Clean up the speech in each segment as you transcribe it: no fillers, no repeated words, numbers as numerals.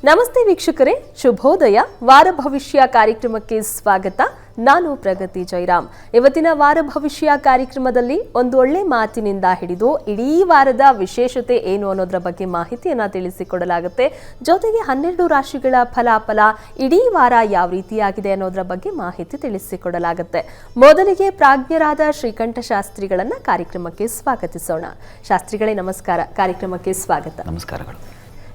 ನಮಸ್ತೆ ವೀಕ್ಷಕರೇ, ಶುಭೋದಯ. ವಾರ ಭವಿಷ್ಯ ಕಾರ್ಯಕ್ರಮಕ್ಕೆ ಸ್ವಾಗತ. ನಾನು ಪ್ರಗತಿ ಜೈರಾಮ್. ಇವತ್ತಿನ ವಾರ ಭವಿಷ್ಯ ಕಾರ್ಯಕ್ರಮದಲ್ಲಿ ಒಂದು ಒಳ್ಳೆ ಮಾತಿನಿಂದ ಹಿಡಿದು ಇಡೀ ವಾರದ ವಿಶೇಷತೆ ಏನು ಅನ್ನೋದರ ಬಗ್ಗೆ ಮಾಹಿತಿಯನ್ನ ತಿಳಿಸಿಕೊಡಲಾಗುತ್ತೆ. ಜೊತೆಗೆ 12 ರಾಶಿಗಳ ಫಲಾಫಲ ಇಡೀ ವಾರ ಯಾವ ರೀತಿಯಾಗಿದೆ ಅನ್ನೋದರ ಬಗ್ಗೆ ಮಾಹಿತಿ ತಿಳಿಸಿಕೊಡಲಾಗುತ್ತೆ. ಮೊದಲಿಗೆ ಪ್ರಾಜ್ಞರಾದ ಶ್ರೀಕಂಠ ಶಾಸ್ತ್ರಿಗಳನ್ನ ಕಾರ್ಯಕ್ರಮಕ್ಕೆ ಸ್ವಾಗತಿಸೋಣ. ಶಾಸ್ತ್ರಿಗಳೇ ನಮಸ್ಕಾರ, ಕಾರ್ಯಕ್ರಮಕ್ಕೆ ಸ್ವಾಗತ. ನಮಸ್ಕಾರಗಳು.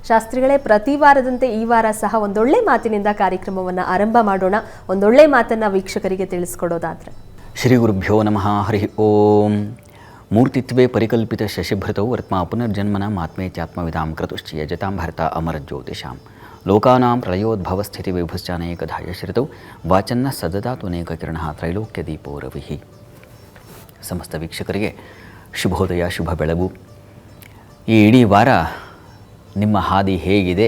ಶಾಸ್ತ್ರಿಗಳೇ, ಪ್ರತಿ ವಾರದಂತೆ ಈ ವಾರ ಸಹ ಒಂದೊಳ್ಳೆ ಮಾತಿನಿಂದ ಕಾರ್ಯಕ್ರಮವನ್ನು ಆರಂಭ ಮಾಡೋಣ. ಒಂದೊಳ್ಳೆ ಮಾತನ್ನ ವೀಕ್ಷಕರಿಗೆ ತಿಳಿಸ್ಕೊಡೋದಾದ್ರೆ. ಶ್ರೀ ಗುರುಭ್ಯೋ ನಮಃ. ಹರಿ ಓಂ. ಮೂರ್ತಿತ್ವೇ ಪರಿಕಲ್ಪಿತ ಶಶಿಭೃತೌ ವರ್ತ್ಮಾ ಪುನರ್ಜನ್ಮನ ಮಾತ್ಮೇತ್ಯಾತ್ಮವಿದಾಂ ಕ್ರತುಶ್ಚಿಯ ಜತಾಂ ಭರತ ಅಮರ ಜ್ಯೋತಿಷಾಂ ಲೋಕಾನಾಂ ಪ್ರಳಯೋದ್ಭವ ಸ್ಥಿತಿ ವಿಭುಶ್ಚಾನೇಕಧಾ ಯಶ್ರಿತೌ ವಾಚನ್ನ ಸದದಾತುನೇಕ ಕಿರಣಃ ತ್ರೈಲೋಕ್ಯ ದೀಪೋ ರವಿಃ. ಸಮಸ್ತ ವೀಕ್ಷಕರಿಗೆ ಶುಭೋದಯ, ಶುಭ ಬೆಳಗು. ಈ ಇಡೀ ವಾರ ನಿಮ್ಮ ಹಾದಿ ಹೇಗಿದೆ,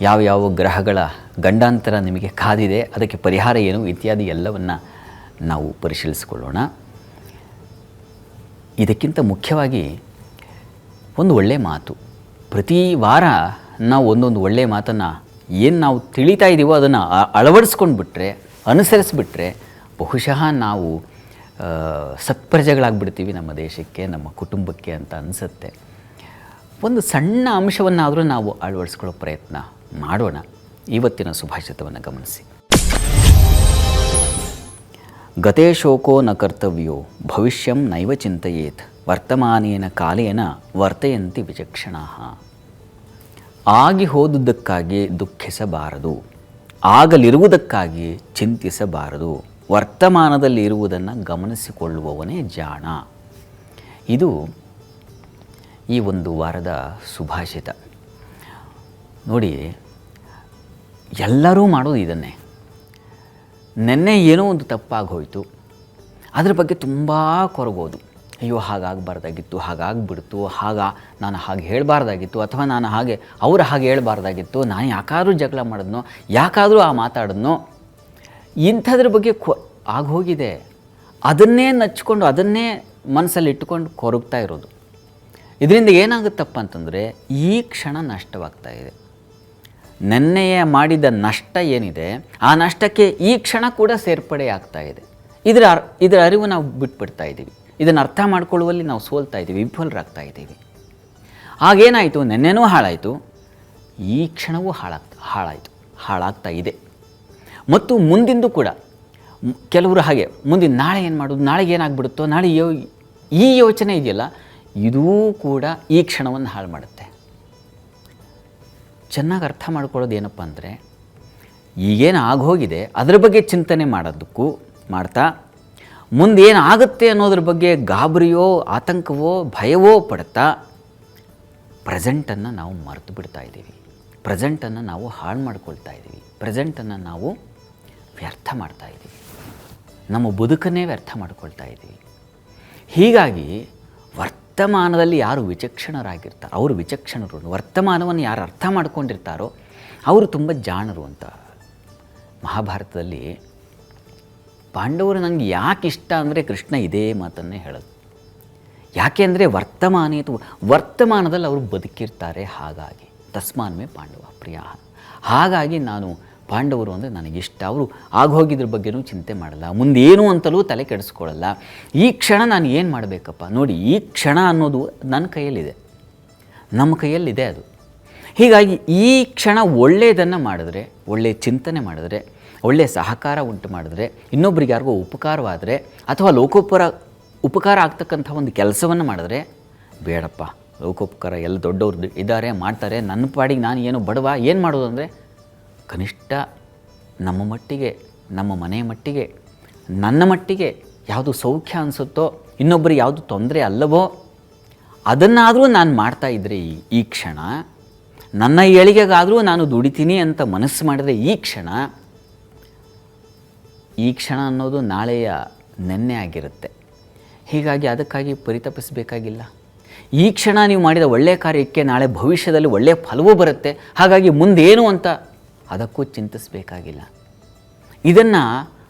ಯಾವ ಗ್ರಹಗಳ ಗಂಡಾಂತರ ನಿಮಗೆ ಕಾದಿದೆ, ಅದಕ್ಕೆ ಪರಿಹಾರ ಏನು ಇತ್ಯಾದಿ ಎಲ್ಲವನ್ನು ನಾವು ಪರಿಶೀಲಿಸಿಕೊಳ್ಳೋಣ. ಇದಕ್ಕಿಂತ ಮುಖ್ಯವಾಗಿ ಒಂದು ಒಳ್ಳೆಯ ಮಾತು. ಪ್ರತಿ ವಾರ ನಾವು ಒಂದೊಂದು ಒಳ್ಳೆಯ ಮಾತನ್ನು ಏನು ನಾವು ತಿಳಿತಾ ಇದ್ದೀವೋ ಅದನ್ನು ಅಳವಡಿಸ್ಕೊಂಡು ಬಿಟ್ಟರೆ, ಅನುಸರಿಸಿಬಿಟ್ರೆ ಬಹುಶಃ ನಾವು ಸತ್ಪ್ರಜೆಗಳಾಗ್ಬಿಡ್ತೀವಿ ನಮ್ಮ ದೇಶಕ್ಕೆ, ನಮ್ಮ ಕುಟುಂಬಕ್ಕೆ ಅಂತ ಅನಿಸುತ್ತೆ. ಒಂದು ಸಣ್ಣ ಅಂಶವನ್ನಾದರೂ ನಾವು ಅಳವಡಿಸ್ಕೊಳ್ಳೋ ಪ್ರಯತ್ನ ಮಾಡೋಣ. ಇವತ್ತಿನ ಸುಭಾಷಿತವನ್ನು ಗಮನಿಸಿ. ಗತೇ ಶೋಕೋ ನ ಕರ್ತವ್ಯೋ ಭವಿಷ್ಯಂ ನೈವ ಚಿಂತೆಯೇತ್ ವರ್ತಮಾನೇನ ಕಾಲೇನ ವರ್ತಯಂತಿ ವಿಚಕ್ಷಣಾಃ. ಆಗಿ ಹೋದುದಕ್ಕಾಗಿ ದುಃಖಿಸಬಾರದು, ಆಗಲಿರುವುದಕ್ಕಾಗಿ ಚಿಂತಿಸಬಾರದು, ವರ್ತಮಾನದಲ್ಲಿ ಇರುವುದನ್ನು ಗಮನಿಸಿಕೊಳ್ಳುವವನೇ ಜಾಣ. ಇದು ಈ ಒಂದು ವಾರದ ಸುಭಾಷಿತ. ನೋಡಿ, ಎಲ್ಲರೂ ಮಾಡೋದು ಇದನ್ನೇ. ನೆನ್ನೆ ಏನೋ ಒಂದು ತಪ್ಪಾಗೋಯ್ತು, ಅದ್ರ ಬಗ್ಗೆ ತುಂಬ ಕೊರಗೋದು. ಅಯ್ಯೋ ಹಾಗಾಗಬಾರ್ದಾಗಿತ್ತು, ಹಾಗಾಗ್ಬಿಡ್ತು, ನಾನು ಹಾಗೆ ಹೇಳಬಾರ್ದಾಗಿತ್ತು, ಅಥವಾ ನಾನು ಅವ್ರು ಹಾಗೆ ಹೇಳ್ಬಾರ್ದಾಗಿತ್ತು, ನಾನು ಯಾಕಾದರೂ ಜಗಳ ಮಾಡಿದ್ನೋ, ಯಾಕಾದರೂ ಮಾತಾಡಿದ್ನೋ, ಇಂಥದ್ರ ಬಗ್ಗೆ ಆಗೋಗಿದೆ. ಅದನ್ನೇ ನಚ್ಕೊಂಡು, ಅದನ್ನೇ ಮನಸ್ಸಲ್ಲಿ ಇಟ್ಟುಕೊಂಡು ಕೊರಗ್ತಾ ಇರೋದು. ಇದರಿಂದ ಏನಾಗುತ್ತಪ್ಪ ಅಂತಂದರೆ ಈ ಕ್ಷಣ ನಷ್ಟವಾಗ್ತಾ ಇದೆ. ನೆನ್ನೆಯ ಮಾಡಿದ ನಷ್ಟ ಏನಿದೆ ಆ ನಷ್ಟಕ್ಕೆ ಈ ಕ್ಷಣ ಕೂಡ ಸೇರ್ಪಡೆ ಆಗ್ತಾ ಇದೆ. ಇದರ ಅರಿವು ನಾವು ಬಿಟ್ಬಿಡ್ತಾ ಇದ್ದೀವಿ. ಇದನ್ನು ಅರ್ಥ ಮಾಡ್ಕೊಳ್ಳುವಲ್ಲಿ ನಾವು ಸೋಲ್ತಾ ಇದ್ದೀವಿ, ವಿಫಲರಾಗ್ತಾ ಇದ್ದೀವಿ. ಆಗೇನಾಯಿತು, ನೆನ್ನೆನೂ ಹಾಳಾಯಿತು, ಈ ಕ್ಷಣವೂ ಹಾಳಾಗ್ತಾ ಇದೆ. ಮತ್ತು ಮುಂದಿಂದು ಕೂಡ ಕೆಲವರು ಹಾಗೆ ಮುಂದಿನ ನಾಳೆ ಏನು ಮಾಡೋದು, ನಾಳೆಗೆ ಏನಾಗ್ಬಿಡುತ್ತೋ, ನಾಳೆ ಈ ಯೋಚನೆ ಇದೆಯಲ್ಲ, ಇದೂ ಕೂಡ ಈ ಕ್ಷಣವನ್ನು ಹಾಳು ಮಾಡುತ್ತೆ. ಚೆನ್ನಾಗಿ ಅರ್ಥ ಮಾಡ್ಕೊಳ್ಳೋದು ಏನಪ್ಪ ಅಂದರೆ, ಈಗೇನು ಆಗೋಗಿದೆ ಅದರ ಬಗ್ಗೆ ಚಿಂತನೆ ಮಾಡ್ತಾ ಮುಂದೇನು ಆಗುತ್ತೆ ಅನ್ನೋದ್ರ ಬಗ್ಗೆ ಗಾಬರಿಯೋ, ಆತಂಕವೋ, ಭಯವೋ ಪಡ್ತಾ ಪ್ರೆಸೆಂಟನ್ನು ನಾವು ಮರೆತು ಬಿಡ್ತಾ ಇದ್ದೀವಿ. ಪ್ರೆಸೆಂಟನ್ನು ನಾವು ಹಾಳು ಮಾಡ್ಕೊಳ್ತಾ ಇದ್ದೀವಿ. ಪ್ರೆಸೆಂಟನ್ನು ನಾವು ವ್ಯರ್ಥ ಮಾಡ್ತಾ ಇದ್ದೀವಿ. ನಮ್ಮ ಬದುಕನ್ನೇ ವ್ಯರ್ಥ ಮಾಡ್ಕೊಳ್ತಾ ಇದ್ದೀವಿ. ಹೀಗಾಗಿ ವರ್ತಮಾನದಲ್ಲಿ ಯಾರು ವಿಚಕ್ಷಣರಾಗಿರ್ತಾರೋ ಅವರು ವಿಚಕ್ಷಣರು. ವರ್ತಮಾನವನ್ನು ಯಾರು ಅರ್ಥ ಮಾಡ್ಕೊಂಡಿರ್ತಾರೋ ಅವರು ತುಂಬ ಜಾಣರು ಅಂತ. ಮಹಾಭಾರತದಲ್ಲಿ ಪಾಂಡವರು ನನಗೆ ಯಾಕೆ ಇಷ್ಟ ಅಂದರೆ ಕೃಷ್ಣ ಇದೇ ಮಾತನ್ನೇ ಹೇಳೋದು. ಯಾಕೆ ಅಂದರೆ ವರ್ತಮಾನದಲ್ಲಿ ಅವರು ಬದುಕಿರ್ತಾರೆ. ಹಾಗಾಗಿ ತಸ್ಮಾನ್ಮೇ ಪಾಂಡವ ಪ್ರಿಯ. ಹಾಗಾಗಿ ನಾನು ಪಾಂಡವರು ಅಂದರೆ ನನಗಿಷ್ಟ. ಅವರು ಆಗೋಗಿದ್ರ ಬಗ್ಗೆನೂ ಚಿಂತೆ ಮಾಡಲ್ಲ, ಮುಂದೇನು ಅಂತಲೂ ತಲೆ ಕೆಡಿಸ್ಕೊಳ್ಳಲ್ಲ. ಈ ಕ್ಷಣ ನಾನು ಏನು ಮಾಡಬೇಕಪ್ಪ, ನೋಡಿ ಈ ಕ್ಷಣ ಅನ್ನೋದು ನನ್ನ ಕೈಯಲ್ಲಿದೆ, ನಮ್ಮ ಕೈಯಲ್ಲಿದೆ ಅದು. ಹೀಗಾಗಿ ಈ ಕ್ಷಣ ಒಳ್ಳೆಯದನ್ನು ಮಾಡಿದ್ರೆ, ಒಳ್ಳೆಯ ಚಿಂತನೆ ಮಾಡಿದ್ರೆ, ಒಳ್ಳೆಯ ಸಹಕಾರ ಉಂಟು ಮಾಡಿದ್ರೆ, ಇನ್ನೊಬ್ರಿಗೆ ಯಾರಿಗೋ ಉಪಕಾರವಾದರೆ, ಅಥವಾ ಉಪಕಾರ ಆಗ್ತಕ್ಕಂಥ ಒಂದು ಕೆಲಸವನ್ನು ಮಾಡಿದ್ರೆ, ಬೇಡಪ್ಪ ಲೋಕೋಪಕಾರ ಎಲ್ಲ ದೊಡ್ಡವ್ರು ಇದ್ದಾರೆ, ಮಾಡ್ತಾರೆ, ನನ್ನ ಪಾಡಿಗೆ ನಾನು ಏನು ಬಡವ, ಏನು ಮಾಡೋದು ಅಂದರೆ ಕನಿಷ್ಠ ನಮ್ಮ ಮಟ್ಟಿಗೆ, ನಮ್ಮ ಮನೆಯ ಮಟ್ಟಿಗೆ, ನನ್ನ ಮಟ್ಟಿಗೆ ಯಾವುದು ಸೌಖ್ಯ ಅನಿಸುತ್ತೋ, ಇನ್ನೊಬ್ಬರಿಗೆ ಯಾವುದು ತೊಂದರೆ ಅಲ್ಲವೋ ಅದನ್ನಾದರೂ ನಾನು ಮಾಡ್ತಾ ಇದ್ದರೆ ಈ ಕ್ಷಣ, ನನ್ನ ಏಳಿಗೆಗಾದರೂ ನಾನು ದುಡಿತೀನಿ ಅಂತ ಮನಸ್ಸು ಮಾಡಿದರೆ ಈ ಕ್ಷಣ ಅನ್ನೋದು ನಾಳೆಯ ನೆನ್ನೆ ಆಗಿರುತ್ತೆ. ಹೀಗಾಗಿ ಅದಕ್ಕಾಗಿ ಪರಿತಪಿಸಬೇಕಾಗಿಲ್ಲ. ಈ ಕ್ಷಣ ನೀವು ಮಾಡಿದ ಒಳ್ಳೆಯ ಕಾರ್ಯಕ್ಕೆ ನಾಳೆ ಭವಿಷ್ಯದಲ್ಲಿ ಒಳ್ಳೆಯ ಫಲವೂ ಬರುತ್ತೆ. ಹಾಗಾಗಿ ಮುಂದೇನು ಅಂತ ಅದಕ್ಕೂ ಚಿಂತಿಸಬೇಕಾಗಿಲ್ಲ. ಇದನ್ನು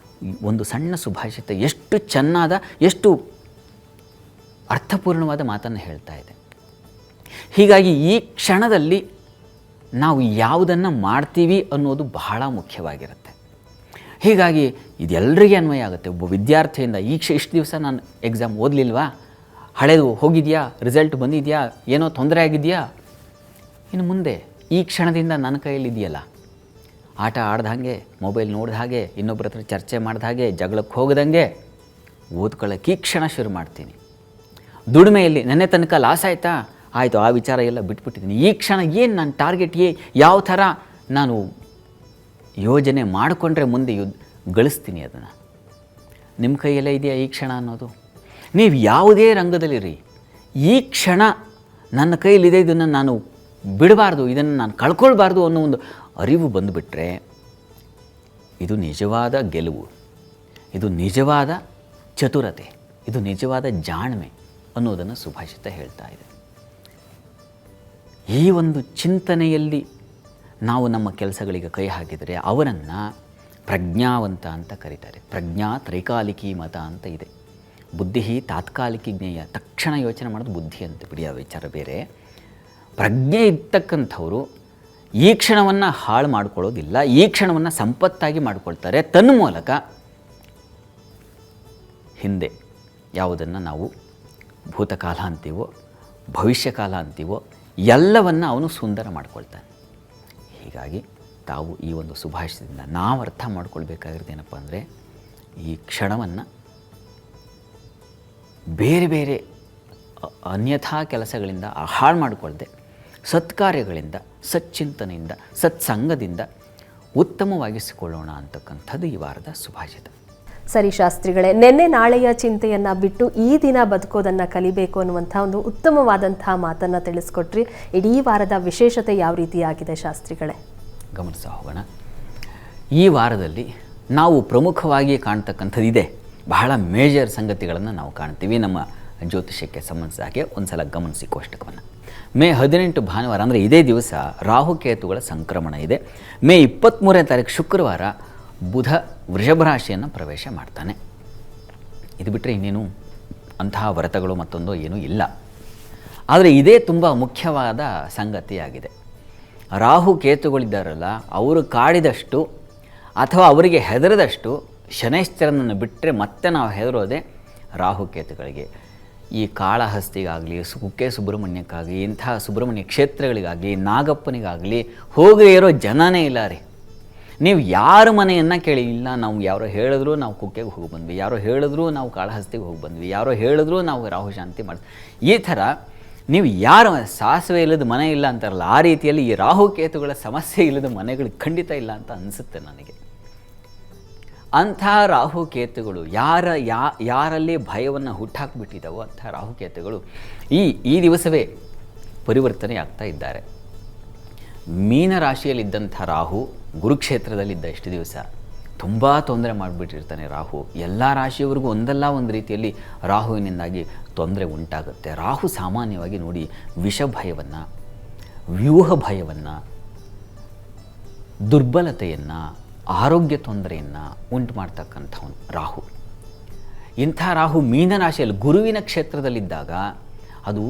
ಒಂದು ಸಣ್ಣ ಸುಭಾಷಿತ ಎಷ್ಟು ಚೆನ್ನಾದ, ಎಷ್ಟು ಅರ್ಥಪೂರ್ಣವಾದ ಮಾತನ್ನು ಹೇಳ್ತಾ ಇದೆ. ಹೀಗಾಗಿ ಈ ಕ್ಷಣದಲ್ಲಿ ನಾವು ಯಾವುದನ್ನು ಮಾಡ್ತೀವಿ ಅನ್ನೋದು ಬಹಳ ಮುಖ್ಯವಾಗಿರುತ್ತೆ. ಹೀಗಾಗಿ ಇದೆಲ್ಲರಿಗೆ ಅನ್ವಯ ಆಗುತ್ತೆ. ಒಬ್ಬ ವಿದ್ಯಾರ್ಥಿಯಿಂದ ಇಷ್ಟು ದಿವಸ ನಾನು ಎಕ್ಸಾಮ್ ಓದಲಿಲ್ವಾ, ಹಳೇದು ಹೋಗಿದೆಯಾ, ರಿಸಲ್ಟ್ ಬಂದಿದೆಯಾ, ಏನೋ ತೊಂದರೆ ಆಗಿದೆಯಾ, ಇನ್ನು ಮುಂದೆ ಈ ಕ್ಷಣದಿಂದ ನನ್ನ ಕೈಯಲ್ಲಿದೆಯಲ್ಲ, ಆಟ ಆಡ್ದ ಹಾಗೆ, ಮೊಬೈಲ್ ನೋಡ್ದ ಹಾಗೆ, ಇನ್ನೊಬ್ಬರ ಹತ್ರ ಚರ್ಚೆ ಮಾಡ್ದ ಹಾಗೆ, ಜಗಳಕ್ಕೆ ಹೋಗದಂಗೆ ಓದ್ಕೊಳ್ಳೋಕೆ ಈ ಕ್ಷಣ ಶುರು ಮಾಡ್ತೀನಿ. ದುಡಿಮೆಯಲ್ಲಿ ನೆನ್ನೆ ತನಕ ಲಾಸ್ ಆಯಿತಾ, ಆಯಿತು, ಆ ವಿಚಾರ ಎಲ್ಲ ಬಿಟ್ಬಿಟ್ಟಿದ್ದೀನಿ. ಈ ಕ್ಷಣ ಏನು ನನ್ನ ಟಾರ್ಗೆಟ್, ಯಾವ ಥರ ನಾನು ಯೋಜನೆ ಮಾಡಿಕೊಂಡ್ರೆ ಮುಂದೆ ಗಳಿಸ್ತೀನಿ ಅದನ್ನು. ನಿಮ್ಮ ಕೈಯಲ್ಲೇ ಇದೆಯಾ ಈ ಕ್ಷಣ ಅನ್ನೋದು? ನೀವು ಯಾವುದೇ ರಂಗದಲ್ಲಿರಿ, ಈ ಕ್ಷಣ ನನ್ನ ಕೈಯಲ್ಲಿದೆ, ಇದನ್ನು ನಾನು ಬಿಡಬಾರ್ದು, ಇದನ್ನು ನಾನು ಕಳ್ಕೊಳ್ಬಾರ್ದು ಅನ್ನೋ ಒಂದು ಅರಿವು ಬಂದುಬಿಟ್ರೆ ಇದು ನಿಜವಾದ ಗೆಲುವು, ಇದು ನಿಜವಾದ ಚತುರತೆ, ಇದು ನಿಜವಾದ ಜಾಣ್ಮೆ ಅನ್ನೋದನ್ನು ಸುಭಾಷಿತ ಹೇಳ್ತಾ ಇದೆ. ಈ ಒಂದು ಚಿಂತನೆಯಲ್ಲಿ ನಾವು ನಮ್ಮ ಕೆಲಸಗಳಿಗೆ ಕೈ ಹಾಕಿದರೆ ಅವರನ್ನು ಪ್ರಜ್ಞಾವಂತ ಅಂತ ಕರೀತಾರೆ. ಪ್ರಜ್ಞಾ ತ್ರೈಕಾಲಿಕಿ ಮತ ಅಂತ ಇದೆ. ಬುದ್ಧಿ ತಾತ್ಕಾಲಿಕಿ ಜ್ಞೇಯ, ತಕ್ಷಣ ಯೋಚನೆ ಮಾಡೋದು ಬುದ್ಧಿ ಅಂತ, ಬಿಡಿ, ಆ ವಿಚಾರ ಬೇರೆ. ಪ್ರಜ್ಞೆ ಇರ್ತಕ್ಕಂಥವರು ಈ ಕ್ಷಣವನ್ನು ಹಾಳು ಮಾಡ್ಕೊಳ್ಳೋದಿಲ್ಲ, ಈ ಕ್ಷಣವನ್ನು ಸಂಪತ್ತಾಗಿ ಮಾಡಿಕೊಳ್ತಾರೆ. ತನ್ನ ಮೂಲಕ ಹಿಂದೆ ಯಾವುದನ್ನು ನಾವು ಭೂತಕಾಲ ಅಂತೀವೋ, ಭವಿಷ್ಯಕಾಲ ಅಂತೀವೋ, ಎಲ್ಲವನ್ನು ಅವನು ಸುಂದರ ಮಾಡ್ಕೊಳ್ತಾನೆ. ಹೀಗಾಗಿ ತಾವು ಈ ಒಂದು ಸುಭಾಷಿತದಿಂದ ನಾವು ಅರ್ಥ ಮಾಡ್ಕೊಳ್ಬೇಕಾಗಿರೋದು ಏನಪ್ಪ ಅಂದರೆ, ಈ ಕ್ಷಣವನ್ನು ಬೇರೆ ಬೇರೆ ಅನ್ಯಥಾ ಕೆಲಸಗಳಿಂದ ಹಾಳು ಮಾಡಿಕೊಳ್ಳದೆ ಸತ್ಕಾರ್ಯಗಳಿಂದ, ಸಚ್ಚಿಂತನೆಯಿಂದ, ಸತ್ಸಂಗದಿಂದ ಉತ್ತಮವಾಗಿಸಿಕೊಳ್ಳೋಣ ಅಂತಕ್ಕಂಥದ್ದು ಈ ವಾರದ ಸುಭಾಷಿತ. ಸರಿ ಶಾಸ್ತ್ರಿಗಳೇ, ನಿನ್ನೆ ನಾಳೆಯ ಚಿಂತೆಯನ್ನು ಬಿಟ್ಟು ಈ ದಿನ ಬದುಕೋದನ್ನು ಕಲಿಬೇಕು ಅನ್ನುವಂಥ ಒಂದು ಉತ್ತಮವಾದಂಥ ಮಾತನ್ನು ತಿಳಿಸ್ಕೊಟ್ರಿ. ಇಡೀ ವಾರದ ವಿಶೇಷತೆ ಯಾವ ರೀತಿಯಾಗಿದೆ ಶಾಸ್ತ್ರಿಗಳೇ? ಗಮನಿಸ್ತಾ ಹೋಗೋಣ. ಈ ವಾರದಲ್ಲಿ ನಾವು ಪ್ರಮುಖವಾಗಿ ಕಾಣ್ತಕ್ಕಂಥದ್ದು ಇದೆ, ಬಹಳ ಮೇಜರ್ ಸಂಗತಿಗಳನ್ನು ನಾವು ಕಾಣ್ತೀವಿ. ನಮ್ಮ ಜ್ಯೋತಿಷ್ಯಕ್ಕೆ ಸಂಬಂಧಿಸಿದ ಹಾಗೆ ಒಂದು ಸಲ ಗಮನಿಸಿ ಕೋಷ್ಟಕವನ್ನು. ಮೇ 18 ಭಾನುವಾರ, ಅಂದರೆ ಇದೇ ದಿವಸ ರಾಹುಕೇತುಗಳ ಸಂಕ್ರಮಣ ಇದೆ. ಮೇ 23ನೇ ತಾರೀಕು ಶುಕ್ರವಾರ ಬುಧ ವೃಷಭ ರಾಶಿಯನ್ನು ಪ್ರವೇಶ ಮಾಡ್ತಾನೆ. ಇದು ಬಿಟ್ಟರೆ ಇನ್ನೇನು ಅಂತಹ ವ್ರತಗಳು ಮತ್ತೊಂದು ಏನೂ ಇಲ್ಲ. ಆದರೆ ಇದೇ ತುಂಬ ಮುಖ್ಯವಾದ ಸಂಗತಿಯಾಗಿದೆ. ರಾಹು ಕೇತುಗಳಿದ್ದಾರಲ್ಲ, ಅವರು ಕಾಡಿದಷ್ಟು ಅಥವಾ ಅವರಿಗೆ ಹೆದರದಷ್ಟು ಶನೈಶ್ಚರನನ್ನು ಬಿಟ್ಟರೆ ಮತ್ತೆ ನಾವು ಹೆದರೋದೆ ರಾಹುಕೇತುಗಳಿಗೆ. ಈ ಕಾಳಹಸ್ತಿಗಾಗಲಿ, ಕುಕ್ಕೆ ಸುಬ್ರಹ್ಮಣ್ಯಕ್ಕಾಗಲಿ, ಇಂತಹ ಸುಬ್ರಹ್ಮಣ್ಯ ಕ್ಷೇತ್ರಗಳಿಗಾಗಲಿ, ನಾಗಪ್ಪನಿಗಾಗಲಿ ಹೋಗದೇ ಇರೋ ಜನನೇ ಇಲ್ಲ ರೀ. ನೀವು ಯಾರ ಮನೆಯನ್ನು ಕೇಳಿ, ಇಲ್ಲ ನಾವು ಯಾರೋ ಹೇಳಿದ್ರು ನಾವು ಕುಕ್ಕೆಗೆ ಹೋಗಿ ಬಂದ್ವಿ, ಯಾರೋ ಹೇಳಿದ್ರು ನಾವು ಕಾಳಹಸ್ತಿಗೆ ಹೋಗಿ ಬಂದ್ವಿ, ಯಾರೋ ಹೇಳಿದ್ರು ನಾವು ರಾಹು ಶಾಂತಿ ಮಾಡ್ತೀವಿ, ಈ ಥರ ನೀವು ಯಾರು ಸಾಸಿವೆ ಇಲ್ಲದ ಮನೆ ಇಲ್ಲ ಅಂತಾರಲ್ಲ, ಆ ರೀತಿಯಲ್ಲಿ ಈ ರಾಹುಕೇತುಗಳ ಸಮಸ್ಯೆ ಇಲ್ಲದ ಮನೆಗಳು ಖಂಡಿತ ಇಲ್ಲ ಅಂತ ಅನಿಸುತ್ತೆ ನನಗೆ. ಅಂಥ ರಾಹುಕೇತುಗಳು ಯಾರಲ್ಲಿ ಭಯವನ್ನು ಹುಟ್ಟಾಕ್ಬಿಟ್ಟಿದ್ದಾವೋ ಅಂಥ ರಾಹುಕೇತುಗಳು ಈ ದಿವಸವೇ ಪರಿವರ್ತನೆ ಆಗ್ತಾ ಇದ್ದಾರೆ. ಮೀನರಾಶಿಯಲ್ಲಿದ್ದಂಥ ರಾಹು ಗುರುಕ್ಷೇತ್ರದಲ್ಲಿದ್ದ ಇಷ್ಟು ದಿವಸ ತುಂಬ ತೊಂದರೆ ಮಾಡಿಬಿಟ್ಟಿರ್ತಾನೆ ರಾಹು. ಎಲ್ಲ ರಾಶಿಯವರಿಗೂ ಒಂದಲ್ಲ ಒಂದು ರೀತಿಯಲ್ಲಿ ರಾಹುವಿನಿಂದಾಗಿ ತೊಂದರೆ ಉಂಟಾಗುತ್ತೆ. ರಾಹು ಸಾಮಾನ್ಯವಾಗಿ ನೋಡಿ ವಿಷ ಭಯವನ್ನು, ವ್ಯೂಹ ಭಯವನ್ನು, ದುರ್ಬಲತೆಯನ್ನು, ಆರೋಗ್ಯ ತೊಂದರೆಯನ್ನು ಉಂಟು ಮಾಡ್ತಕ್ಕಂಥವನು ರಾಹು. ಇಂಥ ರಾಹು ಮೀನರಾಶಿಯಲ್ಲಿ ಗುರುವಿನ ಕ್ಷೇತ್ರದಲ್ಲಿದ್ದಾಗ ಅದು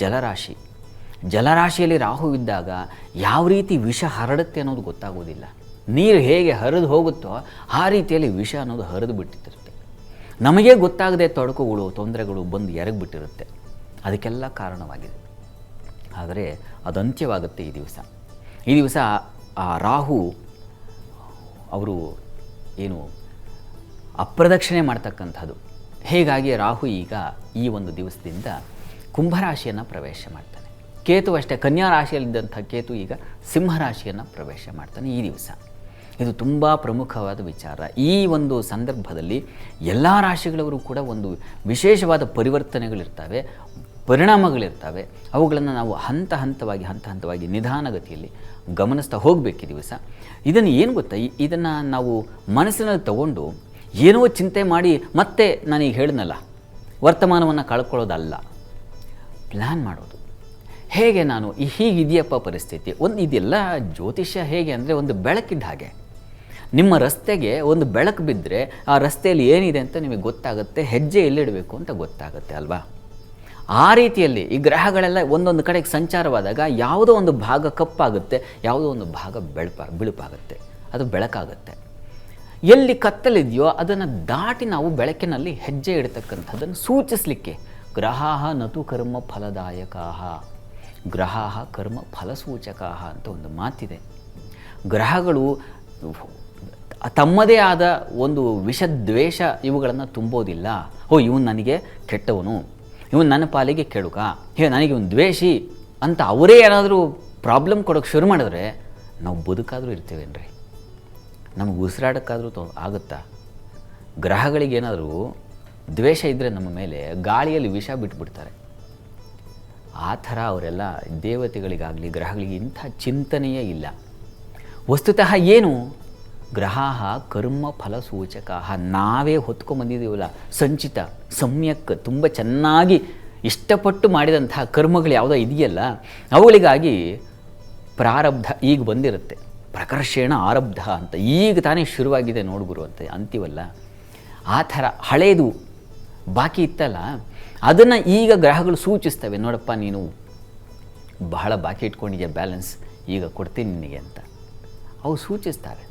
ಜಲರಾಶಿ. ಜಲರಾಶಿಯಲ್ಲಿ ರಾಹು ಇದ್ದಾಗ ಯಾವ ರೀತಿ ವಿಷ ಹರಡುತ್ತೆ ಅನ್ನೋದು ಗೊತ್ತಾಗೋದಿಲ್ಲ. ನೀರು ಹೇಗೆ ಹರಿದು ಹೋಗುತ್ತೋ ಆ ರೀತಿಯಲ್ಲಿ ವಿಷ ಅನ್ನೋದು ಹರಿದು ಬಿಟ್ಟಿರುತ್ತೆ. ನಮಗೇ ಗೊತ್ತಾಗದೆ ತೊಡಕುಗಳು, ತೊಂದರೆಗಳು ಬಂದು ಎರಗಿಬಿಟ್ಟಿರುತ್ತೆ. ಅದಕ್ಕೆಲ್ಲ ಕಾರಣವಾಗಿದೆ. ಆದರೆ ಅದು ಅಂತ್ಯವಾಗುತ್ತೆ ಈ ದಿವಸ ಆ ರಾಹು ಅವರು ಏನು ಅಪ್ರದಕ್ಷಿಣೆ ಮಾಡ್ತಕ್ಕಂಥದ್ದು. ಹೀಗಾಗಿ ರಾಹು ಈಗ ಈ ಒಂದು ದಿವಸದಿಂದ ಕುಂಭರಾಶಿಯನ್ನು ಪ್ರವೇಶ ಮಾಡ್ತಾನೆ. ಕೇತು ಅಷ್ಟೇ, ಕನ್ಯಾ ರಾಶಿಯಲ್ಲಿದ್ದಂಥ ಕೇತು ಈಗ ಸಿಂಹರಾಶಿಯನ್ನು ಪ್ರವೇಶ ಮಾಡ್ತಾನೆ ಈ ದಿವಸ. ಇದು ತುಂಬ ಪ್ರಮುಖವಾದ ವಿಚಾರ. ಈ ಒಂದು ಸಂದರ್ಭದಲ್ಲಿ ಎಲ್ಲ ರಾಶಿಗಳವರು ಕೂಡ ಒಂದು ವಿಶೇಷವಾದ ಪರಿವರ್ತನೆಗಳಿರ್ತವೆ, ಪರಿಣಾಮಗಳಿರ್ತವೆ. ಅವುಗಳನ್ನು ನಾವು ಹಂತ ಹಂತವಾಗಿ ನಿಧಾನಗತಿಯಲ್ಲಿ ಗಮನಿಸ್ತಾ ಹೋಗಬೇಕು ಈ ದಿವಸ. ಇದನ್ನು ಏನು ಗೊತ್ತಾ, ಇದನ್ನು ನಾವು ಮನಸ್ಸಿನಲ್ಲಿ ತಗೊಂಡು ಏನೋ ಚಿಂತೆ ಮಾಡಿ ಮತ್ತೆ ನಾನೀಗ ಹೇಳಿದ್ನಲ್ಲ ವರ್ತಮಾನವನ್ನು ಕಳ್ಕೊಳ್ಳೋದಲ್ಲ, ಪ್ಲ್ಯಾನ್ ಮಾಡೋದು. ಹೇಗೆ ನಾನು ಹೀಗಿದೆಯಪ್ಪ ಪರಿಸ್ಥಿತಿ, ಇದೆಲ್ಲ ಜ್ಯೋತಿಷ್ಯ ಹೇಗೆ ಅಂದರೆ ಒಂದು ಬೆಳಕಿದ್ದ ಹಾಗೆ. ನಿಮ್ಮ ರಸ್ತೆಗೆ ಒಂದು ಬೆಳಕು ಬಿದ್ದರೆ ಆ ರಸ್ತೆಯಲ್ಲಿ ಏನಿದೆ ಅಂತ ನಿಮಗೆ ಗೊತ್ತಾಗುತ್ತೆ, ಹೆಜ್ಜೆ ಎಲ್ಲಿಡಬೇಕು ಅಂತ ಗೊತ್ತಾಗುತ್ತೆ ಅಲ್ವಾ. ಆ ರೀತಿಯಲ್ಲಿ ಈ ಗ್ರಹಗಳೆಲ್ಲ ಒಂದೊಂದು ಕಡೆಗೆ ಸಂಚಾರವಾದಾಗ ಯಾವುದೋ ಒಂದು ಭಾಗ ಕಪ್ಪಾಗುತ್ತೆ, ಯಾವುದೋ ಒಂದು ಭಾಗ ಬಿಳುಪಾಗುತ್ತೆ, ಅದು ಬೆಳಕಾಗುತ್ತೆ. ಎಲ್ಲಿ ಕತ್ತಲಿದೆಯೋ ಅದನ್ನು ದಾಟಿ ನಾವು ಬೆಳಕಿನಲ್ಲಿ ಹೆಜ್ಜೆ ಇಡ್ತಕ್ಕಂಥದ್ದನ್ನು ಸೂಚಿಸಲಿಕ್ಕೆ ಗ್ರಹಾಹ ನತು ಕರ್ಮ ಫಲದಾಯಕಾಹ, ಗ್ರಹಾಹ ಕರ್ಮ ಫಲಸೂಚಕಾಹ ಅಂತ ಒಂದು ಮಾತಿದೆ. ಗ್ರಹಗಳು ತಮ್ಮದೇ ಆದ ಒಂದು ವಿಷದ್ವೇಷ ಇವುಗಳನ್ನು ತುಂಬೋದಿಲ್ಲ. ಇವನು ನನಗೆ ಕೆಟ್ಟವನು, ಇವನು ನನ್ನ ಪಾಲಿಗೆ ಕೆಡುಕ, ನನಗೆ ಇವನು ದ್ವೇಷಿ ಅಂತ ಅವರೇ ಏನಾದರೂ ಪ್ರಾಬ್ಲಮ್ ಕೊಡೋಕ್ಕೆ ಶುರು ಮಾಡಿದ್ರೆ ನಾವು ಬದುಕಾದರೂ ಇರ್ತೀವೇನ್ರಿ? ನಮಗೆ ಉಸಿರಾಡೋಕ್ಕಾದರೂ ಆಗುತ್ತಾ? ಗ್ರಹಗಳಿಗೇನಾದರೂ ದ್ವೇಷ ಇದ್ದರೆ ನಮ್ಮ ಮೇಲೆ ಗಾಳಿಯಲ್ಲಿ ವಿಷ ಬಿಟ್ಬಿಡ್ತಾರೆ. ಆ ಥರ ಅವರೆಲ್ಲ ದೇವತೆಗಳಿಗಾಗಲಿ ಗ್ರಹಗಳಿಗೆ ಇಂಥ ಚಿಂತನೆಯೇ ಇಲ್ಲ. ವಸ್ತುತಃ ಏನು? ಗ್ರಹಾಹ ಕರ್ಮ ಫಲಸೂಚಕ, ನಾವೇ ಹೊತ್ಕೊಂಡ್ಬಂದಿದ್ದೀವಲ್ಲ ಸಂಚಿತ ಸಮ್ಯಕ್ ತುಂಬ ಚೆನ್ನಾಗಿ ಇಷ್ಟಪಟ್ಟು ಮಾಡಿದಂತಹ ಕರ್ಮಗಳು ಯಾವುದೋ ಇದೆಯಲ್ಲ ಅವುಗಳಿಗಾಗಿ ಪ್ರಾರಬ್ಧ ಈಗ ಬಂದಿರುತ್ತೆ. ಪ್ರಕರ್ಷೇಣ ಆರಬ್ಧ ಅಂತ ಈಗ ತಾನೇ ಶುರುವಾಗಿದೆ ನೋಡ್ಗುರು ಅಂತ ಅಂತೀವಲ್ಲ, ಆ ಥರ ಹಳೇದು ಬಾಕಿ ಇತ್ತಲ್ಲ ಅದನ್ನು ಈಗ ಗ್ರಹಗಳು ಸೂಚಿಸ್ತವೆ. ನೋಡಪ್ಪ, ನೀನು ಬಹಳ ಬಾಕಿ ಇಟ್ಕೊಂಡಿದ್ಯಾ, ಬ್ಯಾಲೆನ್ಸ್ ಈಗ ಕೊಡ್ತೀನಿ ನಿನಗೆ ಅಂತ ಅವು ಸೂಚಿಸ್ತವೆ.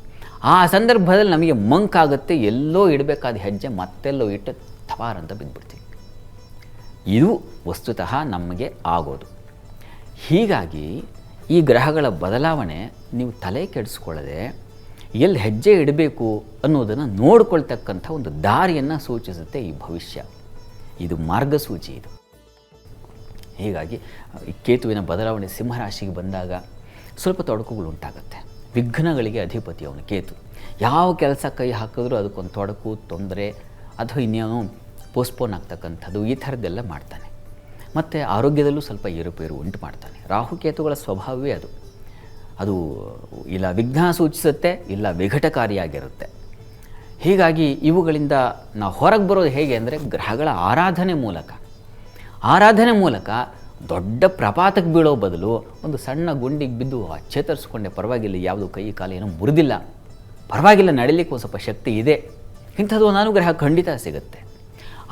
ಆ ಸಂದರ್ಭದಲ್ಲಿ ನಮಗೆ ಮಂಕಾಗುತ್ತೆ, ಎಲ್ಲೋ ಇಡಬೇಕಾದ ಹೆಜ್ಜೆ ಮತ್ತೆಲ್ಲೋ ಇಟ್ಟು ಥವಾರ್ ಅಂತ ಬಿದ್ದುಬಿಡ್ತೀವಿ. ಇದು ವಸ್ತುತಃ ನಮಗೆ ಆಗೋದು. ಹೀಗಾಗಿ ಈ ಗ್ರಹಗಳ ಬದಲಾವಣೆ ನೀವು ತಲೆ ಕೆಡಿಸ್ಕೊಳ್ಳದೆ ಎಲ್ಲಿ ಹೆಜ್ಜೆ ಇಡಬೇಕು ಅನ್ನೋದನ್ನು ನೋಡ್ಕೊಳ್ತಕ್ಕಂಥ ಒಂದು ದಾರಿಯನ್ನು ಸೂಚಿಸುತ್ತೆ ಈ ಭವಿಷ್ಯ. ಇದು ಮಾರ್ಗಸೂಚಿ ಇದು. ಹೀಗಾಗಿ ಈ ಕೇತುವಿನ ಬದಲಾವಣೆ ಸಿಂಹರಾಶಿಗೆ ಬಂದಾಗ ಸ್ವಲ್ಪ ತೊಡಕುಗಳು ಉಂಟಾಗುತ್ತೆ. ವಿಘ್ನಗಳಿಗೆ ಅಧಿಪತಿ ಅವನು ಕೇತು. ಯಾವ ಕೆಲಸ ಕೈ ಹಾಕಿದ್ರೂ ಅದಕ್ಕೊಂದು ತೊಡಕು, ತೊಂದರೆ ಅಥವಾ ಇನ್ನೇನೋ ಪೋಸ್ಟ್ಪೋನ್ ಆಗ್ತಕ್ಕಂಥದ್ದು ಈ ಥರದ್ದೆಲ್ಲ ಮಾಡ್ತಾನೆ. ಮತ್ತು ಆರೋಗ್ಯದಲ್ಲೂ ಸ್ವಲ್ಪ ಏರುಪೇರು ಉಂಟು ಮಾಡ್ತಾನೆ. ರಾಹುಕೇತುಗಳ ಸ್ವಭಾವವೇ ಅದು. ಅದು ಇಲ್ಲ ವಿಘ್ನ ಸೂಚಿಸುತ್ತೆ, ಇಲ್ಲ ವಿಘಟಕಾರಿಯಾಗಿರುತ್ತೆ. ಹೀಗಾಗಿ ಇವುಗಳಿಂದ ನಾವು ಹೊರಗೆ ಬರೋದು ಹೇಗೆ ಅಂದರೆ ಗ್ರಹಗಳ ಆರಾಧನೆ ಮೂಲಕ ದೊಡ್ಡ ಪ್ರಪಾತಕ್ಕೆ ಬೀಳೋ ಬದಲು ಒಂದು ಸಣ್ಣ ಗುಂಡಿಗೆ ಬಿದ್ದು ಚೇತರಿಸ್ಕೊಂಡೆ, ಪರವಾಗಿಲ್ಲ, ಯಾವುದು ಕೈ ಕಾಲು ಏನೋ ಮುರಿದಿಲ್ಲ, ಪರವಾಗಿಲ್ಲ, ನಡಿಲಿಕ್ಕೆ ಒಂದು ಸ್ವಲ್ಪ ಶಕ್ತಿ ಇದೆ, ಇಂಥದ್ದು ಒಂದು ಅನುಗ್ರಹ ಖಂಡಿತ ಸಿಗುತ್ತೆ.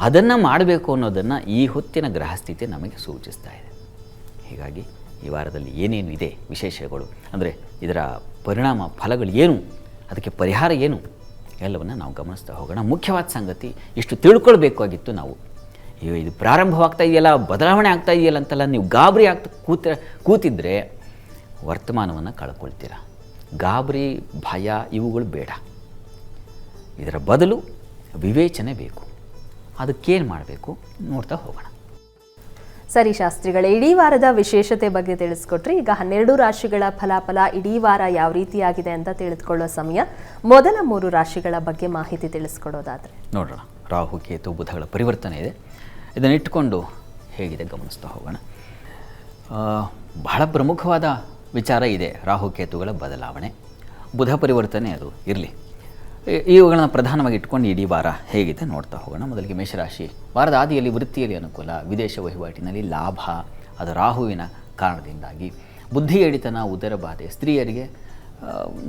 ಅದನ್ನು ಮಾಡಬೇಕು ಅನ್ನೋದನ್ನು ಈ ಹೊತ್ತಿನ ಗ್ರಹಸ್ಥಿತಿ ನಮಗೆ ಸೂಚಿಸ್ತಾ ಇದೆ. ಹೀಗಾಗಿ ಈ ವಾರದಲ್ಲಿ ಏನೇನು ಇದೆ ವಿಶೇಷಗಳು, ಅಂದರೆ ಇದರ ಪರಿಣಾಮ ಫಲಗಳು ಏನು, ಅದಕ್ಕೆ ಪರಿಹಾರ ಏನು, ಎಲ್ಲವನ್ನು ನಾವು ಗಮನಿಸ್ತಾ ಹೋಗೋಣ. ಮುಖ್ಯವಾದ ಸಂಗತಿ ಇಷ್ಟು ತಿಳ್ಕೊಳ್ಬೇಕಾಗಿತ್ತು ನಾವು. ಇದು ಪ್ರಾರಂಭವಾಗ್ತಾ ಇದೆಯಲ್ಲ, ಬದಲಾವಣೆ ಆಗ್ತಾ ಇದೆಯಲ್ಲ ಅಂತೆಲ್ಲ ನೀವು ಗಾಬರಿ ಕೂತಿದ್ರೆ ವರ್ತಮಾನವನ್ನು ಕಳ್ಕೊಳ್ತೀರ. ಗಾಬರಿ, ಭಯ ಇವುಗಳು ಬೇಡ. ಇದರ ಬದಲು ವಿವೇಚನೆ ಬೇಕು. ಅದಕ್ಕೇನು ಮಾಡಬೇಕು ನೋಡ್ತಾ ಹೋಗೋಣ. ಸರಿ ಶಾಸ್ತ್ರಿಗಳೇ, ಇಡೀ ವಾರದ ವಿಶೇಷತೆ ಬಗ್ಗೆ ತಿಳಿಸ್ಕೊಟ್ರಿ. ಈಗ 12 ರಾಶಿಗಳ ಫಲಾಫಲ ಇಡೀ ವಾರ ಯಾವ ರೀತಿಯಾಗಿದೆ ಅಂತ ತಿಳಿದುಕೊಳ್ಳೋ ಸಮಯ. ಮೊದಲ 3 ರಾಶಿಗಳ ಬಗ್ಗೆ ಮಾಹಿತಿ ತಿಳಿಸ್ಕೊಡೋದಾದರೆ ನೋಡೋಣ. ರಾಹು ಕೇತು ಬುಧಗಳ ಪರಿವರ್ತನೆ ಇದೆ, ಇದನ್ನಿಟ್ಟುಕೊಂಡು ಹೇಗಿದೆ ಗಮನಿಸ್ತಾ ಹೋಗೋಣ. ಬಹಳ ಪ್ರಮುಖವಾದ ವಿಚಾರ ಇದೆ ರಾಹುಕೇತುಗಳ ಬದಲಾವಣೆ, ಬುಧ ಪರಿವರ್ತನೆ, ಅದು ಇರಲಿ. ಇವುಗಳನ್ನು ಪ್ರಧಾನವಾಗಿ ಇಟ್ಕೊಂಡು ಇಡೀ ವಾರ ಹೇಗಿದೆ ನೋಡ್ತಾ ಹೋಗೋಣ. ಮೊದಲಿಗೆ ಮೇಷರಾಶಿ. ವಾರದ ಆದಿಯಲ್ಲಿ ವೃತ್ತಿಯಲ್ಲಿ ಅನುಕೂಲ, ವಿದೇಶ ವಹಿವಾಟಿನಲ್ಲಿ ಲಾಭ, ಅದು ರಾಹುವಿನ ಕಾರಣದಿಂದಾಗಿ. ಬುದ್ಧಿ ಎಡಿತನ, ಉದರ ಬಾಧೆ, ಸ್ತ್ರೀಯರಿಗೆ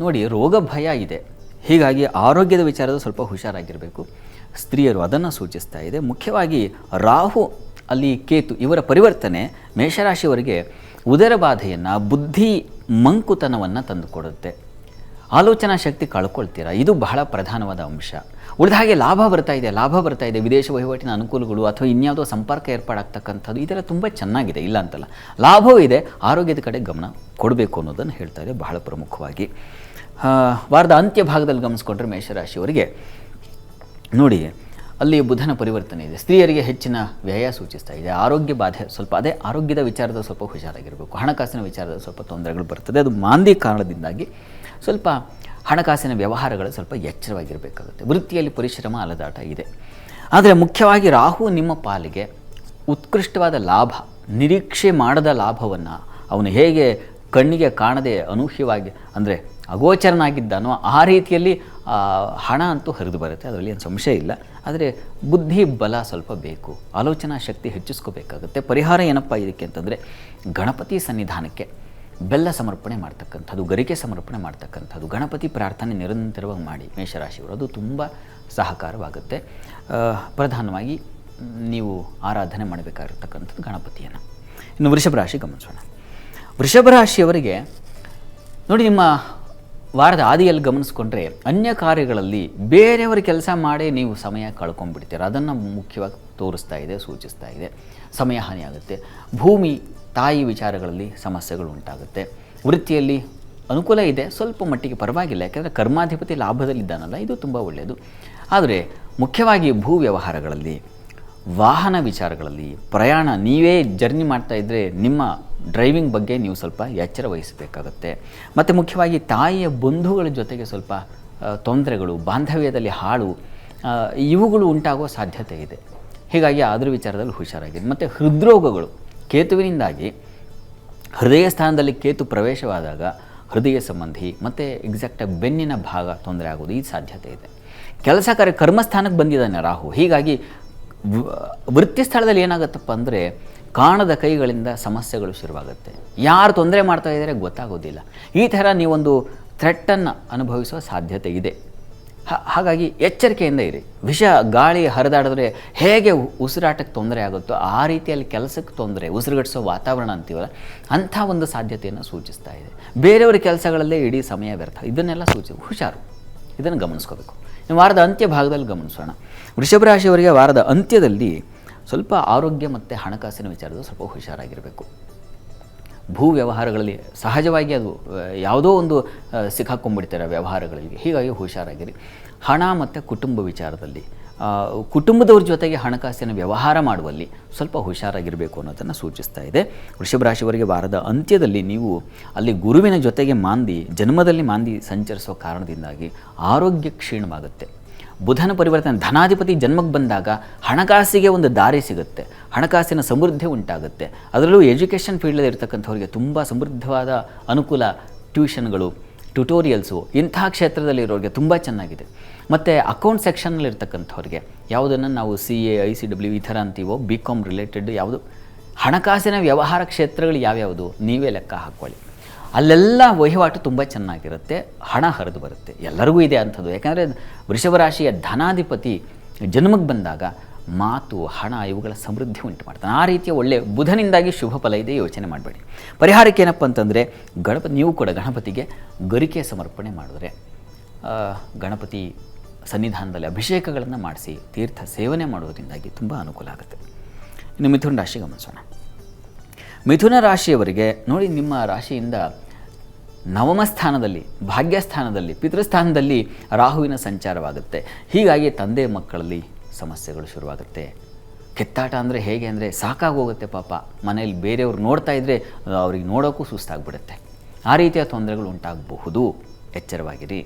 ನೋಡಿ ರೋಗ ಭಯ ಇದೆ. ಹೀಗಾಗಿ ಆರೋಗ್ಯದ ವಿಚಾರದ ಸ್ವಲ್ಪ ಹುಷಾರಾಗಿರಬೇಕು ಸ್ತ್ರೀಯರು, ಅದನ್ನು ಸೂಚಿಸ್ತಾ ಇದೆ. ಮುಖ್ಯವಾಗಿ ರಾಹು ಅಲ್ಲಿ ಕೇತು ಇವರ ಪರಿವರ್ತನೆ ಮೇಷರಾಶಿಯವರಿಗೆ ಉದರ ಬಾಧೆಯನ್ನು, ಬುದ್ಧಿ ಮಂಕುತನವನ್ನು ತಂದುಕೊಡುತ್ತೆ. ಆಲೋಚನಾ ಶಕ್ತಿ ಕಳ್ಕೊಳ್ತೀರ, ಇದು ಬಹಳ ಪ್ರಧಾನವಾದ ಅಂಶ. ಉಳಿದ ಹಾಗೆ ಲಾಭ ಬರ್ತಾ ಇದೆ, ವಿದೇಶ ವಹಿವಾಟಿನ ಅನುಕೂಲಗಳು ಅಥವಾ ಇನ್ಯಾವುದೋ ಸಂಪರ್ಕ ಏರ್ಪಾಡಾಗ್ತಕ್ಕಂಥದ್ದು ಇದೆಲ್ಲ ತುಂಬ ಚೆನ್ನಾಗಿದೆ, ಇಲ್ಲ ಅಂತಲ್ಲ. ಲಾಭವೂ ಇದೆ, ಆರೋಗ್ಯದ ಕಡೆ ಗಮನ ಕೊಡಬೇಕು ಅನ್ನೋದನ್ನು ಹೇಳ್ತಾ ಇದೆ ಬಹಳ ಪ್ರಮುಖವಾಗಿ. ವಾರದ ಅಂತ್ಯ ಭಾಗದಲ್ಲಿ ಗಮನಿಸ್ಕೊಂಡ್ರೆ ಮೇಷರಾಶಿಯವರಿಗೆ ನೋಡಿ ಅಲ್ಲಿ ಬುಧನ ಪರಿವರ್ತನೆ ಇದೆ. ಸ್ತ್ರೀಯರಿಗೆ ಹೆಚ್ಚಿನ ವ್ಯಯ ಸೂಚಿಸ್ತಾ ಇದೆ. ಆರೋಗ್ಯ ಬಾಧೆ ಸ್ವಲ್ಪ, ಅದೇ ಆರೋಗ್ಯದ ವಿಚಾರದ ಸ್ವಲ್ಪ ಹುಷಾರಾಗಿರಬೇಕು. ಹಣಕಾಸಿನ ವಿಚಾರದ ಸ್ವಲ್ಪ ತೊಂದರೆಗಳು ಬರ್ತದೆ, ಅದು ಮಾಂದಿ ಕಾರಣದಿಂದಾಗಿ ಸ್ವಲ್ಪ ಹಣಕಾಸಿನ ವ್ಯವಹಾರಗಳು ಸ್ವಲ್ಪ ಎಚ್ಚರವಾಗಿರಬೇಕಾಗುತ್ತೆ. ವೃತ್ತಿಯಲ್ಲಿ ಪರಿಶ್ರಮ, ಅಲದಾಟ ಇದೆ. ಆದರೆ ಮುಖ್ಯವಾಗಿ ರಾಹು ನಿಮ್ಮ ಪಾಲಿಗೆ ಉತ್ಕೃಷ್ಟವಾದ ಲಾಭ, ನಿರೀಕ್ಷೆ ಮಾಡದ ಲಾಭವನ್ನು ಅವನು ಹೇಗೆ ಕಣ್ಣಿಗೆ ಕಾಣದೆ ಅನೂಹ್ಯವಾಗಿ ಅಂದರೆ ಅಗೋಚರನಾಗಿದ್ದಾನೋ ಆ ರೀತಿಯಲ್ಲಿ ಹಣ ಅಂತೂ ಹರಿದು ಬರುತ್ತೆ, ಅದರಲ್ಲಿ ಏನು ಸಂಶಯ ಇಲ್ಲ. ಆದರೆ ಬುದ್ಧಿ ಬಲ ಸ್ವಲ್ಪ ಬೇಕು, ಆಲೋಚನಾ ಶಕ್ತಿ ಹೆಚ್ಚಿಸ್ಕೋಬೇಕಾಗುತ್ತೆ. ಪರಿಹಾರ ಏನಪ್ಪ ಇದಕ್ಕೆ ಅಂತಂದರೆ ಗಣಪತಿ ಸನ್ನಿಧಾನಕ್ಕೆ ಬೆಲ್ಲ ಸಮರ್ಪಣೆ ಮಾಡ್ತಕ್ಕಂಥದ್ದು, ಗರಿಕೆ ಸಮರ್ಪಣೆ ಮಾಡ್ತಕ್ಕಂಥದ್ದು, ಗಣಪತಿ ಪ್ರಾರ್ಥನೆ ನಿರಂತರವಾಗಿ ಮಾಡಿ ಮೇಷರಾಶಿಯವರು, ಅದು ತುಂಬ ಸಹಕಾರವಾಗುತ್ತೆ. ಪ್ರಧಾನವಾಗಿ ನೀವು ಆರಾಧನೆ ಮಾಡಬೇಕಾಗಿರ್ತಕ್ಕಂಥದ್ದು ಗಣಪತಿಯನ್ನು. ಇನ್ನು ವೃಷಭ ರಾಶಿ ಗಮನಿಸೋಣ. ವೃಷಭ ರಾಶಿಯವರಿಗೆ ನೋಡಿ, ನಿಮ್ಮ ವಾರದ ಆದಿಯಲ್ಲಿ ಗಮನಿಸ್ಕೊಂಡ್ರೆ ಅನ್ಯ ಕಾರ್ಯಗಳಲ್ಲಿ ಬೇರೆಯವರ ಕೆಲಸ ಮಾಡಿ ನೀವು ಸಮಯ ಕಳ್ಕೊಂಡ್ಬಿಡ್ತೀರ. ಅದನ್ನು ಮುಖ್ಯವಾಗಿ ತೋರಿಸ್ತಾ ಇದೆ, ಸೂಚಿಸ್ತಾ ಇದೆ. ಸಮಯ ಹಾನಿಯಾಗುತ್ತೆ. ಭೂಮಿ ತಾಯಿ ವಿಚಾರಗಳಲ್ಲಿ ಸಮಸ್ಯೆಗಳು ಉಂಟಾಗುತ್ತೆ. ವೃತ್ತಿಯಲ್ಲಿ ಅನುಕೂಲ ಇದೆ, ಸ್ವಲ್ಪ ಮಟ್ಟಿಗೆ ಪರವಾಗಿಲ್ಲ, ಯಾಕೆಂದರೆ ಕರ್ಮಾಧಿಪತಿ ಲಾಭದಲ್ಲಿದ್ದಾನಲ್ಲ, ಇದು ತುಂಬ ಒಳ್ಳೆಯದು. ಆದರೆ ಮುಖ್ಯವಾಗಿ ಭೂ ವ್ಯವಹಾರಗಳಲ್ಲಿ, ವಾಹನ ವಿಚಾರಗಳಲ್ಲಿ, ಪ್ರಯಾಣ ನೀವೇ ಜರ್ನಿ ಮಾಡ್ತಾ ಇದ್ದರೆ ನಿಮ್ಮ ಡ್ರೈವಿಂಗ್ ಬಗ್ಗೆ ನೀವು ಸ್ವಲ್ಪ ಎಚ್ಚರ ವಹಿಸಬೇಕಾಗತ್ತೆ. ಮತ್ತು ಮುಖ್ಯವಾಗಿ ತಾಯಿಯ ಬಂಧುಗಳ ಜೊತೆಗೆ ಸ್ವಲ್ಪ ತೊಂದರೆಗಳು, ಬಾಂಧವ್ಯದಲ್ಲಿ ಹಾಳು, ಇವುಗಳು ಉಂಟಾಗುವ ಸಾಧ್ಯತೆ ಇದೆ. ಹೀಗಾಗಿ ಅದರ ವಿಚಾರದಲ್ಲಿ ಹುಷಾರಾಗಿದೆ. ಮತ್ತು ಹೃದ್ರೋಗಗಳು ಕೇತುವಿನಿಂದಾಗಿ ಹೃದಯ ಸ್ಥಾನದಲ್ಲಿ ಕೇತು ಪ್ರವೇಶವಾದಾಗ ಹೃದಯ ಸಂಬಂಧಿ ಮತ್ತು ಎಕ್ಸಾಕ್ಟಾಗಿ ಬೆನ್ನಿನ ಭಾಗ ತೊಂದರೆ ಆಗೋದು ಈ ಸಾಧ್ಯತೆ ಇದೆ. ಕೆಲಸ ಕಾರ್ಯ ಕರ್ಮಸ್ಥಾನಕ್ಕೆ ಬಂದಿದ್ದಾನೆ ರಾಹು. ಹೀಗಾಗಿ ವೃತ್ತಿ ಸ್ಥಳದಲ್ಲಿ ಏನಾಗುತ್ತಪ್ಪ ಅಂದರೆ ಕಾಣದ ಕೈಗಳಿಂದ ಸಮಸ್ಯೆಗಳು ಶುರುವಾಗುತ್ತೆ. ಯಾರು ತೊಂದರೆ ಮಾಡ್ತಾ ಇದ್ದಾರೆ ಗೊತ್ತಾಗೋದಿಲ್ಲ. ಈ ಥರ ನೀವೊಂದು ಥ್ರೆಟ್ಟನ್ನು ಅನುಭವಿಸುವ ಸಾಧ್ಯತೆ ಇದೆ. ಹಾಗಾಗಿ ಎಚ್ಚರಿಕೆಯಿಂದ ಇರಿ. ವಿಷ ಗಾಳಿ ಹರಿದಾಡಿದ್ರೆ ಹೇಗೆ ಉಸಿರಾಟಕ್ಕೆ ತೊಂದರೆ ಆಗುತ್ತೋ ಆ ರೀತಿಯಲ್ಲಿ ಕೆಲಸಕ್ಕೆ ತೊಂದರೆ, ಉಸಿರುಗಟ್ಟಿಸೋ ವಾತಾವರಣ ಅಂತೀವಲ್ಲ, ಅಂಥ ಒಂದು ಸಾಧ್ಯತೆಯನ್ನು ಸೂಚಿಸ್ತಾ ಇದೆ. ಬೇರೆಯವರ ಕೆಲಸಗಳಲ್ಲೇ ಇಡೀ ಸಮಯ ವ್ಯರ್ಥ, ಇದನ್ನೆಲ್ಲ ಹುಷಾರು, ಇದನ್ನು ಗಮನಿಸ್ಕೋಬೇಕು. ವಾರದ ಅಂತ್ಯ ಭಾಗದಲ್ಲಿ ಗಮನಿಸೋಣ. ವೃಷಭ ರಾಶಿಯವರಿಗೆ ವಾರದ ಅಂತ್ಯದಲ್ಲಿ ಸ್ವಲ್ಪ ಆರೋಗ್ಯ ಮತ್ತು ಹಣಕಾಸಿನ ವಿಚಾರದಲ್ಲಿ ಸ್ವಲ್ಪ ಹುಷಾರಾಗಿರಬೇಕು. ಭೂ ವ್ಯವಹಾರಗಳಲ್ಲಿ ಸಹಜವಾಗಿ ಅದು ಯಾವುದೋ ಒಂದು ಸಿಕ್ಕಾಕೊಂಡ್ಬಿಡ್ತಾರೆ ವ್ಯವಹಾರಗಳಿಗೆ. ಹೀಗಾಗಿ ಹುಷಾರಾಗಿರಿ. ಹಣ ಮತ್ತು ಕುಟುಂಬ ವಿಚಾರದಲ್ಲಿ, ಕುಟುಂಬದವ್ರ ಜೊತೆಗೆ ಹಣಕಾಸಿನ ವ್ಯವಹಾರ ಮಾಡುವಲ್ಲಿ ಸ್ವಲ್ಪ ಹುಷಾರಾಗಿರಬೇಕು ಅನ್ನೋದನ್ನು ಸೂಚಿಸ್ತಾ ಇದೆ. ವೃಷಭ ರಾಶಿಯವರಿಗೆ ವಾರದ ಅಂತ್ಯದಲ್ಲಿ ನೀವು ಅಲ್ಲಿ ಗುರುವಿನ ಜೊತೆಗೆ ಜನ್ಮದಲ್ಲಿ ಮಾಂದಿ ಸಂಚರಿಸೋ ಕಾರಣದಿಂದಾಗಿ ಆರೋಗ್ಯ ಕ್ಷೀಣವಾಗುತ್ತೆ. ಬುಧನ ಪರಿವರ್ತನೆ, ಧನಾಧಿಪತಿ ಜನ್ಮಕ್ಕೆ ಬಂದಾಗ ಹಣಕಾಸಿಗೆ ಒಂದು ದಾರಿ ಸಿಗುತ್ತೆ, ಹಣಕಾಸಿನ ಸಮೃದ್ಧಿ ಉಂಟಾಗುತ್ತೆ. ಅದರಲ್ಲೂ ಎಜುಕೇಷನ್ ಫೀಲ್ಡಲ್ಲಿ ಇರ್ತಕ್ಕಂಥವ್ರಿಗೆ ತುಂಬ ಸಮೃದ್ಧವಾದ ಅನುಕೂಲ, ಟ್ಯೂಷನ್ಗಳು, ಟ್ಯುಟೋರಿಯಲ್ಸು ಇಂತಹ ಕ್ಷೇತ್ರದಲ್ಲಿರೋರಿಗೆ ತುಂಬ ಚೆನ್ನಾಗಿದೆ. ಮತ್ತು ಅಕೌಂಟ್ ಸೆಕ್ಷನಲ್ಲಿ ಇರ್ತಕ್ಕಂಥವ್ರಿಗೆ, ಯಾವುದನ್ನು ನಾವು CA ICW ಈ ಥರ ಅಂತೀವೋ, BCom ರಿಲೇಟೆಡ್ ಯಾವುದು ಹಣಕಾಸಿನ ವ್ಯವಹಾರ ಕ್ಷೇತ್ರಗಳು ಯಾವ್ಯಾವುದು ನೀವೇ ಲೆಕ್ಕ ಹಾಕ್ಕೊಳ್ಳಿ. ಅಲ್ಲೆಲ್ಲ ವಹಿವಾಟು ತುಂಬ ಚೆನ್ನಾಗಿರುತ್ತೆ, ಹಣ ಹರಿದು ಬರುತ್ತೆ. ಎಲ್ಲರಿಗೂ ಇದೆ ಅಂಥದ್ದು. ಯಾಕಂದರೆ ವೃಷಭ ರಾಶಿಯ ಧನಾಧಿಪತಿ ಜನ್ಮಕ್ಕೆ ಬಂದಾಗ ಮಾತು, ಹಣ ಇವುಗಳ ಸಮೃದ್ಧಿ ಉಂಟು ಮಾಡ್ತಾನೆ. ಆ ರೀತಿಯ ಒಳ್ಳೆಯ ಬುಧನಿಂದಾಗಿ ಶುಭ ಫಲ ಇದೆ, ಯೋಚನೆ ಮಾಡಬೇಡಿ. ಪರಿಹಾರಕ್ಕೆ ಏನಪ್ಪ ಅಂತಂದರೆ ನೀವು ಕೂಡ ಗಣಪತಿಗೆ ಗರಿಕೆ ಸಮರ್ಪಣೆ ಮಾಡಿದ್ರೆ, ಗಣಪತಿ ಸನ್ನಿಧಾನದಲ್ಲಿ ಅಭಿಷೇಕಗಳನ್ನು ಮಾಡಿಸಿ ತೀರ್ಥ ಸೇವನೆ ಮಾಡೋದರಿಂದಾಗಿ ತುಂಬ ಅನುಕೂಲ ಆಗುತ್ತೆ. ಇನ್ನು ಮಿಥುನ ರಾಶಿ ಗಮನಿಸೋಣ. ಮಿಥುನ ರಾಶಿಯವರಿಗೆ ನೋಡಿ, ನಿಮ್ಮ ರಾಶಿಯಿಂದ ನವಮ ಸ್ಥಾನದಲ್ಲಿ, ಭಾಗ್ಯಸ್ಥಾನದಲ್ಲಿ, ಪಿತೃಸ್ಥಾನದಲ್ಲಿ ರಾಹುವಿನ ಸಂಚಾರವಾಗುತ್ತೆ. ಹೀಗಾಗಿ ತಂದೆ ಮಕ್ಕಳಲ್ಲಿ ಸಮಸ್ಯೆಗಳು ಶುರುವಾಗುತ್ತೆ. ಕಿತ್ತಾಟ ಅಂದರೆ ಹೇಗೆ ಅಂದರೆ ಸಾಕಾಗೋಗುತ್ತೆ ಪಾಪ. ಮನೆಯಲ್ಲಿ ಬೇರೆಯವ್ರು ನೋಡ್ತಾ ಇದ್ದರೆ ಅವ್ರಿಗೆ ನೋಡೋಕ್ಕೂ ಸುಸ್ತಾಗ್ಬಿಡುತ್ತೆ. ಆ ರೀತಿಯ ತೊಂದರೆಗಳು ಉಂಟಾಗಬಹುದು, ಎಚ್ಚರವಾಗಿರಿ.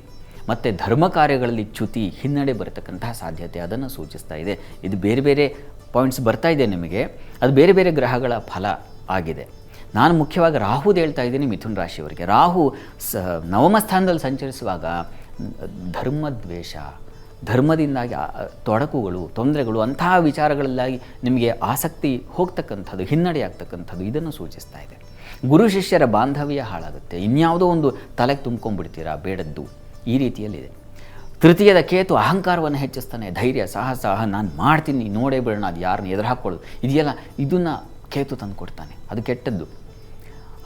ಮತ್ತು ಧರ್ಮ ಕಾರ್ಯಗಳಲ್ಲಿ ಚ್ಯುತಿ, ಹಿನ್ನಡೆ ಬರತಕ್ಕಂತಹ ಸಾಧ್ಯತೆ ಅದನ್ನು ಸೂಚಿಸ್ತಾ ಇದೆ. ಇದು ಬೇರೆ ಬೇರೆ ಪಾಯಿಂಟ್ಸ್ ಬರ್ತಾ ಇದೆ ನಿಮಗೆ, ಅದು ಬೇರೆ ಬೇರೆ ಗ್ರಹಗಳ ಫಲ ಆಗಿದೆ. ನಾನು ಮುಖ್ಯವಾಗಿ ರಾಹುದು ಹೇಳ್ತಾ ಇದ್ದೀನಿ ಮಿಥುನ ರಾಶಿಯವರಿಗೆ. ರಾಹು ನವಮ ಸ್ಥಾನದಲ್ಲಿ ಸಂಚರಿಸುವಾಗ ಧರ್ಮದ್ವೇಷ, ಧರ್ಮದಿಂದಾಗಿ ತೊಡಕುಗಳು, ತೊಂದರೆಗಳು, ಅಂತಹ ವಿಚಾರಗಳಲ್ಲಾಗಿ ನಿಮಗೆ ಆಸಕ್ತಿ ಹೋಗ್ತಕ್ಕಂಥದ್ದು, ಹಿನ್ನಡೆ ಆಗ್ತಕ್ಕಂಥದ್ದು ಇದನ್ನು ಸೂಚಿಸ್ತಾ ಇದೆ. ಗುರು ಶಿಷ್ಯರ ಬಾಂಧವ್ಯ ಹಾಳಾಗುತ್ತೆ. ಇನ್ಯಾವುದೋ ಒಂದು ತಲೆಗೆ ತುಂಬ್ಕೊಂಡ್ಬಿಡ್ತೀರಾ ಬೇಡದ್ದು, ಈ ರೀತಿಯಲ್ಲಿದೆ. ತೃತೀಯದ ಕೇತು ಅಹಂಕಾರವನ್ನು ಹೆಚ್ಚಿಸ್ತಾನೆ. ಧೈರ್ಯ, ಸಾಹಸ, ನಾನು ಮಾಡ್ತೀನಿ, ನೋಡೇ ಬಿಡೋಣ, ಅದು ಯಾರನ್ನ ಎದುರು ಹಾಕ್ಕೊಳ್ಳೋದು ಇದೆಯಲ್ಲ, ಇದನ್ನು ಕೇತು ತಂದು ಕೊಡ್ತಾನೆ. ಅದು ಕೆಟ್ಟದ್ದು.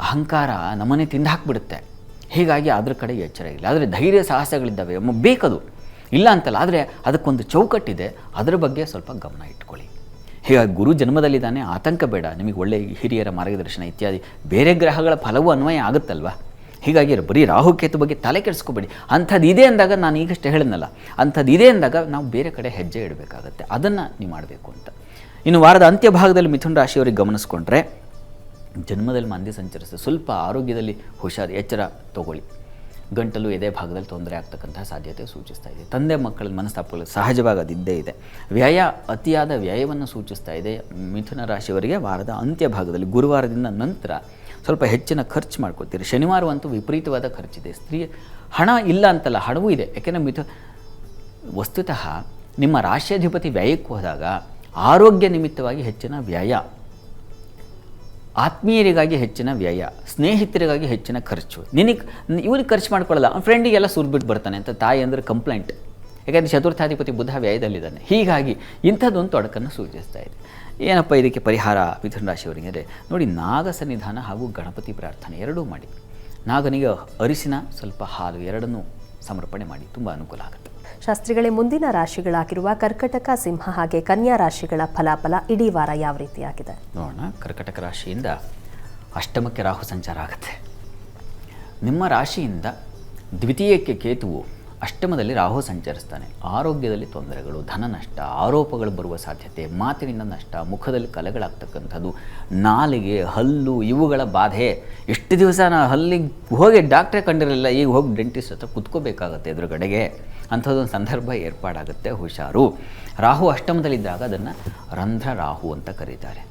ಅಹಂಕಾರ ನಮ್ಮನೆ ತಿಂದು ಹಾಕ್ಬಿಡುತ್ತೆ. ಹೀಗಾಗಿ ಅದ್ರ ಕಡೆ ಎಚ್ಚರ ಇಲ್ಲ. ಆದರೆ ಧೈರ್ಯ ಸಾಹಸಗಳಿದ್ದಾವೆ, ಬೇಕದು ಇಲ್ಲ ಅಂತಲ್ಲ, ಆದರೆ ಅದಕ್ಕೊಂದು ಚೌಕಟ್ಟಿದೆ, ಅದರ ಬಗ್ಗೆ ಸ್ವಲ್ಪ ಗಮನ ಇಟ್ಕೊಳ್ಳಿ. ಹೀಗಾಗಿ ಗುರು ಜನ್ಮದಲ್ಲಿದ್ದಾನೆ, ಆತಂಕ ಬೇಡ. ನಿಮಗೆ ಒಳ್ಳೆಯ ಹಿರಿಯರ ಮಾರ್ಗದರ್ಶನ ಇತ್ಯಾದಿ ಬೇರೆ ಗ್ರಹಗಳ ಫಲವೂ ಅನ್ವಯ ಆಗುತ್ತಲ್ವ. ಹೀಗಾಗಿ ಬರೀ ರಾಹುಕೇತು ಬಗ್ಗೆ ತಲೆ ಕೆಡಿಸ್ಕೋಬೇಡಿ. ಅಂಥದ್ದು ಇದೆ ಅಂದಾಗ, ನಾನು ಈಗಷ್ಟೇ ಹೇಳಿದ್ನಲ್ಲ, ಅಂಥದ್ದು ಇದೆ ಅಂದಾಗ ನಾವು ಬೇರೆ ಕಡೆ ಹೆಜ್ಜೆ ಇಡಬೇಕಾಗತ್ತೆ. ಅದನ್ನು ನೀವು ಮಾಡಬೇಕು ಅಂತ. ಇನ್ನು ವಾರದ ಅಂತ್ಯ ಭಾಗದಲ್ಲಿ ಮಿಥುನ ರಾಶಿಯವರಿಗೆ ಗಮನಿಸ್ಕೊಂಡ್ರೆ, ಜನ್ಮದಲ್ಲಿ ಮಂದಿ ಸಂಚರಿಸ್ತದೆ, ಸ್ವಲ್ಪ ಆರೋಗ್ಯದಲ್ಲಿ ಹುಷಾರು, ಎಚ್ಚರ ತಗೊಳ್ಳಿ. ಗಂಟಲು, ಎದೆ ಭಾಗದಲ್ಲಿ ತೊಂದರೆ ಆಗ್ತಕ್ಕಂತಹ ಸಾಧ್ಯತೆ ಸೂಚಿಸ್ತಾ ಇದೆ. ತಂದೆ ಮಕ್ಕಳ ಮನಸ್ತಾಪಗಳು ಸಹಜವಾಗಿ ಅದಿದ್ದೇ ಇದೆ. ವ್ಯಯ, ಅತಿಯಾದ ವ್ಯಯವನ್ನು ಸೂಚಿಸ್ತಾ ಇದೆ. ಮಿಥುನ ರಾಶಿಯವರಿಗೆ ವಾರದ ಅಂತ್ಯ ಭಾಗದಲ್ಲಿ ಗುರುವಾರದಿಂದ ನಂತರ ಸ್ವಲ್ಪ ಹೆಚ್ಚಿನ ಖರ್ಚು ಮಾಡ್ಕೊಳ್ತೀರಿ. ಶನಿವಾರವಂತೂ ವಿಪರೀತವಾದ ಖರ್ಚಿದೆ. ಹಣ ಇಲ್ಲ ಅಂತಲ್ಲ, ಹಣವೂ ಇದೆ. ಯಾಕೆಂದರೆ ವಸ್ತುತಃ ನಿಮ್ಮ ರಾಶ್ಯಾಧಿಪತಿ ವ್ಯಯಕ್ಕೆ ಹೋದಾಗ ಆರೋಗ್ಯ ನಿಮಿತ್ತವಾಗಿ ಹೆಚ್ಚಿನ ವ್ಯಯ, ಆತ್ಮೀಯರಿಗಾಗಿ ಹೆಚ್ಚಿನ ವ್ಯಯ, ಸ್ನೇಹಿತರಿಗಾಗಿ ಹೆಚ್ಚಿನ ಖರ್ಚು. ಇವನಿಗೆ ಖರ್ಚು ಮಾಡ್ಕೊಳ್ಳಲ್ಲ, ಫ್ರೆಂಡಿಗೆಲ್ಲ ಸುರಿದ್ಬಿಟ್ಟು ಬರ್ತಾನೆ ಅಂತ ತಾಯಿ ಅಂದರೆ ಕಂಪ್ಲೇಂಟ್. ಯಾಕೆಂದರೆ ಚತುರ್ಥಾಧಿಪತಿ ಬುಧ ವ್ಯಯದಲ್ಲಿದ್ದಾನೆ. ಹೀಗಾಗಿ ಇಂಥದ್ದೊಂದು ತೊಡಕನ್ನು ಸೂಚಿಸ್ತಾ ಇದೆ. ಏನಪ್ಪ ಇದಕ್ಕೆ ಪರಿಹಾರ ಮಿಥುನ ರಾಶಿಯವರಿಗೆ ಅಂದರೆ ನೋಡಿ, ನಾಗ ಸನ್ನಿಧಾನ ಹಾಗೂ ಗಣಪತಿ ಪ್ರಾರ್ಥನೆ ಎರಡೂ ಮಾಡಿ. ನಾಗನಿಗೆ ಅರಿಶಿನ ಸ್ವಲ್ಪ ಹಾಲು ಎರಡನ್ನೂ ಸಮರ್ಪಣೆ ಮಾಡಿ, ತುಂಬ ಅನುಕೂಲ ಆಗುತ್ತೆ. ಶಾಸ್ತ್ರಿಗಳೇ, ಮುಂದಿನ ರಾಶಿಗಳಾಗಿರುವ ಕರ್ಕಟಕ, ಸಿಂಹ ಹಾಗೆ ಕನ್ಯಾ ರಾಶಿಗಳ ಫಲಾಫಲ ಇಡೀ ವಾರ ಯಾವ ರೀತಿಯಾಗಿದೆ ನೋಡೋಣ. ಕರ್ಕಟಕ ರಾಶಿಯಿಂದ ಅಷ್ಟಮಕ್ಕೆ ರಾಹು ಸಂಚಾರ ಆಗುತ್ತೆ. ನಿಮ್ಮ ರಾಶಿಯಿಂದ ದ್ವಿತೀಯಕ್ಕೆ ಕೇತುವು, ಅಷ್ಟಮದಲ್ಲಿ ರಾಹು ಸಂಚರಿಸ್ತಾನೆ. ಆರೋಗ್ಯದಲ್ಲಿ ತೊಂದರೆಗಳು, ಧನ ನಷ್ಟ, ಆರೋಪಗಳು ಬರುವ ಸಾಧ್ಯತೆ, ಮಾತಿನಿಂದ ನಷ್ಟ, ಮುಖದಲ್ಲಿ ಕಲೆಗಳಾಗ್ತಕ್ಕಂಥದ್ದು, ನಾಲಿಗೆ, ಹಲ್ಲು ಇವುಗಳ ಬಾಧೆ. ಎಷ್ಟು ದಿವಸ ಹಲ್ಲಿಗೆ ಹೋಗಿ ಡಾಕ್ಟ್ರೇ ಕಂಡಿರಲಿಲ್ಲ, ಈಗ ಹೋಗಿ ಡೆಂಟಿಸ್ಟ್ ಹತ್ರ ಕುತ್ಕೋಬೇಕಾಗತ್ತೆ ಎದುರುಗಡೆಗೆ. ಅಂಥದ್ದೊಂದು ಸಂದರ್ಭ ಏರ್ಪಾಡಾಗುತ್ತೆ, ಹುಷಾರು. ರಾಹು ಅಷ್ಟಮದಲ್ಲಿದ್ದಾಗ ಅದನ್ನು ರಂಧ್ರ ರಾಹು ಅಂತ ಕರೀತಾರೆ.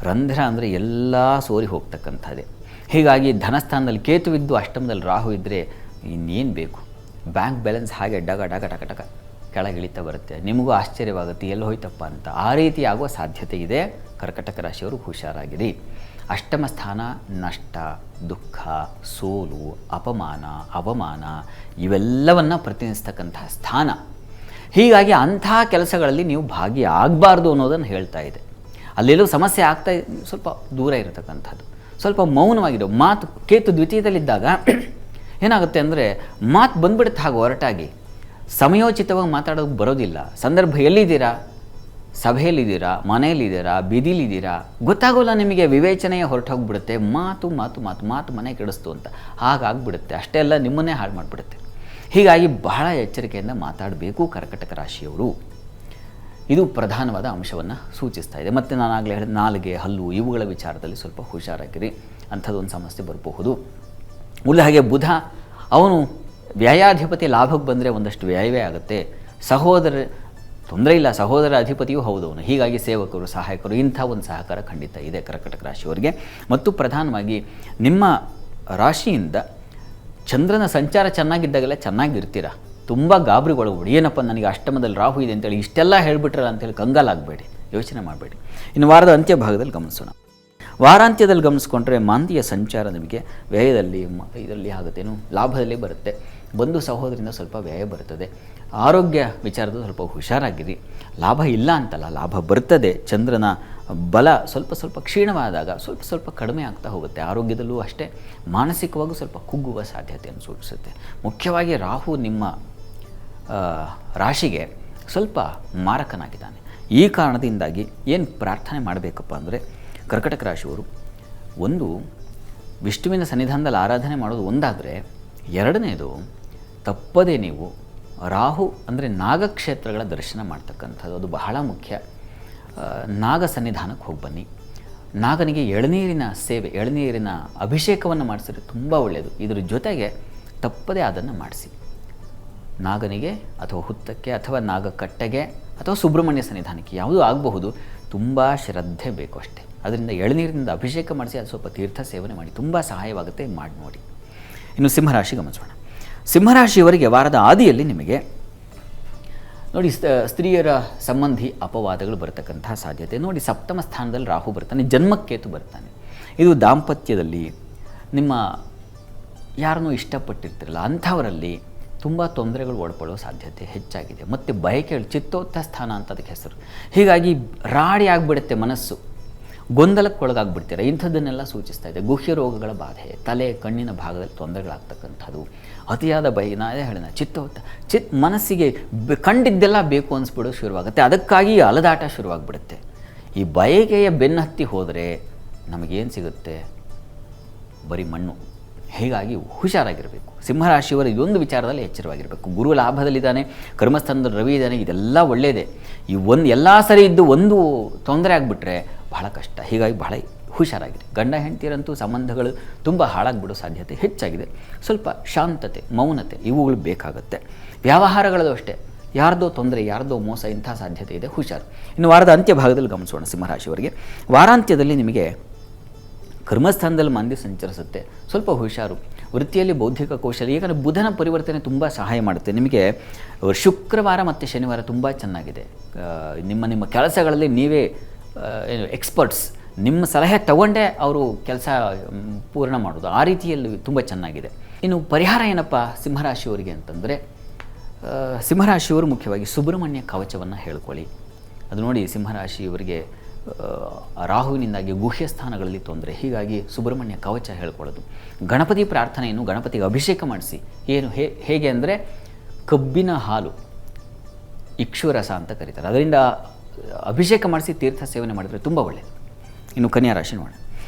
ರಂಧ್ರ ಅಂದರೆ ಎಲ್ಲ ಸೋರಿ ಹೋಗ್ತಕ್ಕಂಥದ್ದೇ. ಹೀಗಾಗಿ ಧನಸ್ಥಾನದಲ್ಲಿ ಕೇತುವಿದ್ದು ಅಷ್ಟಮದಲ್ಲಿ ರಾಹು ಇದ್ದರೆ ಇನ್ನೇನು ಬೇಕು, ಬ್ಯಾಂಕ್ ಬ್ಯಾಲೆನ್ಸ್ ಹಾಗೆ ಡಗ ಡಗ ಟಕ ಟಕ ಕೆಳಗಿಳಿತಾ ಬರುತ್ತೆ. ನಿಮಗೂ ಆಶ್ಚರ್ಯವಾಗುತ್ತೆ, ಎಲ್ಲಿ ಹೋಯ್ತಪ್ಪ ಅಂತ. ಆ ರೀತಿ ಆಗುವ ಸಾಧ್ಯತೆ ಇದೆ. ಕರ್ಕಟಕ ರಾಶಿಯವರು ಹುಷಾರಾಗಿರಿ. ಅಷ್ಟಮ ಸ್ಥಾನ ನಷ್ಟ, ದುಃಖ, ಸೋಲು, ಅಪಮಾನ, ಅವಮಾನ ಇವೆಲ್ಲವನ್ನು ಪ್ರತಿನಿಧಿಸ್ತಕ್ಕಂತಹ ಸ್ಥಾನ. ಹೀಗಾಗಿ ಅಂಥ ಕೆಲಸಗಳಲ್ಲಿ ನೀವು ಭಾಗಿಯಾಗಬಾರ್ದು ಅನ್ನೋದನ್ನು ಹೇಳ್ತಾ ಇದೆ. ಅಲ್ಲೆಲ್ಲೂ ಸಮಸ್ಯೆ ಆಗ್ತಾ ಸ್ವಲ್ಪ ದೂರ ಇರತಕ್ಕಂಥದ್ದು, ಸ್ವಲ್ಪ ಮೌನವಾಗಿರೋ ಮಾತು. ಕೇತು ದ್ವಿತೀಯದಲ್ಲಿದ್ದಾಗ ಏನಾಗುತ್ತೆ ಅಂದರೆ ಮಾತು ಬಂದ್ಬಿಡುತ್ತೆ ಹಾಗೆ ಹೊರಟಾಗಿ, ಸಮಯೋಚಿತವಾಗಿ ಮಾತಾಡೋದು ಬರೋದಿಲ್ಲ. ಸಂದರ್ಭ ಎಲ್ಲಿದ್ದೀರಾ, ಸಭೆಯಲ್ಲಿದ್ದೀರಾ, ಮನೆಯಲ್ಲಿದ್ದೀರಾ, ಬೀದಿಲಿದ್ದೀರಾ ಗೊತ್ತಾಗೋಲ್ಲ ನಿಮಗೆ. ವಿವೇಚನೆಯೇ ಹೊರಟೋಗ್ಬಿಡುತ್ತೆ. ಮಾತು ಮಾತು ಮಾತು ಮಾತು ಮನೆ ಕೆಡಿಸ್ತು ಅಂತ ಹಾಗಾಗ್ಬಿಡುತ್ತೆ. ಅಷ್ಟೇ ಅಲ್ಲ, ನಿಮ್ಮನ್ನೇ ಹಾಳು ಮಾಡಿಬಿಡುತ್ತೆ. ಹೀಗಾಗಿ ಬಹಳ ಎಚ್ಚರಿಕೆಯಿಂದ ಮಾತಾಡಬೇಕು ಕರ್ಕಟಕ ರಾಶಿಯವರು. ಇದು ಪ್ರಧಾನವಾದ ಅಂಶವನ್ನು ಸೂಚಿಸ್ತಾ ಇದೆ. ಮತ್ತು ನಾನಾಗಲೇ ಹೇಳಿದ ನಾಲಿಗೆ, ಹಲ್ಲು ಇವುಗಳ ವಿಚಾರದಲ್ಲಿ ಸ್ವಲ್ಪ ಹುಷಾರಾಗಿರಿ. ಅಂಥದ್ದೊಂದು ಸಮಸ್ಯೆ ಬರಬಹುದು. ಉಳ್ಳ ಹಾಗೆ ಬುಧ ಅವನು ವ್ಯಯಾಧಿಪತಿ, ಲಾಭಕ್ಕೆ ಬಂದರೆ ಒಂದಷ್ಟು ವ್ಯಯವೇ ಆಗುತ್ತೆ. ಸಹೋದರ ತೊಂದರೆ ಇಲ್ಲ, ಸಹೋದರ ಅಧಿಪತಿಯೂ ಹೌದು ಅವನು. ಹೀಗಾಗಿ ಸೇವಕರು, ಸಹಾಯಕರು ಇಂಥ ಒಂದು ಸಹಕಾರ ಖಂಡಿತ ಇದೆ ಕರ್ಕಟಕ ರಾಶಿಯವರಿಗೆ. ಮತ್ತು ಪ್ರಧಾನವಾಗಿ ನಿಮ್ಮ ರಾಶಿಯಿಂದ ಚಂದ್ರನ ಸಂಚಾರ ಚೆನ್ನಾಗಿದ್ದಾಗೆಲ್ಲ ಚೆನ್ನಾಗಿರ್ತೀರ. ತುಂಬ ಗಾಬರಿಗೊಳಗಬೇಡಿ. ಏನಪ್ಪ ನನಗೆ ಅಷ್ಟಮದಲ್ಲಿ ರಾಹು ಇದೆ ಅಂತೇಳಿ ಇಷ್ಟೆಲ್ಲ ಹೇಳಿಬಿಟ್ರಲ್ಲ ಅಂತೇಳಿ ಕಂಗಾಲಾಗಬೇಡಿ, ಯೋಚನೆ ಮಾಡಬೇಡಿ. ಇನ್ನು ವಾರದ ಅಂತ್ಯಭಾಗದಲ್ಲಿ ಗಮನಿಸೋಣ. ವಾರಾಂತ್ಯದಲ್ಲಿ ಗಮನಿಸ್ಕೊಂಡ್ರೆ ಮಾಂದಿಯ ಸಂಚಾರ ನಿಮಗೆ ವ್ಯಯದಲ್ಲಿ ಇದರಲ್ಲಿ ಆಗುತ್ತೇನು, ಲಾಭದಲ್ಲಿ ಬರುತ್ತೆ. ಬಂಧು ಸಹೋದರಿಂದ ಸ್ವಲ್ಪ ವ್ಯಯ ಬರ್ತದೆ. ಆರೋಗ್ಯ ವಿಚಾರದಲ್ಲಿ ಸ್ವಲ್ಪ ಹುಷಾರಾಗಿರಿ. ಲಾಭ ಇಲ್ಲ ಅಂತಲ್ಲ, ಲಾಭ ಬರ್ತದೆ. ಚಂದ್ರನ ಬಲ ಸ್ವಲ್ಪ ಸ್ವಲ್ಪ ಕ್ಷೀಣವಾದಾಗ ಸ್ವಲ್ಪ ಸ್ವಲ್ಪ ಕಡಿಮೆ ಆಗ್ತಾ ಹೋಗುತ್ತೆ. ಆರೋಗ್ಯದಲ್ಲೂ ಅಷ್ಟೇ, ಮಾನಸಿಕವಾಗೂ ಸ್ವಲ್ಪ ಕುಗ್ಗುವ ಸಾಧ್ಯತೆಯನ್ನು ಸೂಚಿಸುತ್ತೆ. ಮುಖ್ಯವಾಗಿ ರಾಹು ನಿಮ್ಮ ರಾಶಿಗೆ ಸ್ವಲ್ಪ ಮಾರಕನಾಗಿದ್ದಾನೆ. ಈ ಕಾರಣದಿಂದಾಗಿ ಏನು ಪ್ರಾರ್ಥನೆ ಮಾಡಬೇಕಪ್ಪ ಅಂದರೆ, ಕರ್ಕಟಕ ರಾಶಿಯವರು ಒಂದು ವಿಷ್ಣುವಿನ ಸನ್ನಿಧಾನದಲ್ಲಿ ಆರಾಧನೆ ಮಾಡೋದು ಒಂದಾದರೆ, ಎರಡನೇದು ತಪ್ಪದೇ ನೀವು ರಾಹು ಅಂದರೆ ನಾಗಕ್ಷೇತ್ರಗಳ ದರ್ಶನ ಮಾಡ್ತಕ್ಕಂಥದ್ದು, ಅದು ಬಹಳ ಮುಖ್ಯ. ನಾಗ ಸನ್ನಿಧಾನಕ್ಕೆ ಹೋಗಿ ಬನ್ನಿ. ನಾಗನಿಗೆ ಎಳನೀರಿನ ಸೇವೆ, ಎಳನೀರಿನ ಅಭಿಷೇಕವನ್ನು ಮಾಡಿಸಿದ್ರೆ ತುಂಬ ಒಳ್ಳೆಯದು. ಇದರ ಜೊತೆಗೆ ತಪ್ಪದೇ ಅದನ್ನು ಮಾಡಿಸಿ. ನಾಗನಿಗೆ ಅಥವಾ ಹುತ್ತಕ್ಕೆ ಅಥವಾ ನಾಗಕಟ್ಟೆಗೆ ಅಥವಾ ಸುಬ್ರಹ್ಮಣ್ಯ ಸನ್ನಿಧಾನಕ್ಕೆ ಯಾವುದೂ ಆಗಬಹುದು. ತುಂಬ ಶ್ರದ್ಧೆ ಬೇಕು ಅಷ್ಟೇ. ಅದರಿಂದ ಎಳನೀರಿನಿಂದ ಅಭಿಷೇಕ ಮಾಡಿಸಿ, ಅದು ಸ್ವಲ್ಪ ತೀರ್ಥ ಸೇವನೆ ಮಾಡಿ, ತುಂಬ ಸಹಾಯವಾಗುತ್ತೆ. ಮಾಡಿ ನೋಡಿ. ಇನ್ನು ಸಿಂಹರಾಶಿ ಗಮನಿಸೋಣ. ಸಿಂಹರಾಶಿಯವರಿಗೆ ವಾರದ ಆದಿಯಲ್ಲಿ ನಿಮಗೆ ನೋಡಿ ಸ್ತ್ರೀಯರ ಸಂಬಂಧಿ ಅಪವಾದಗಳು ಬರತಕ್ಕಂತಹ ಸಾಧ್ಯತೆ. ನೋಡಿ, ಸಪ್ತಮ ಸ್ಥಾನದಲ್ಲಿ ರಾಹು ಬರ್ತಾನೆ, ಜನ್ಮಕ್ಕೇತು ಬರ್ತಾನೆ. ಇದು ದಾಂಪತ್ಯದಲ್ಲಿ ನಿಮ್ಮ ಯಾರನ್ನೂ ಇಷ್ಟಪಟ್ಟಿರ್ತಿರಲ್ಲ ಅಂಥವರಲ್ಲಿ ತುಂಬ ತೊಂದರೆಗಳು ಒಳಪಡೋ ಸಾಧ್ಯತೆ ಹೆಚ್ಚಾಗಿದೆ. ಮತ್ತು ಬಯಕೆಗಳು, ಚಿತ್ತೋತ್ತ ಸ್ಥಾನ ಅಂತ ಅದಕ್ಕೆ ಹೆಸರು. ಹೀಗಾಗಿ ರಾಡಿ ಆಗಿಬಿಡುತ್ತೆ ಮನಸ್ಸು, ಗೊಂದಲಕ್ಕೆ ಒಳಗಾಗ್ಬಿಡ್ತೀರ. ಇಂಥದ್ದನ್ನೆಲ್ಲ ಸೂಚಿಸ್ತಾ ಇದೆ. ಗುಹ್ಯ ರೋಗಗಳ ಬಾಧೆ, ತಲೆ ಕಣ್ಣಿನ ಭಾಗದಲ್ಲಿ ತೊಂದರೆಗಳಾಗ್ತಕ್ಕಂಥದ್ದು, ಅತಿಯಾದ ನಾನೇ ಹೇಳಿದ ಚಿತ್ತ ಮನಸ್ಸಿಗೆ ಕಂಡಿದ್ದೆಲ್ಲ ಬೇಕು ಅನಿಸ್ಬಿಡೋದು ಶುರುವಾಗುತ್ತೆ. ಅದಕ್ಕಾಗಿ ಅಲದಾಟ ಶುರುವಾಗ್ಬಿಡುತ್ತೆ. ಈ ಬಯಕೆಯ ಬೆನ್ನತ್ತಿ ಹೋದರೆ ನಮಗೇನು ಸಿಗುತ್ತೆ? ಬರೀ ಮಣ್ಣು. ಹೀಗಾಗಿ ಹುಷಾರಾಗಿರಬೇಕು. ಸಿಂಹರಾಶಿಯವರು ಇದೊಂದು ವಿಚಾರದಲ್ಲಿ ಎಚ್ಚರವಾಗಿರಬೇಕು. ಗುರು ಲಾಭದಲ್ಲಿದ್ದಾನೆ, ಕರ್ಮಸ್ಥಾನದಲ್ಲಿ ರವಿ ಇದ್ದಾನೆ, ಇದೆಲ್ಲ ಒಳ್ಳೆಯದೇ. ಈ ಎಲ್ಲ ಸರಿ ಇದ್ದು ಒಂದು ತೊಂದರೆ ಆಗಿಬಿಟ್ರೆ ಬಹಳ ಕಷ್ಟ. ಹೀಗಾಗಿ ಬಹಳ ಹುಷಾರಾಗಿದೆ. ಗಂಡ ಹೆಂಡತಿಯರಂತೂ ಸಂಬಂಧಗಳು ತುಂಬ ಹಾಳಾಗಿಬಿಡೋ ಸಾಧ್ಯತೆ ಹೆಚ್ಚಾಗಿದೆ. ಸ್ವಲ್ಪ ಶಾಂತತೆ, ಮೌನತೆ ಇವುಗಳು ಬೇಕಾಗುತ್ತೆ. ವ್ಯವಹಾರಗಳಲ್ಲೂ ಅಷ್ಟೇ, ಯಾರ್ದೋ ತೊಂದರೆ, ಯಾರ್ದೋ ಮೋಸ, ಇಂಥ ಸಾಧ್ಯತೆ ಇದೆ. ಹುಷಾರು. ಇನ್ನು ವಾರದ ಅಂತ್ಯಭಾಗದಲ್ಲಿ ಗಮನಿಸೋಣ. ಸಿಂಹರಾಶಿಯವರಿಗೆ ವಾರಾಂತ್ಯದಲ್ಲಿ ನಿಮಗೆ ಕರ್ಮಸ್ಥಾನದಲ್ಲಿ ಮಾಂದ್ಯ ಸಂಚರಿಸುತ್ತೆ. ಸ್ವಲ್ಪ ಹುಷಾರು. ವೃತ್ತಿಯಲ್ಲಿ ಬೌದ್ಧಿಕ ಕೌಶಲ್ಯ, ಯಾಕಂದರೆ ಬುಧನ ಪರಿವರ್ತನೆ ತುಂಬ ಸಹಾಯ ಮಾಡುತ್ತೆ. ನಿಮಗೆ ಶುಕ್ರವಾರ ಮತ್ತು ಶನಿವಾರ ತುಂಬ ಚೆನ್ನಾಗಿದೆ. ನಿಮ್ಮ ಕೆಲಸಗಳಲ್ಲಿ ನೀವೇ ಎಕ್ಸ್ಪರ್ಟ್ಸ್, ನಿಮ್ಮ ಸಲಹೆ ತಗೊಂಡೇ ಅವರು ಕೆಲಸ ಪೂರ್ಣ ಮಾಡೋದು, ಆ ರೀತಿಯಲ್ಲಿ ತುಂಬ ಚೆನ್ನಾಗಿದೆ. ಇನ್ನು ಪರಿಹಾರ ಏನಪ್ಪ ಸಿಂಹರಾಶಿಯವರಿಗೆ ಅಂತಂದರೆ, ಸಿಂಹರಾಶಿಯವರು ಮುಖ್ಯವಾಗಿ ಸುಬ್ರಹ್ಮಣ್ಯ ಕವಚವನ್ನು ಹೇಳ್ಕೊಳ್ಳಿ. ಅದು ನೋಡಿ, ಸಿಂಹರಾಶಿಯವರಿಗೆ ರಾಹುವಿನಿಂದಾಗಿ ಗುಹ್ಯ ಸ್ಥಾನಗಳಲ್ಲಿ ತೊಂದರೆ, ಹೀಗಾಗಿ ಸುಬ್ರಹ್ಮಣ್ಯ ಕವಚ ಹೇಳ್ಕೊಳ್ಳೋದು. ಗಣಪತಿ ಪ್ರಾರ್ಥನೆಯನ್ನು ಗಣಪತಿಗೆ ಅಭಿಷೇಕ ಮಾಡಿಸಿ. ಏನು ಹೇಗೆ ಅಂದರೆ ಕಬ್ಬಿನ ಹಾಲು, ಇಕ್ಷುರಸ ಅಂತ ಕರೀತಾರೆ, ಅದರಿಂದ ಅಭಿಷೇಕ ಮಾಡಿಸಿ ತೀರ್ಥ ಸೇವನೆ ಮಾಡಿದರೆ ತುಂಬ ಒಳ್ಳೆಯದು. ಇನ್ನು ಕನ್ಯಾ ರಾಶಿ ನೋಡೋಣ.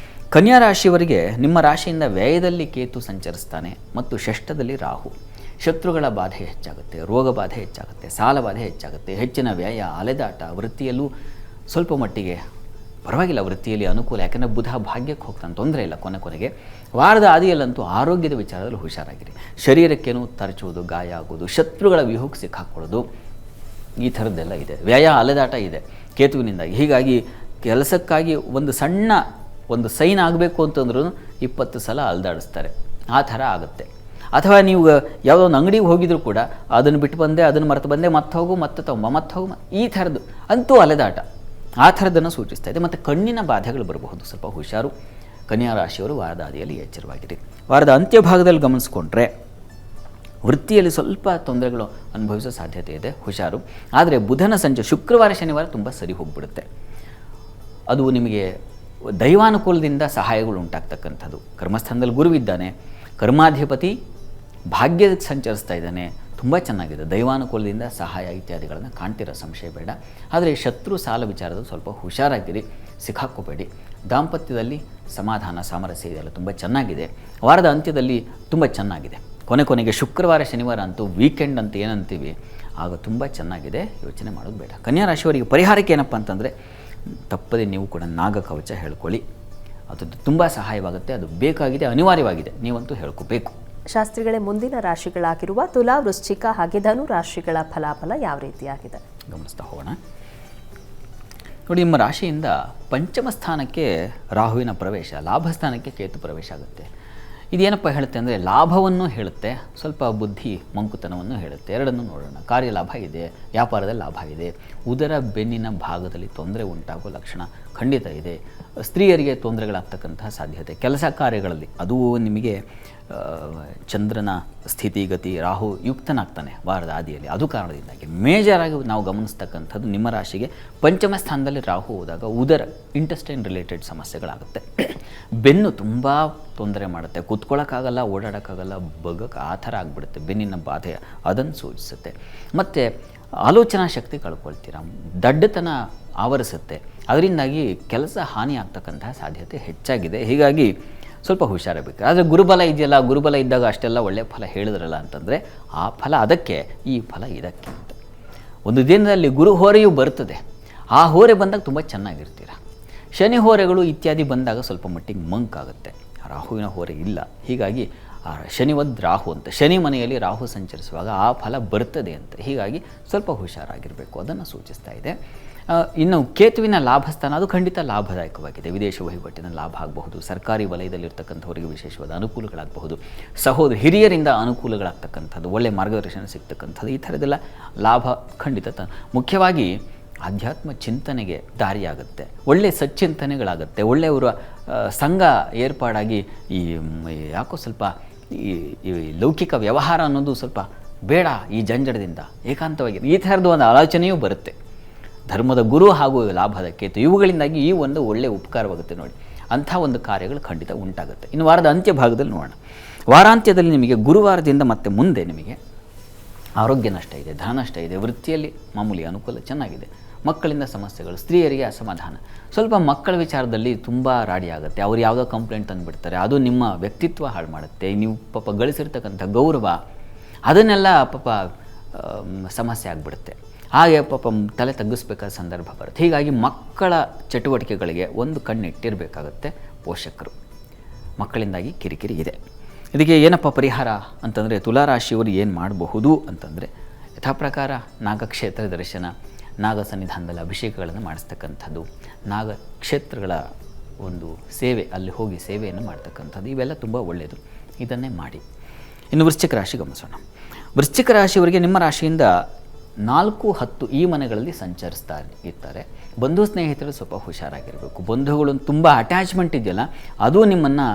ಕನ್ಯಾ ರಾಶಿಯವರಿಗೆ ನಿಮ್ಮ ರಾಶಿಯಿಂದ ವ್ಯಯದಲ್ಲಿ ಕೇತು ಸಂಚರಿಸ್ತಾನೆ ಮತ್ತು ಷಷ್ಠದಲ್ಲಿ ರಾಹು. ಶತ್ರುಗಳ ಬಾಧೆ ಹೆಚ್ಚಾಗುತ್ತೆ, ರೋಗ ಬಾಧೆ ಹೆಚ್ಚಾಗುತ್ತೆ, ಸಾಲ ಬಾಧೆ ಹೆಚ್ಚಾಗುತ್ತೆ, ಹೆಚ್ಚಿನ ವ್ಯಯ, ಅಲೆದಾಟ. ವೃತ್ತಿಯಲ್ಲೂ ಸ್ವಲ್ಪ ಮಟ್ಟಿಗೆ ಪರವಾಗಿಲ್ಲ, ವೃತ್ತಿಯಲ್ಲಿ ಅನುಕೂಲ, ಯಾಕಂದರೆ ಬುಧ ಭಾಗ್ಯಕ್ಕೆ ಹೋಗ್ತಾನೆ, ತೊಂದರೆ ಇಲ್ಲ. ಕೊನೆಗೆ ವಾರದ ಆದಿಯಲ್ಲಂತೂ ಆರೋಗ್ಯದ ವಿಚಾರದಲ್ಲಿ ಹುಷಾರಾಗಿರಿ. ಶರೀರಕ್ಕೇನು ತರಚುವುದು, ಗಾಯ ಆಗೋದು, ಶತ್ರುಗಳ ವ್ಯೂಹಕ್ಕೆ ಸಿಕ್ಕಾಕೊಳ್ಳೋದು, ಈ ಥರದ್ದೆಲ್ಲ ಇದೆ. ವ್ಯಯ, ಅಲೆದಾಟ ಇದೆ ಕೇತುವಿನಿಂದಾಗಿ. ಹೀಗಾಗಿ ಕೆಲಸಕ್ಕಾಗಿ ಒಂದು ಸೈನ್ ಆಗಬೇಕು ಅಂತಂದ್ರೂ 20 ಸಲ ಅಲ್ದಾಡಿಸ್ತಾರೆ, ಆ ಥರ ಆಗುತ್ತೆ. ಅಥವಾ ನೀವು ಯಾವುದೋ ಒಂದು ಅಂಗಡಿಗೆ ಹೋಗಿದ್ರು ಕೂಡ ಅದನ್ನು ಬಿಟ್ಟು ಬಂದೆ, ಅದನ್ನು ಮರೆತು ಬಂದೆ, ಮತ್ತೆ ಹೋಗು, ಮತ್ತೆ ತೊಗೊಂಬ, ಮತ್ತೆ ಹೋಗು, ಈ ಥರದ್ದು ಅಂತೂ ಅಲೆದಾಟ, ಆ ಥರದ್ದನ್ನು ಸೂಚಿಸ್ತಾ ಇದೆ. ಮತ್ತು ಕಣ್ಣಿನ ಬಾಧೆಗಳು ಬರಬಹುದು, ಸ್ವಲ್ಪ ಹುಷಾರು. ಕನ್ಯಾ ರಾಶಿಯವರು ವಾರದ ಆದಿಯಲ್ಲಿ ಎಚ್ಚರವಾಗಿರಿ. ವಾರದ ಅಂತ್ಯಭಾಗದಲ್ಲಿ ಗಮನಿಸ್ಕೊಂಡ್ರೆ ವೃತ್ತಿಯಲ್ಲಿ ಸ್ವಲ್ಪ ತೊಂದರೆಗಳು ಅನುಭವಿಸೋ ಸಾಧ್ಯತೆ ಇದೆ, ಹುಷಾರು. ಆದರೆ ಬುಧನ ಸಂಜೆ ಶುಕ್ರವಾರ ಶನಿವಾರ ತುಂಬ ಸರಿ ಹೋಗಿಬಿಡುತ್ತೆ. ಅದು ನಿಮಗೆ ದೈವಾನುಕೂಲದಿಂದ ಸಹಾಯಗಳು ಉಂಟಾಗ್ತಕ್ಕಂಥದ್ದು. ಕರ್ಮಸ್ಥಾನದಲ್ಲಿ ಗುರುವಿದ್ದಾನೆ, ಕರ್ಮಾಧಿಪತಿ ಭಾಗ್ಯಕ್ಕೆ ಸಂಚರಿಸ್ತಾ ಇದ್ದಾನೆ, ತುಂಬ ಚೆನ್ನಾಗಿದೆ. ದೈವಾನುಕೂಲದಿಂದ ಸಹಾಯ ಇತ್ಯಾದಿಗಳನ್ನು ಕಾಣ್ತಿರೋ ಸಂಶಯ ಬೇಡ. ಆದರೆ ಶತ್ರು ಸಾಲ ವಿಚಾರದಲ್ಲಿ ಸ್ವಲ್ಪ ಹುಷಾರಾಗಿರಿ, ಸಿಕ್ಕಾಕ್ಕೋಬೇಡಿ. ದಾಂಪತ್ಯದಲ್ಲಿ ಸಮಾಧಾನ, ಸಾಮರಸ್ಯ ಇದೆಲ್ಲ ತುಂಬ ಚೆನ್ನಾಗಿದೆ. ವಾರದ ಅಂತ್ಯದಲ್ಲಿ ತುಂಬ ಚೆನ್ನಾಗಿದೆ. ಕೊನೆಗೆ ಶುಕ್ರವಾರ ಶನಿವಾರ ಅಂತೂ ವೀಕೆಂಡ್ ಅಂತ ಏನಂತೀವಿ, ಆಗ ತುಂಬ ಚೆನ್ನಾಗಿದೆ, ಯೋಚನೆ ಮಾಡೋದು ಬೇಡ. ಕನ್ಯಾ ರಾಶಿಯವರಿಗೆ ಪರಿಹಾರಕ್ಕೆ ಏನಪ್ಪ ಅಂತಂದರೆ, ತಪ್ಪದೆ ನೀವು ಕೂಡ ನಾಗ ಕವಚ ಹೇಳ್ಕೊಳ್ಳಿ, ಅದು ತುಂಬ ಸಹಾಯವಾಗುತ್ತೆ. ಅದು ಬೇಕಾಗಿದೆ, ಅನಿವಾರ್ಯವಾಗಿದೆ, ನೀವಂತೂ ಹೇಳ್ಕೋಬೇಕು. ಶಾಸ್ತ್ರಿಗಳೇ, ಮುಂದಿನ ರಾಶಿಗಳಾಗಿರುವ ತುಲಾ, ವೃಶ್ಚಿಕ ಹಾಗೆ ಧನು ರಾಶಿಗಳ ಫಲಾಫಲ ಯಾವ ರೀತಿಯಾಗಿದೆ ಗಮನಿಸ್ತಾ ಹೋಗೋಣ. ನೋಡಿ, ನಿಮ್ಮ ರಾಶಿಯಿಂದ ಪಂಚಮ ಸ್ಥಾನಕ್ಕೆ ರಾಹುವಿನ ಪ್ರವೇಶ, ಲಾಭ ಸ್ಥಾನಕ್ಕೆ ಕೇತು ಪ್ರವೇಶ ಆಗುತ್ತೆ. ಇದೇನಪ್ಪ ಹೇಳುತ್ತೆ ಅಂದರೆ, ಲಾಭವನ್ನು ಹೇಳುತ್ತೆ, ಸ್ವಲ್ಪ ಬುದ್ಧಿ ಮಂಕುತನವನ್ನು ಹೇಳುತ್ತೆ. ಎರಡನ್ನೂ ನೋಡೋಣ. ಕಾರ್ಯಲಾಭ ಇದೆ, ವ್ಯಾಪಾರದಲ್ಲಿ ಲಾಭ ಇದೆ, ಉದರ ಬೆನ್ನಿನ ಭಾಗದಲ್ಲಿ ತೊಂದರೆ ಉಂಟಾಗೋ ಲಕ್ಷಣ ಖಂಡಿತ ಇದೆ. ಸ್ತ್ರೀಯರಿಗೆ ತೊಂದರೆಗಳಾಗ್ತಕ್ಕಂತಹ ಸಾಧ್ಯತೆ, ಕೆಲಸ ಕಾರ್ಯಗಳಲ್ಲಿ. ಅದು ನಿಮಗೆ ಚಂದ್ರನ ಸ್ಥಿತಿಗತಿ, ರಾಹು ಯುಕ್ತನಾಗ್ತಾನೆ ವಾರದ ಆದಿಯಲ್ಲಿ, ಅದು ಕಾರಣದಿಂದಾಗಿ ಮೇಜರಾಗಿ ನಾವು ಗಮನಿಸ್ತಕ್ಕಂಥದ್ದು ನಿಮ್ಮ ರಾಶಿಗೆ ಪಂಚಮ ಸ್ಥಾನದಲ್ಲಿ ರಾಹು ಹೋದಾಗ ಉದರ, ಇಂಟೆಸ್ಟೈನ್ ರಿಲೇಟೆಡ್ ಸಮಸ್ಯೆಗಳಾಗುತ್ತೆ. ಬೆನ್ನು ತುಂಬ ತೊಂದರೆ ಮಾಡುತ್ತೆ, ಕೂತ್ಕೊಳ್ಳೋಕ್ಕಾಗಲ್ಲ, ಓಡಾಡೋಕ್ಕಾಗಲ್ಲ, ಬಗ್ಗಕ್ಕೆ ಆ ಥರ ಆಗಿಬಿಡುತ್ತೆ. ಬೆನ್ನಿನ ಬಾಧೆ ಅದನ್ನು ಸೂಚಿಸುತ್ತೆ. ಮತ್ತು ಆಲೋಚನಾ ಶಕ್ತಿ ಕಳ್ಕೊಳ್ತೀರ, ದಡ್ಡತನ ಆವರಿಸುತ್ತೆ, ಅದರಿಂದಾಗಿ ಕೆಲಸ ಹಾನಿ ಆಗ್ತಕ್ಕಂತಹ ಸಾಧ್ಯತೆ ಹೆಚ್ಚಾಗಿದೆ. ಹೀಗಾಗಿ ಸ್ವಲ್ಪ ಹುಷಾರಬೇಕು. ಆದರೆ ಗುರುಬಲ ಇದೆಯಲ್ಲ, ಗುರುಬಲ ಇದ್ದಾಗ ಅಷ್ಟೆಲ್ಲ ಒಳ್ಳೆಯ ಫಲ ಹೇಳಿದ್ರಲ್ಲ ಅಂತಂದರೆ, ಆ ಫಲ ಅದಕ್ಕೆ, ಈ ಫಲ ಇದಕ್ಕೆ ಅಂತ. ಒಂದು ದಿನದಲ್ಲಿ ಗುರು ಹೋರೆಯೂ ಬರ್ತದೆ, ಆ ಹೋರೆ ಬಂದಾಗ ತುಂಬ ಚೆನ್ನಾಗಿರ್ತೀರ. ಶನಿ ಹೋರೆಗಳು ಇತ್ಯಾದಿ ಬಂದಾಗ ಸ್ವಲ್ಪ ಮಟ್ಟಿಗೆ ಮಂಕಾಗುತ್ತೆ. ರಾಹುವಿನ ಹೋರೆ ಇಲ್ಲ, ಹೀಗಾಗಿ ಶನಿವದ್ ರಾಹು ಅಂತ, ಶನಿ ಮನೆಯಲ್ಲಿ ರಾಹು ಸಂಚರಿಸುವಾಗ ಆ ಫಲ ಬರ್ತದೆ ಅಂತ. ಹೀಗಾಗಿ ಸ್ವಲ್ಪ ಹುಷಾರಾಗಿರಬೇಕು, ಅದನ್ನು ಸೂಚಿಸ್ತಾ ಇದೆ. ಇನ್ನು ಕೇತುವಿನ ಲಾಭಸ್ಥಾನ, ಅದು ಖಂಡಿತ ಲಾಭದಾಯಕವಾಗಿದೆ. ವಿದೇಶ ವಹಿವಾಟಿನ ಲಾಭ ಆಗಬಹುದು, ಸರ್ಕಾರಿ ವಲಯದಲ್ಲಿರ್ತಕ್ಕಂಥವರಿಗೆ ವಿಶೇಷವಾದ ಅನುಕೂಲಗಳಾಗಬಹುದು, ಹಿರಿಯರಿಂದ ಅನುಕೂಲಗಳಾಗ್ತಕ್ಕಂಥದ್ದು, ಒಳ್ಳೆಯ ಮಾರ್ಗದರ್ಶನ ಸಿಗ್ತಕ್ಕಂಥದ್ದು, ಈ ಥರದ್ದೆಲ್ಲ ಲಾಭ ಖಂಡಿತ. ಮುಖ್ಯವಾಗಿ ಆಧ್ಯಾತ್ಮ ಚಿಂತನೆಗೆ ದಾರಿಯಾಗುತ್ತೆ, ಒಳ್ಳೆಯ ಸಚ್ಚಿಂತನೆಗಳಾಗುತ್ತೆ, ಒಳ್ಳೆಯವರ ಸಂಘ ಏರ್ಪಾಡಾಗಿ ಯಾಕೋ ಸ್ವಲ್ಪ ಈ ಲೌಕಿಕ ವ್ಯವಹಾರ ಅನ್ನೋದು ಸ್ವಲ್ಪ ಬೇಡ, ಈ ಜಂಜಡದಿಂದ ಏಕಾಂತವಾಗಿ, ಈ ಥರದ್ದು ಒಂದು ಆಲೋಚನೆಯೂ ಬರುತ್ತೆ. ಧರ್ಮದ ಗುರು ಹಾಗೂ ಲಾಭದ ಕೇತು, ಇವುಗಳಿಂದಾಗಿ ಈ ಒಂದು ಒಳ್ಳೆಯ ಉಪಕಾರವಾಗುತ್ತೆ ನೋಡಿ. ಅಂಥ ಒಂದು ಕಾರ್ಯಗಳು ಖಂಡಿತ ಉಂಟಾಗುತ್ತೆ. ಇನ್ನು ವಾರದ ಅಂತ್ಯ ಭಾಗದಲ್ಲಿ ನೋಡೋಣ. ವಾರಾಂತ್ಯದಲ್ಲಿ ನಿಮಗೆ ಗುರುವಾರದಿಂದ ಮತ್ತೆ ಮುಂದೆ ನಿಮಗೆ ಆರೋಗ್ಯ ನಷ್ಟ ಇದೆ, ಧನ ನಷ್ಟ ಇದೆ, ವೃತ್ತಿಯಲ್ಲಿ ಮಾಮೂಲಿ ಅನುಕೂಲ ಚೆನ್ನಾಗಿದೆ, ಮಕ್ಕಳಿಂದ ಸಮಸ್ಯೆಗಳು, ಸ್ತ್ರೀಯರಿಗೆ ಅಸಮಾಧಾನ, ಸ್ವಲ್ಪ ಮಕ್ಕಳ ವಿಚಾರದಲ್ಲಿ ತುಂಬ ರಾಡಿ ಆಗುತ್ತೆ. ಅವ್ರು ಯಾವುದೋ ಕಂಪ್ಲೇಂಟ್ ತಂದುಬಿಡ್ತಾರೆ, ಅದು ನಿಮ್ಮ ವ್ಯಕ್ತಿತ್ವ ಹಾಳು ಮಾಡುತ್ತೆ. ನೀವು ಪಾಪ ಗಳಿಸಿರ್ತಕ್ಕಂಥ ಗೌರವ ಅದನ್ನೆಲ್ಲ ಪಾಪ ಸಮಸ್ಯೆ ಆಗಿಬಿಡುತ್ತೆ. ಹಾಗೆ ಪಾಪ ತಲೆ ತಗ್ಗಿಸ್ಬೇಕಾದ ಸಂದರ್ಭ ಬರುತ್ತೆ. ಹೀಗಾಗಿ ಮಕ್ಕಳ ಚಟುವಟಿಕೆಗಳಿಗೆ ಒಂದು ಕಣ್ಣಿಟ್ಟಿರಬೇಕಾಗುತ್ತೆ ಪೋಷಕರು. ಮಕ್ಕಳಿಂದಾಗಿ ಕಿರಿಕಿರಿ ಇದೆ. ಇದಕ್ಕೆ ಏನಪ್ಪ ಪರಿಹಾರ ಅಂತಂದರೆ, ತುಲಾರಾಶಿಯವರು ಏನು ಮಾಡಬಹುದು ಅಂತಂದರೆ, ಯಥಾಪ್ರಕಾರ ನಾಗಕ್ಷೇತ್ರ ದರ್ಶನ, ನಾಗ ಸನ್ನಿಧಾನದಲ್ಲಿ ಅಭಿಷೇಕಗಳನ್ನು ಮಾಡಿಸ್ತಕ್ಕಂಥದ್ದು, ನಾಗಕ್ಷೇತ್ರಗಳ ಒಂದು ಸೇವೆ, ಅಲ್ಲಿ ಹೋಗಿ ಸೇವೆಯನ್ನು ಮಾಡ್ತಕ್ಕಂಥದ್ದು, ಇವೆಲ್ಲ ತುಂಬ ಒಳ್ಳೆಯದು. ಇದನ್ನೇ ಮಾಡಿ. ಇನ್ನು ವೃಶ್ಚಿಕ ರಾಶಿ ಗಮನಿಸೋಣ. ವೃಶ್ಚಿಕ ರಾಶಿಯವರಿಗೆ ನಿಮ್ಮ ರಾಶಿಯಿಂದ 4, 10 ಈ ಮನೆಗಳಲ್ಲಿ ಸಂಚರಿಸ್ತಾ ಇರ್ತಾರೆ. ಬಂಧು ಸ್ನೇಹಿತರು ಸ್ವಲ್ಪ ಹುಷಾರಾಗಿರಬೇಕು. ಬಂಧುಗಳು ತುಂಬ ಅಟ್ಯಾಚ್ಮೆಂಟ್ ಇದೆಯಲ್ಲ, ಅದು ನಿಮ್ಮನ್ನು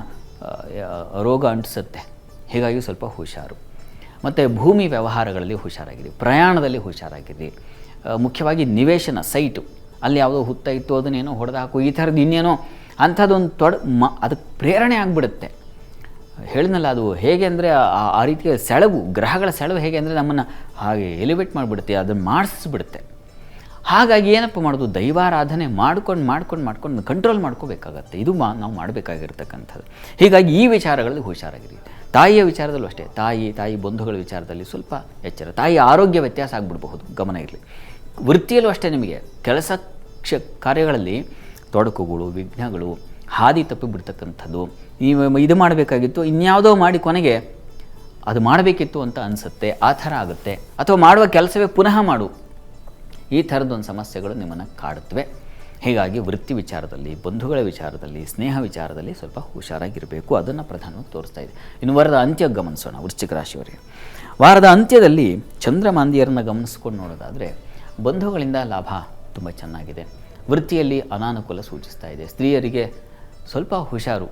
ರೋಗ ಅಂಟಿಸುತ್ತೆ. ಹೀಗಾಗಿ ಸ್ವಲ್ಪ ಹುಷಾರು. ಮತ್ತು ಭೂಮಿ ವ್ಯವಹಾರಗಳಲ್ಲಿ ಹುಷಾರಾಗಿರಿ, ಪ್ರಯಾಣದಲ್ಲಿ ಹುಷಾರಾಗಿರಿ. ಮುಖ್ಯವಾಗಿ ನಿವೇಶನ ಸೈಟು, ಅಲ್ಲಿ ಯಾವುದೋ ಹುತ್ತ ಇತ್ತು ಅದನ್ನೇನೋ ಹೊಡೆದು ಹಾಕು, ಈ ಥರದ್ದು ಇನ್ನೇನೋ ಅಂಥದ್ದೊಂದು ಅದಕ್ಕೆ ಪ್ರೇರಣೆ ಆಗಿಬಿಡುತ್ತೆ. ಹೇಳಿದ್ನಲ್ಲ, ಅದು ಹೇಗೆ ಅಂದರೆ ಆ ರೀತಿಯ ಸೆಳವು, ಗ್ರಹಗಳ ಸೆಳವು ಹೇಗೆ ಅಂದರೆ ನಮ್ಮನ್ನು ಹಾಗೆ ಎಲಿವೇಟ್ ಮಾಡಿಬಿಡುತ್ತೆ, ಅದನ್ನು ಮಾಡಿಸ್ಬಿಡುತ್ತೆ. ಹಾಗಾಗಿ ಏನಪ್ಪ ಮಾಡೋದು, ದೈವಾರಾಧನೆ ಮಾಡ್ಕೊಂಡು ಕಂಟ್ರೋಲ್ ಮಾಡ್ಕೋಬೇಕಾಗತ್ತೆ. ಇದು ನಾವು ಮಾಡಬೇಕಾಗಿರ್ತಕ್ಕಂಥದ್ದು. ಹೀಗಾಗಿ ಈ ವಿಚಾರಗಳಲ್ಲಿ ಹುಷಾರಾಗಿರಿ. ತಾಯಿಯ ವಿಚಾರದಲ್ಲೂ ಅಷ್ಟೇ, ತಾಯಿ ಬಂಧುಗಳ ವಿಚಾರದಲ್ಲಿ ಸ್ವಲ್ಪ ಎಚ್ಚರ. ತಾಯಿ ಆರೋಗ್ಯ ವ್ಯತ್ಯಾಸ ಆಗಿಬಿಡಬಹುದು, ಗಮನ ಇರಲಿ. ವೃತ್ತಿಯಲ್ಲೂ ಅಷ್ಟೇ, ನಿಮಗೆ ಕೆಲಸ ಕಾರ್ಯಗಳಲ್ಲಿ ತೊಡಕುಗಳು, ವಿಘ್ನಗಳು, ಹಾದಿ ತಪ್ಪಿ ಬಿಡ್ತಕ್ಕಂಥದ್ದು. ನೀವು ಇದು ಮಾಡಬೇಕಾಗಿತ್ತು, ಇನ್ಯಾವುದೋ ಮಾಡಿ ಕೊನೆಗೆ ಅದು ಮಾಡಬೇಕಿತ್ತು ಅಂತ ಅನಿಸುತ್ತೆ, ಆ ಥರ ಆಗುತ್ತೆ. ಅಥವಾ ಮಾಡುವ ಕೆಲಸವೇ ಪುನಃ ಮಾಡು, ಈ ಥರದ್ದೊಂದು ಸಮಸ್ಯೆಗಳು ನಿಮ್ಮನ್ನು ಕಾಡುತ್ತವೆ. ಹೀಗಾಗಿ ವೃತ್ತಿ ವಿಚಾರದಲ್ಲಿ, ಬಂಧುಗಳ ವಿಚಾರದಲ್ಲಿ, ಸ್ನೇಹ ವಿಚಾರದಲ್ಲಿ ಸ್ವಲ್ಪ ಹುಷಾರಾಗಿರಬೇಕು. ಅದನ್ನು ಪ್ರಧಾನವಾಗಿ ತೋರಿಸ್ತಾ ಇದೆ. ಇನ್ನು ವಾರದ ಅಂತ್ಯ ಗಮನಿಸೋಣ ವೃಶ್ಚಿಕ ರಾಶಿಯವರಿಗೆ. ವಾರದ ಅಂತ್ಯದಲ್ಲಿ ಚಂದ್ರಮಾಂದಿಯರನ್ನು ಗಮನಿಸ್ಕೊಂಡು ನೋಡೋದಾದರೆ ಬಂಧುಗಳಿಂದ ಲಾಭ ತುಂಬ ಚೆನ್ನಾಗಿದೆ. ವೃತ್ತಿಯಲ್ಲಿ ಅನಾನುಕೂಲ ಸೂಚಿಸ್ತಾ ಇದೆ. ಸ್ತ್ರೀಯರಿಗೆ ಸ್ವಲ್ಪ ಹುಷಾರು,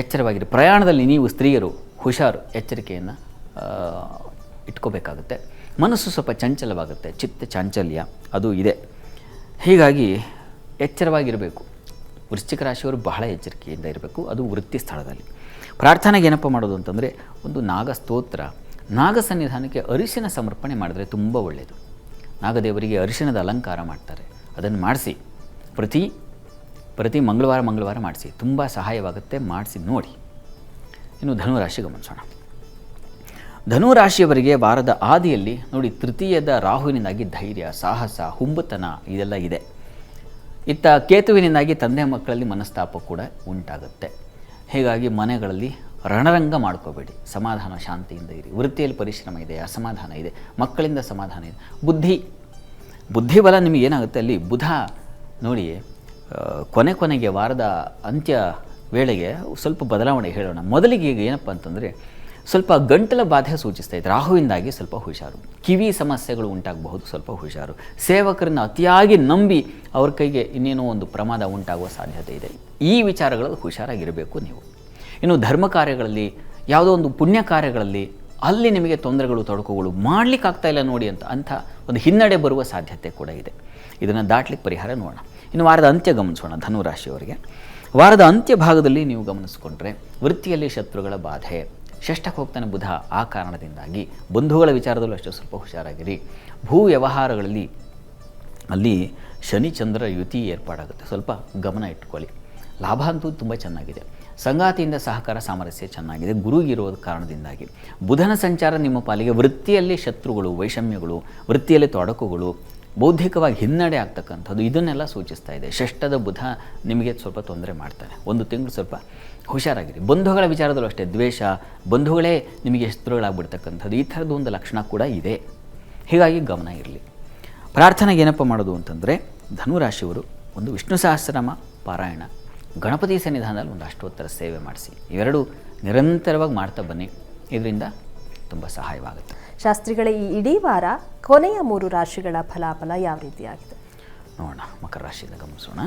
ಎಚ್ಚರವಾಗಿರಿ. ಪ್ರಯಾಣದಲ್ಲಿ ನೀವು ಸ್ತ್ರೀಯರು ಹುಷಾರು, ಎಚ್ಚರಿಕೆಯನ್ನು ಇಟ್ಕೋಬೇಕಾಗುತ್ತೆ. ಮನಸ್ಸು ಸ್ವಲ್ಪ ಚಂಚಲವಾಗುತ್ತೆ, ಚಿತ್ತ ಚಾಂಚಲ್ಯ ಅದು ಇದೆ. ಹೀಗಾಗಿ ಎಚ್ಚರವಾಗಿರಬೇಕು. ವೃಶ್ಚಿಕ ರಾಶಿಯವರು ಬಹಳ ಎಚ್ಚರಿಕೆಯಿಂದ ಇರಬೇಕು, ಅದು ವೃತ್ತಿ ಸ್ಥಳದಲ್ಲಿ. ಪ್ರಾರ್ಥನೆಗೆ ಏನಪ್ಪ ಮಾಡೋದು ಅಂತಂದರೆ, ಒಂದು ನಾಗ ಸ್ತೋತ್ರ, ನಾಗ ಸನ್ನಿಧಾನಕ್ಕೆ ಅರಿಶಿನ ಸಮರ್ಪಣೆ ಮಾಡಿದ್ರೆ ತುಂಬ ಒಳ್ಳೆಯದು. ನಾಗದೇವರಿಗೆ ಅರಿಶಿಣದ ಅಲಂಕಾರ ಮಾಡ್ತಾರೆ, ಅದನ್ನು ಮಾಡಿಸಿ. ಪ್ರತಿ ಮಂಗಳವಾರ ಮಾಡಿಸಿ, ತುಂಬ ಸಹಾಯವಾಗುತ್ತೆ. ಮಾಡಿಸಿ ನೋಡಿ. ಇನ್ನು ಧನುರಾಶಿ ಗಮನಿಸೋಣ. ಧನುರಾಶಿಯವರಿಗೆ ವಾರದ ಆದಿಯಲ್ಲಿ ನೋಡಿ, ತೃತೀಯದ ರಾಹುವಿನಿಂದಾಗಿ ಧೈರ್ಯ, ಸಾಹಸ, ಹುಂಬತನ ಇದೆಲ್ಲ ಇದೆ. ಇತ್ತ ಕೇತುವಿನಿಂದಾಗಿ ತಂದೆ ಮಕ್ಕಳಲ್ಲಿ ಮನಸ್ತಾಪ ಕೂಡ ಉಂಟಾಗುತ್ತೆ. ಹೀಗಾಗಿ ಮನೆಗಳಲ್ಲಿ ರಣರಂಗ ಮಾಡ್ಕೋಬೇಡಿ, ಸಮಾಧಾನ ಶಾಂತಿಯಿಂದ ಇರಿ. ವೃತ್ತಿಯಲ್ಲಿ ಪರಿಶ್ರಮ ಇದೆ, ಅಸಮಾಧಾನ ಇದೆ, ಮಕ್ಕಳಿಂದ ಸಮಾಧಾನ ಇದೆ. ಬುದ್ಧಿಬಲ ನಿಮಗೇನಾಗುತ್ತೆ, ಅಲ್ಲಿ ಬುಧ ನೋಡಿ ಕೊನೆಗೆ ವಾರದ ಅಂತ್ಯ ವೇಳೆಗೆ ಸ್ವಲ್ಪ ಬದಲಾವಣೆ ಹೇಳೋಣ. ಮೊದಲಿಗೆ ಈಗ ಏನಪ್ಪ ಅಂತಂದರೆ, ಸ್ವಲ್ಪ ಗಂಟಲ ಬಾಧೆ ಸೂಚಿಸ್ತಾ ಇದೆ. ರಾಹುವಿಂದಾಗಿ ಸ್ವಲ್ಪ ಹುಷಾರು. ಕಿವಿ ಸಮಸ್ಯೆಗಳು ಉಂಟಾಗಬಹುದು, ಸ್ವಲ್ಪ ಹುಷಾರು. ಸೇವಕರನ್ನು ಅತಿಯಾಗಿ ನಂಬಿ ಅವ್ರ ಕೈಗೆ ಇನ್ನೇನೋ ಒಂದು ಪ್ರಮಾದ ಉಂಟಾಗುವ ಸಾಧ್ಯತೆ ಇದೆ. ಈ ವಿಚಾರಗಳಲ್ಲಿ ಹುಷಾರಾಗಿರಬೇಕು ನೀವು. ಇನ್ನು ಧರ್ಮ ಕಾರ್ಯಗಳಲ್ಲಿ, ಯಾವುದೋ ಒಂದು ಪುಣ್ಯ ಕಾರ್ಯಗಳಲ್ಲಿ ಅಲ್ಲಿ ನಿಮಗೆ ತೊಂದರೆಗಳು, ತೊಡಕುಗಳು ಮಾಡಲಿಕ್ಕಾಗ್ತಾಯಿಲ್ಲ ನೋಡಿ ಅಂಥ ಒಂದು ಹಿನ್ನಡೆ ಬರುವ ಸಾಧ್ಯತೆ ಕೂಡ ಇದೆ. ಇದನ್ನು ದಾಟ್ಲಿಕ್ಕೆ ಪರಿಹಾರ ನೋಡೋಣ. ಇನ್ನು ವಾರದ ಅಂತ್ಯ ಗಮನಿಸೋಣ ಧನುರಾಶಿಯವರಿಗೆ. ವಾರದ ಅಂತ್ಯ ಭಾಗದಲ್ಲಿ ನೀವು ಗಮನಿಸ್ಕೊಂಡ್ರೆ ವೃತ್ತಿಯಲ್ಲಿ ಶತ್ರುಗಳ ಬಾಧೆ, ಷಷ್ಠಕ್ಕೆ ಹೋಗ್ತಾನೆ ಬುಧ, ಆ ಕಾರಣದಿಂದಾಗಿ ಬಂಧುಗಳ ವಿಚಾರದಲ್ಲೂ ಅಷ್ಟೇ ಸ್ವಲ್ಪ ಹುಷಾರಾಗಿರಿ. ಭೂ ವ್ಯವಹಾರಗಳಲ್ಲಿ ಅಲ್ಲಿ ಶನಿ ಚಂದ್ರ ಯುತಿ ಏರ್ಪಾಡಾಗುತ್ತೆ, ಸ್ವಲ್ಪ ಗಮನ ಇಟ್ಕೊಳ್ಳಿ. ಲಾಭ ಅಂತೂ ತುಂಬ ಚೆನ್ನಾಗಿದೆ. ಸಂಗಾತಿಯಿಂದ ಸಹಕಾರ ಸಾಮರಸ್ಯ ಚೆನ್ನಾಗಿದೆ, ಗುರುಗಿರೋದ ಕಾರಣದಿಂದಾಗಿ. ಬುಧನ ಸಂಚಾರ ನಿಮ್ಮ ಪಾಲಿಗೆ ವೃತ್ತಿಯಲ್ಲಿ ಶತ್ರುಗಳು, ವೈಷಮ್ಯಗಳು, ವೃತ್ತಿಯಲ್ಲಿ ತೊಡಕುಗಳು, ಬೌದ್ಧಿಕವಾಗಿ ಹಿನ್ನಡೆ ಆಗ್ತಕ್ಕಂಥದ್ದು ಇದನ್ನೆಲ್ಲ ಸೂಚಿಸ್ತಾ ಇದೆ. ಷಷ್ಠದ ಬುಧ ನಿಮಗೆ ಸ್ವಲ್ಪ ತೊಂದರೆ ಮಾಡ್ತಾನೆ. ಒಂದು ತಿಂಗಳು ಸ್ವಲ್ಪ ಹುಷಾರಾಗಿರಿ. ಬಂಧುಗಳ ವಿಚಾರದಲ್ಲೂ ಅಷ್ಟೇ ದ್ವೇಷ, ಬಂಧುಗಳೇ ನಿಮಗೆ ಶತ್ರುಗಳಾಗ್ಬಿಡ್ತಕ್ಕಂಥದ್ದು, ಈ ಥರದ್ದು ಒಂದು ಲಕ್ಷಣ ಕೂಡ ಇದೆ. ಹೀಗಾಗಿ ಗಮನ ಇರಲಿ. ಪ್ರಾರ್ಥನೆಗೆ ಏನಪ್ಪ ಮಾಡೋದು ಅಂತಂದರೆ, ಧನುರಾಶಿಯವರು ಒಂದು ವಿಷ್ಣು ಸಹಸ್ರನಾಮ ಪಾರಾಯಣ, ಗಣಪತಿ ಸನ್ನಿಧಾನದಲ್ಲಿ ಒಂದು ಅಷ್ಟೋತ್ತರ ಸೇವೆ ಮಾಡಿಸಿ. ಇವೆರಡು ನಿರಂತರವಾಗಿ ಮಾಡ್ತಾ ಬನ್ನಿ, ಇದರಿಂದ ತುಂಬ ಸಹಾಯವಾಗುತ್ತೆ. ಶಾಸ್ತ್ರಿಗಳ ಈ ಇಡೀ ವಾರ ಕೊನೆಯ 3 ರಾಶಿಗಳ ಫಲಾಫಲ ಯಾವ ರೀತಿಯಾಗಿದೆ ನೋಡೋಣ. ಮಕರ ರಾಶಿಯಿಂದ ಗಮನಿಸೋಣ.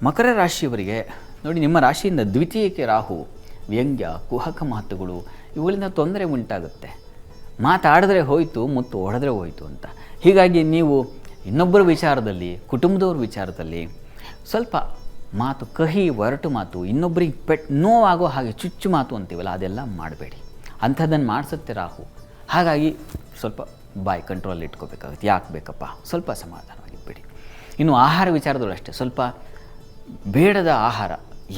ಮಕರ ರಾಶಿಯವರಿಗೆ ನೋಡಿ, ನಿಮ್ಮ ರಾಶಿಯಿಂದ ದ್ವಿತೀಯಕ್ಕೆ ರಾಹು, ವ್ಯಂಗ್ಯ, ಕುಹಕ ಮಾತುಗಳು ಇವುಗಳಿಂದ ತೊಂದರೆ ಉಂಟಾಗುತ್ತೆ. ಮಾತಾಡಿದ್ರೆ ಹೋಯಿತು, ಮುತ್ತು ಹೊಡೆದ್ರೆ ಹೋಯಿತು ಅಂತ. ಹೀಗಾಗಿ ನೀವು ಇನ್ನೊಬ್ಬರ ವಿಚಾರದಲ್ಲಿ, ಕುಟುಂಬದವ್ರ ವಿಚಾರದಲ್ಲಿ ಸ್ವಲ್ಪ ಮಾತು ಕಹಿ, ಒರಟು ಮಾತು, ಇನ್ನೊಬ್ಬರಿಗೆ ನೋವಾಗೋ ಹಾಗೆ ಚುಚ್ಚು ಮಾತು ಅಂತೀವಲ್ಲ, ಅದೆಲ್ಲ ಮಾಡಬೇಡಿ. ಅಂಥದ್ದನ್ನು ಮಾಡಿಸುತ್ತೆ ರಾಹು. ಹಾಗಾಗಿ ಸ್ವಲ್ಪ ಬಾಯಿ ಕಂಟ್ರೋಲ್ ಇಟ್ಕೋಬೇಕಾಗುತ್ತೆ. ಯಾಕೆ ಬೇಕಪ್ಪ, ಸ್ವಲ್ಪ ಸಮಾಧಾನವಾಗಿದ್ಬೇಡಿ. ಇನ್ನು ಆಹಾರ ವಿಚಾರದಲ್ಲೂ ಅಷ್ಟೇ, ಸ್ವಲ್ಪ ಬೇಡದ ಆಹಾರ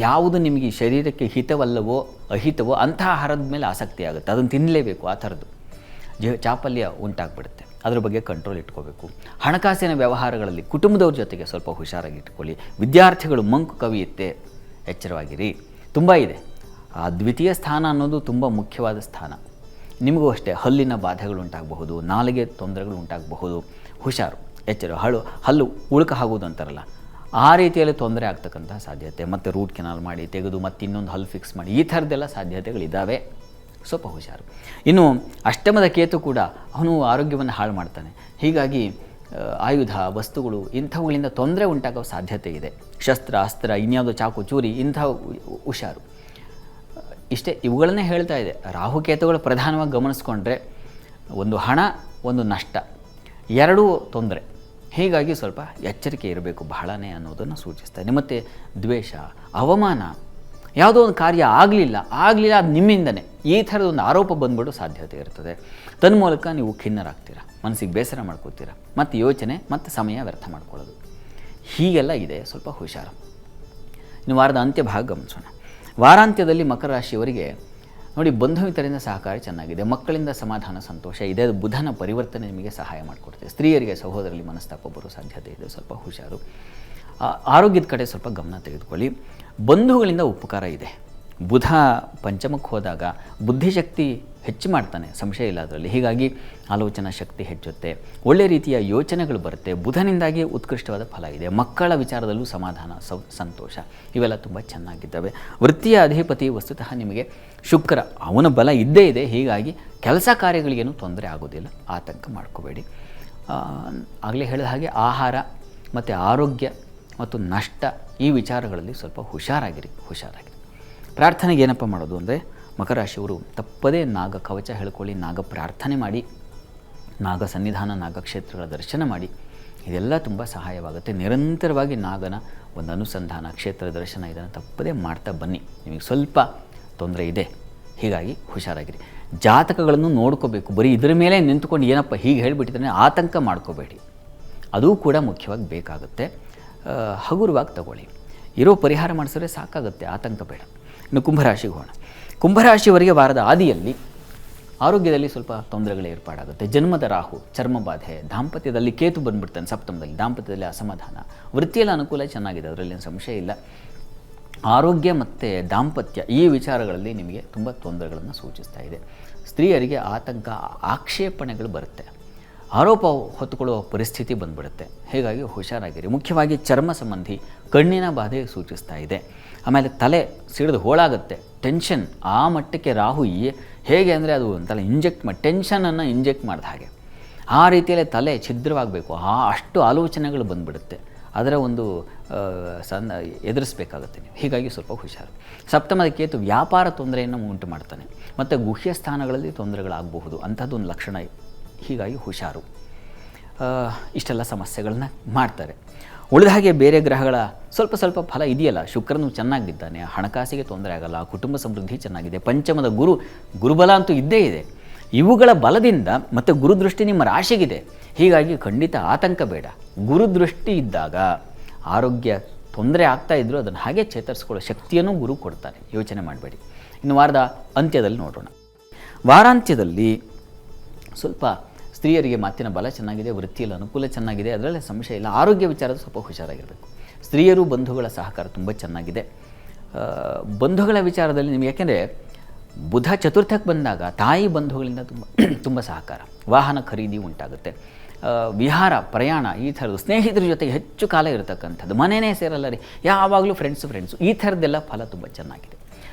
ಯಾವುದು ನಿಮಗೆ ಶರೀರಕ್ಕೆ ಹಿತವಲ್ಲವೋ ಅಹಿತವೋ ಅಂಥ ಆಹಾರದ ಮೇಲೆ ಆಸಕ್ತಿ ಆಗುತ್ತೆ, ಅದನ್ನು ತಿನ್ನಲೇಬೇಕು. ಆ ಥರದ್ದು ಚಾಪಲ್ಯ ಉಂಟಾಗ್ಬಿಡುತ್ತೆ. ಅದ್ರ ಬಗ್ಗೆ ಕಂಟ್ರೋಲ್ ಇಟ್ಕೋಬೇಕು. ಹಣಕಾಸಿನ ವ್ಯವಹಾರಗಳಲ್ಲಿ ಕುಟುಂಬದವ್ರ ಜೊತೆಗೆ ಸ್ವಲ್ಪ ಹುಷಾರಾಗಿ ಇಟ್ಕೊಳ್ಳಿ. ವಿದ್ಯಾರ್ಥಿಗಳು ಮಂಕು ಕವಿಯುತ್ತೆ, ಎಚ್ಚರವಾಗಿರಿ. ತುಂಬ ಇದೆ. ಆ ದ್ವಿತೀಯ ಸ್ಥಾನ ಅನ್ನೋದು ತುಂಬ ಮುಖ್ಯವಾದ ಸ್ಥಾನ. ನಿಮಗೂ ಅಷ್ಟೇ ಹಲ್ಲಿನ ಬಾಧೆಗಳು ಉಂಟಾಗಬಹುದು, ನಾಲಿಗೆ ತೊಂದರೆಗಳು ಉಂಟಾಗಬಹುದು. ಹುಷಾರು, ಎಚ್ಚರ. ಹಲ್ಲು ಉಳುಕ ಆಗೋದು ಅಂತಾರಲ್ಲ, ಆ ರೀತಿಯಲ್ಲಿ ತೊಂದರೆ ಆಗ್ತಕ್ಕಂಥ ಸಾಧ್ಯತೆ. ಮತ್ತು ರೂಟ್ ಕೆನಾಲ್ ಮಾಡಿ ತೆಗೆದು ಮತ್ತೆ ಇನ್ನೊಂದು ಹಲ್ಲು ಫಿಕ್ಸ್ ಮಾಡಿ, ಈ ಥರದ್ದೆಲ್ಲ ಸಾಧ್ಯತೆಗಳಿದ್ದಾವೆ. ಸ್ವಲ್ಪ ಹುಷಾರು. ಇನ್ನು ಅಷ್ಟಮದ ಕೇತು ಕೂಡ ಅವನು ಆರೋಗ್ಯವನ್ನು ಹಾಳು ಮಾಡ್ತಾನೆ. ಹೀಗಾಗಿ ಆಯುಧ, ವಸ್ತುಗಳು ಇಂಥವುಗಳಿಂದ ತೊಂದರೆ ಉಂಟಾಗೋ ಸಾಧ್ಯತೆ ಇದೆ. ಶಸ್ತ್ರ, ಅಸ್ತ್ರ, ಇನ್ಯಾವುದೋ ಚಾಕು, ಚೂರಿ ಇಂಥ ಹುಷಾರು. ಇಷ್ಟೇ, ಇವುಗಳನ್ನೇ ಹೇಳ್ತಾ ಇದೆ. ರಾಹುಕೇತುಗಳು ಪ್ರಧಾನವಾಗಿ ಗಮನಿಸ್ಕೊಂಡ್ರೆ ಒಂದು ಹಣ, ಒಂದು ನಷ್ಟ, ಎರಡೂ ತೊಂದರೆ. ಹೀಗಾಗಿ ಸ್ವಲ್ಪ ಎಚ್ಚರಿಕೆ ಇರಬೇಕು ಬಹಳನೇ ಅನ್ನೋದನ್ನು ಸೂಚಿಸ್ತಾರೆ. ಮತ್ತು ದ್ವೇಷ, ಅವಮಾನ, ಯಾವುದೋ ಒಂದು ಕಾರ್ಯ ಆಗಲಿಲ್ಲ ಅದು ನಿಮ್ಮಿಂದನೇ, ಈ ಥರದ ಒಂದು ಆರೋಪ ಬಂದ್ಬಿಡೋ ಸಾಧ್ಯತೆ ಇರ್ತದೆ. ತನ್ಮೂಲಕ ನೀವು ಖಿನ್ನರಾಗ್ತೀರ, ಮನಸ್ಸಿಗೆ ಬೇಸರ ಮಾಡ್ಕೋತೀರ, ಮತ್ತು ಯೋಚನೆ ಮತ್ತು ಸಮಯ ವ್ಯರ್ಥ ಮಾಡ್ಕೊಳ್ಳೋದು ಹೀಗೆಲ್ಲ ಇದೆ. ಸ್ವಲ್ಪ ಹುಷಾರು. ಇನ್ನು ವಾರದ ಅಂತ್ಯ ಭಾಗ ಗಮನಿಸೋಣ. ವಾರಾಂತ್ಯದಲ್ಲಿ ಮಕರ ರಾಶಿಯವರಿಗೆ ನೋಡಿ, ಬಂಧು ಮಿತ್ರರಿಂದ ಸಹಕಾರ ಚೆನ್ನಾಗಿದೆ, ಮಕ್ಕಳಿಂದ ಸಮಾಧಾನ ಸಂತೋಷ ಇದೆ. ಅದು ಬುಧನ ಪರಿವರ್ತನೆ ನಿಮಗೆ ಸಹಾಯ ಮಾಡಿಕೊಡ್ತದೆ. ಸ್ತ್ರೀಯರಿಗೆ ಸಹೋದರರಲ್ಲಿ ಮನಸ್ತಾಪ ಬರೋ ಸಾಧ್ಯತೆ ಇದೆ, ಸ್ವಲ್ಪ ಹುಷಾರು. ಆರೋಗ್ಯದ ಕಡೆ ಸ್ವಲ್ಪ ಗಮನ ತೆಗೆದುಕೊಳ್ಳಿ. ಬಂಧುಗಳಿಂದ ಉಪಕಾರ ಇದೆ. ಬುಧ ಪಂಚಮಕ್ಕೆ ಹೋದಾಗ ಬುದ್ಧಿಶಕ್ತಿ ಹೆಚ್ಚು ಮಾಡ್ತಾನೆ, ಸಂಶಯ ಇಲ್ಲ ಅದರಲ್ಲಿ. ಹೀಗಾಗಿ ಆಲೋಚನಾ ಶಕ್ತಿ ಹೆಚ್ಚುತ್ತೆ, ಒಳ್ಳೆ ರೀತಿಯ ಯೋಚನೆಗಳು ಬರುತ್ತೆ. ಬುಧನಿಂದಾಗಿ ಉತ್ಕೃಷ್ಟವಾದ ಫಲ ಇದೆ. ಮಕ್ಕಳ ವಿಚಾರದಲ್ಲೂ ಸಮಾಧಾನ, ಸಂತೋಷ ಇವೆಲ್ಲ ತುಂಬ ಚೆನ್ನಾಗಿದ್ದಾವೆ. ವೃತ್ತಿಯ ಅಧಿಪತಿ ವಸ್ತುತಃ ನಿಮಗೆ ಶುಕ್ರ, ಅವನ ಬಲ ಇದ್ದೇ ಇದೆ. ಹೀಗಾಗಿ ಕೆಲಸ ಕಾರ್ಯಗಳಿಗೇನು ತೊಂದರೆ ಆಗೋದಿಲ್ಲ, ಆತಂಕ ಮಾಡ್ಕೋಬೇಡಿ. ಆಗಲೇ ಹೇಳಿದ ಹಾಗೆ ಆಹಾರ ಮತ್ತು ಆರೋಗ್ಯ ಮತ್ತು ನಷ್ಟ ಈ ವಿಚಾರಗಳಲ್ಲಿ ಸ್ವಲ್ಪ ಹುಷಾರಾಗಿರಿ. ಪ್ರಾರ್ಥನೆಗೆ ಏನಪ್ಪ ಮಾಡೋದು ಅಂದರೆ, ಮಕರ ರಾಶಿಯವರು ತಪ್ಪದೇ ನಾಗ ಕವಚ ಹೇಳ್ಕೊಳ್ಳಿ, ನಾಗ ಪ್ರಾರ್ಥನೆ ಮಾಡಿ, ನಾಗ ಸನ್ನಿಧಾನ, ನಾಗಕ್ಷೇತ್ರಗಳ ದರ್ಶನ ಮಾಡಿ. ಇದೆಲ್ಲ ತುಂಬ ಸಹಾಯವಾಗುತ್ತೆ. ನಿರಂತರವಾಗಿ ನಾಗನ ಒಂದು ಅನುಸಂಧಾನ, ಕ್ಷೇತ್ರ ದರ್ಶನ ಇದನ್ನು ತಪ್ಪದೇ ಮಾಡ್ತಾ ಬನ್ನಿ. ನಿಮಗೆ ಸ್ವಲ್ಪ ತೊಂದರೆ ಇದೆ, ಹೀಗಾಗಿ ಹುಷಾರಾಗಿರಿ. ಜಾತಕಗಳನ್ನು ನೋಡ್ಕೋಬೇಕು. ಬರೀ ಇದರ ಮೇಲೆ ನಿಂತುಕೊಂಡು ಏನಪ್ಪ ಹೀಗೆ ಹೇಳಿಬಿಟ್ಟಿದ್ರೆ ಆತಂಕ ಮಾಡ್ಕೋಬೇಡಿ, ಅದೂ ಕೂಡ ಮುಖ್ಯವಾಗಿ ಬೇಕಾಗುತ್ತೆ. ಹಗುರವಾಗಿ ತಗೊಳ್ಳಿ. ಇರೋ ಪರಿಹಾರ ಮಾಡಿಸಿದ್ರೆ ಸಾಕಾಗುತ್ತೆ, ಆತಂಕ ಬೇಡ. ಇನ್ನು ಕುಂಭರಾಶಿಗೆ ಹೋಗೋಣ. ಕುಂಭರಾಶಿಯವರಿಗೆ ವಾರದ ಆದಿಯಲ್ಲಿ ಆರೋಗ್ಯದಲ್ಲಿ ಸ್ವಲ್ಪ ತೊಂದರೆಗಳು ಏರ್ಪಾಡಾಗುತ್ತೆ. ಜನ್ಮದ ರಾಹು, ಚರ್ಮಬಾಧೆ, ದಾಂಪತ್ಯದಲ್ಲಿ ಕೇತು ಬಂದುಬಿಡ್ತಾನೆ ಸಪ್ತಮದಲ್ಲಿ, ದಾಂಪತ್ಯದಲ್ಲಿ ಅಸಮಾಧಾನ. ವೃತ್ತಿಯಲ್ಲಿ ಅನುಕೂಲ ಚೆನ್ನಾಗಿದೆ, ಅದರಲ್ಲಿ ಸಂಶಯ ಇಲ್ಲ. ಆರೋಗ್ಯ ಮತ್ತು ದಾಂಪತ್ಯ ಈ ವಿಚಾರಗಳಲ್ಲಿ ನಿಮಗೆ ತುಂಬ ತೊಂದರೆಗಳನ್ನು ಸೂಚಿಸ್ತಾ ಇದೆ. ಸ್ತ್ರೀಯರಿಗೆ ಆತಂಕ, ಆಕ್ಷೇಪಣೆಗಳು ಬರುತ್ತೆ, ಆರೋಪ ಹೊತ್ತುಕೊಳ್ಳುವ ಪರಿಸ್ಥಿತಿ ಬಂದ್ಬಿಡುತ್ತೆ. ಹೀಗಾಗಿ ಹುಷಾರಾಗಿರಿ. ಮುಖ್ಯವಾಗಿ ಚರ್ಮ ಸಂಬಂಧಿ ಕಣ್ಣಿನ ಬಾಧೆ ಸೂಚಿಸ್ತಾ ಇದೆ. ಆಮೇಲೆ ತಲೆ ಸಿಡಿದು ಹೋಳಾಗುತ್ತೆ, ಟೆನ್ಷನ್ ಆ ಮಟ್ಟಕ್ಕೆ. ರಾಹು ಹೇಗೆ ಅಂದರೆ ಅದು ಒಂಥರ ಟೆನ್ಷನನ್ನು ಇಂಜೆಕ್ಟ್ ಮಾಡಿದ ಹಾಗೆ, ಆ ರೀತಿಯಲ್ಲೇ ತಲೆ ಛಿದ್ರವಾಗಬೇಕು, ಅಷ್ಟು ಆಲೋಚನೆಗಳು ಬಂದುಬಿಡುತ್ತೆ. ಅದರ ಒಂದು ಎದುರಿಸಬೇಕಾಗುತ್ತೆ ನೀವು. ಹೀಗಾಗಿ ಸ್ವಲ್ಪ ಹುಷಾರು. ಸಪ್ತಮದ ಕೇತು ವ್ಯಾಪಾರ ತೊಂದರೆಯನ್ನು ಉಂಟು ಮಾಡ್ತಾನೆ, ಮತ್ತು ಗುಹ್ಯ ಸ್ಥಾನಗಳಲ್ಲಿ ತೊಂದರೆಗಳಾಗಬಹುದು, ಅಂಥದ್ದೊಂದು ಲಕ್ಷಣ. ಹೀಗಾಗಿ ಹುಷಾರು. ಇಷ್ಟೆಲ್ಲ ಸಮಸ್ಯೆಗಳನ್ನ ಮಾಡ್ತಾರೆ. ಉಳಿದ ಹಾಗೆ ಬೇರೆ ಗ್ರಹಗಳ ಸ್ವಲ್ಪ ಫಲ ಇದೆಯಲ್ಲ. ಶುಕ್ರನು ಚೆನ್ನಾಗಿದ್ದಾನೆ, ಹಣಕಾಸಿಗೆ ತೊಂದರೆ ಆಗಲ್ಲ, ಕುಟುಂಬ ಸಮೃದ್ಧಿ ಚೆನ್ನಾಗಿದೆ. ಪಂಚಮದ ಗುರುಬಲ ಅಂತೂ ಇದ್ದೇ ಇದೆ. ಇವುಗಳ ಬಲದಿಂದ ಮತ್ತು ಗುರುದೃಷ್ಟಿ ನಿಮ್ಮ ರಾಶಿಗಿದೆ. ಹೀಗಾಗಿ ಖಂಡಿತ ಆತಂಕ ಬೇಡ. ಗುರುದೃಷ್ಟಿ ಇದ್ದಾಗ ಆರೋಗ್ಯ ತೊಂದರೆ ಆಗ್ತಾ ಇದ್ದರೂ ಅದನ್ನು ಹಾಗೆ ಚೇತರಿಸ್ಕೊಳ್ಳೋ ಶಕ್ತಿಯನ್ನು ಗುರು ಕೊಡ್ತಾನೆ, ಯೋಚನೆ ಮಾಡಬೇಡಿ. ಇನ್ನು ವಾರದ ಅಂತ್ಯದಲ್ಲಿ ನೋಡೋಣ. ವಾರಾಂತ್ಯದಲ್ಲಿ ಸ್ವಲ್ಪ ಸ್ತ್ರೀಯರಿಗೆ ಮಾತಿನ ಬಲ ಚೆನ್ನಾಗಿದೆ, ವೃತ್ತಿಯಲ್ಲಿ ಅನುಕೂಲ ಚೆನ್ನಾಗಿದೆ, ಅದರಲ್ಲೇ ಸಂಶಯ ಇಲ್ಲ. ಆರೋಗ್ಯ ವಿಚಾರದ ಸ್ವಲ್ಪ ಹುಷಾರಾಗಿರಬೇಕು. ಸ್ತ್ರೀಯರು ಬಂಧುಗಳ ಸಹಕಾರ ತುಂಬ ಚೆನ್ನಾಗಿದೆ. ಬಂಧುಗಳ ವಿಚಾರದಲ್ಲಿ ನಿಮಗೆ, ಯಾಕೆಂದರೆ ಬುಧ ಚತುರ್ಥಕ್ಕೆ ಬಂದಾಗ ತಾಯಿ ಬಂಧುಗಳಿಂದ ತುಂಬ ಸಹಕಾರ, ವಾಹನ ಖರೀದಿ ಉಂಟಾಗುತ್ತೆ, ವಿಹಾರ, ಪ್ರಯಾಣ, ಈ ಥರದ್ದು ಸ್ನೇಹಿತರ ಜೊತೆಗೆ ಹೆಚ್ಚು ಕಾಲ ಇರತಕ್ಕಂಥದ್ದು. ಮನೆಯೇ ಸೇರಲ್ಲ ರೀ, ಯಾವಾಗಲೂ ಫ್ರೆಂಡ್ಸು ಈ ಥರದ್ದೆಲ್ಲ ಫಲ ತುಂಬ ಚೆನ್ನಾಗಿದೆ.